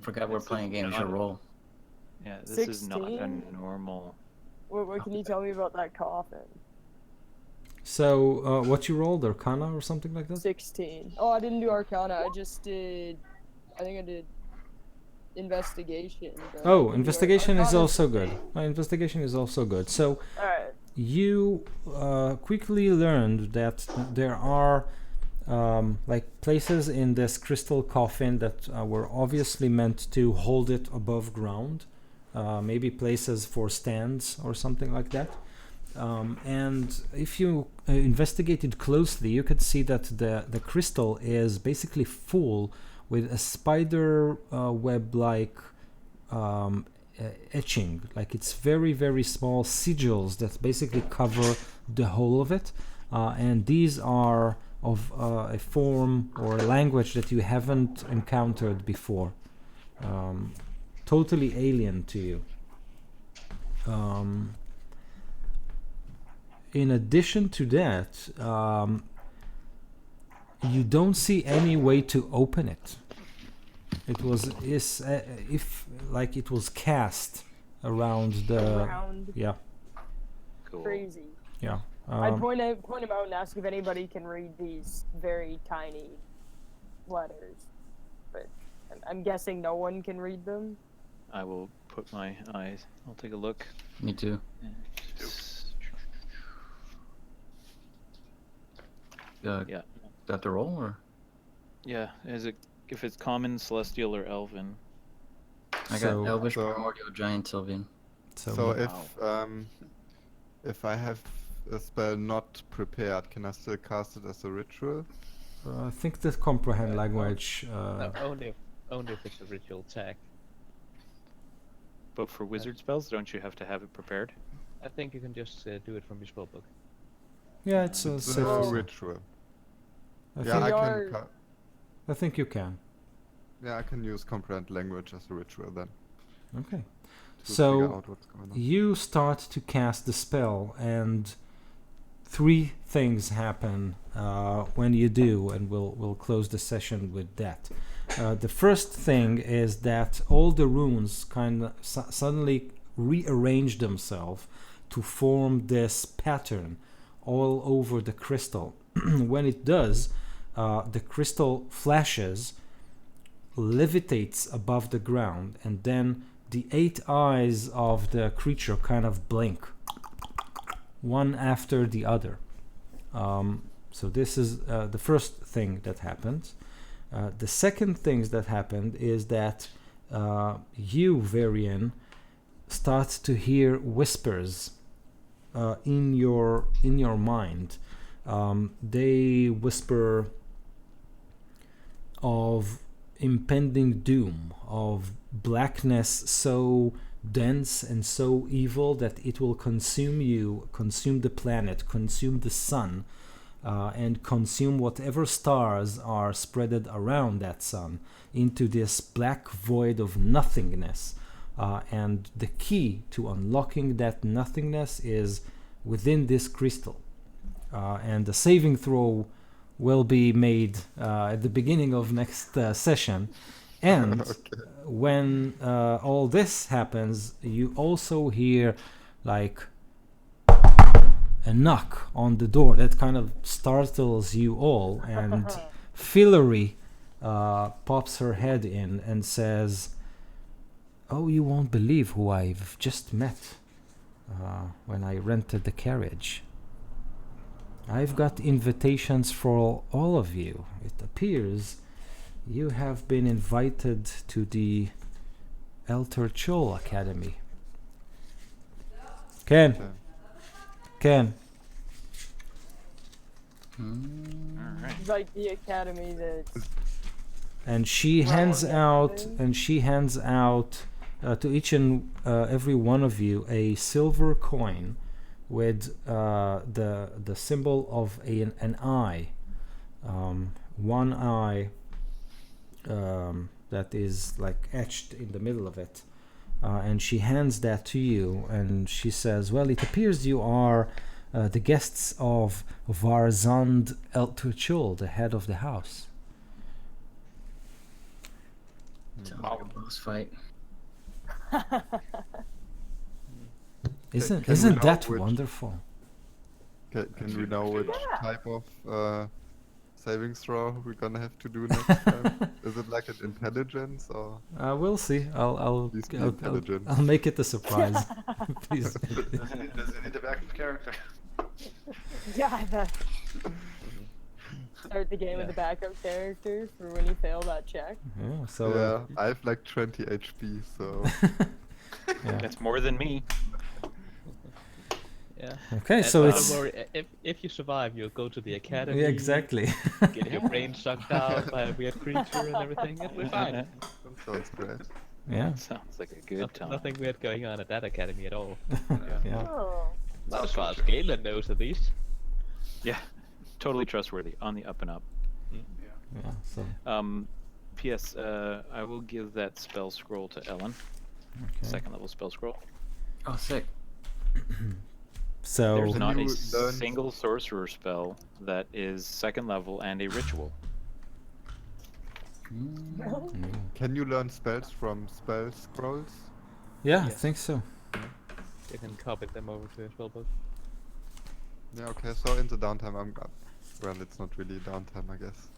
Forgot we're This playing a is game. We should not- roll. Yeah, this is not a 16? normal. What can you tell me about that coffin? So what you rolled, Arcana or something like that? 16. Oh, I didn't do Arcana. I just did. I think I did investigation. but I Oh, didn't do investigation is Arcana's also good. 16. Investigation is also good. So Alright. you quickly learned that there are like places in this crystal coffin that were obviously meant to hold it above ground, maybe places for stands or something like that. And if you investigated closely, you could see that the crystal is basically full with a spider web-like etching. Like it's very, very small sigils that basically cover the whole of it. And these are of a form or a language that you haven't encountered before. Totally alien to you. In addition to that, you don't see any way to open it. It was if like it was cast around the Around. yeah Cool. Crazy. yeah. I'd point him out and ask if anybody can read these very tiny letters, but I'm guessing no one can read them. I will put my eyes. I'll take a look. Me too. Yeah. Do I have to roll or? Yeah. Is it if it's common, celestial, or elven? I got So- Elvish, So- Primordial, Giant, Sylvian. So Wow. if I have a spell not prepared, can I still cast it as a ritual? I think the comprehend language. No, only if it's a ritual tag. But for wizard spells, don't you have to have it prepared? I think you can just do it from your spellbook. Yeah, it's a It's safe. a Oh. ritual. I Yeah, think, I Your- can. I think you can. Yeah, I can use comprehend language as a ritual then. Okay. To So, figure out what's going on. You start to cast the spell, and 3 things happen when you do, and we'll close the session with that. The first thing is that all the runes kind of suddenly rearrange themselves to form this pattern all over the crystal. When it does, the crystal flashes, levitates above the ground, and then the 8 eyes of the creature kind of blink, one after the other. So this is the first thing that happened. The second thing that happened is that you, Varian, start to hear whispers in your mind. They whisper of impending doom, of blackness so dense and so evil that it will consume you, consume the planet, consume the sun, and consume whatever stars are spreaded around that sun into this black void of nothingness. And the key to unlocking that nothingness is within this crystal. And the saving throw will be made at the beginning of next session. And Okay. when all this happens, you also hear like a knock on the door that kind of startles you all, and Fillory pops her head in and says, "Oh, you won't believe who I've just met when I rented the carriage. I've got invitations for all of you. It appears you have been invited to the Elter Chol Academy." Ken, Okay. Ken. All right. Like the academy that. And she hands out, to each and every one of you a silver coin with the symbol of an eye, one eye that is like etched in the middle of it, and she hands that to you, and she says, "Well, it appears you are the guests of Varzand Elturchul, the head of the house." Sounds like a boss fight. Isn't can we know that which- wonderful? Can we know which type of savings throw we're gonna have to do next time? Is it like an intelligence or? We'll see. Please be intelligent. I'll make it a surprise. Please. Does it need a backup character? Yeah, start the game with a backup character for when you fail that check. Yeah, so Yeah, I have like 20 HP, so yeah. That's more than me. Yeah. Okay, And so don't it's worry, if you survive, you'll go to the academy. yeah, exactly. Get your brain sucked out by a weird creature and everything. It'll be fine. that sounds great. Yeah, Sounds like a good time. Nothing weird going on at that academy at all. yeah. Oh. Not as far as Galen knows, at least. Yeah, totally trustworthy. On the up and up. Yeah. So P.S. I will give that spell scroll to Ellen. okay. Second level spell scroll. Oh, sick. So There's Can not a you learn- single sorcerer spell that is second level and a ritual. Can you learn spells from spell scrolls? yeah, I Yes. think so. You can copy them over to your spellbook. Yeah, okay, so in the downtime well, it's not really downtime, I guess.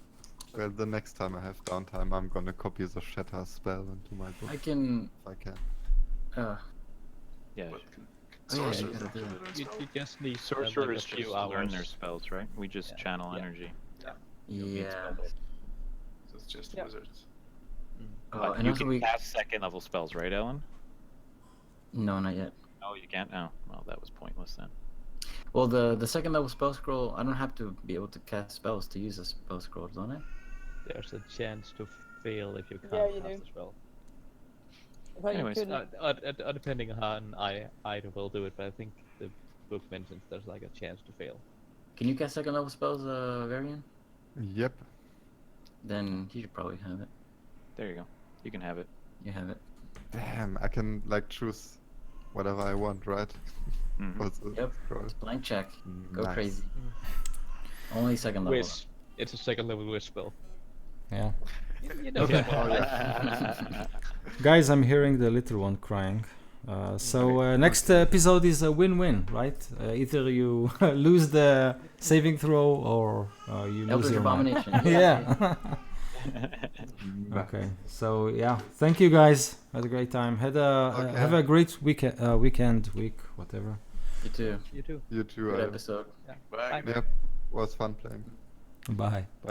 Well, the next time I have downtime, I'm gonna copy the shatter spell into my book I can. if I can. Yeah. But Oh, yeah, you sorcerers gotta don't do kill that. it on You, spell. you just need Sorcerers like a just few learn their hours. spells, right? We just Yeah. channel Yeah. energy. Yeah. So it's just Yeah. wizards. Oh, But and you also can we. cast second level spells, right, Ellen? No, not yet. Oh, you can't? Oh, well, that was pointless then. Well, the second level spell scroll, I don't have to be able to cast spells to use a spell scroll, don't I? There's a chance to fail if you can't Yeah, you cast do. a spell. I thought Anyways, you couldn't. Depending on how either will do it, but I think the book mentions there's like a chance to fail. Can you cast second level spells, Varian? Yep. Then he should probably have it. There you go. You can have it. You have it. Damn, I can like choose whatever I want, right? Mhm. For the Yep. scroll. It's blank check. Go Nice. crazy. Only second level. Wiz. It's a second level wiz spell. Yeah. You know Okay. people are like, Guys, I'm hearing the little one crying. So next episode is a win-win, right? Either you lose the saving throw or you lose Eldritch your mind. Abomination. Yeah. Okay. So yeah, thank you guys. Had a great time. Had a Okay. have a great week, whatever. You too. you too. You too. Good episode. Bye. Yep. Was fun playing. Bye. Bye.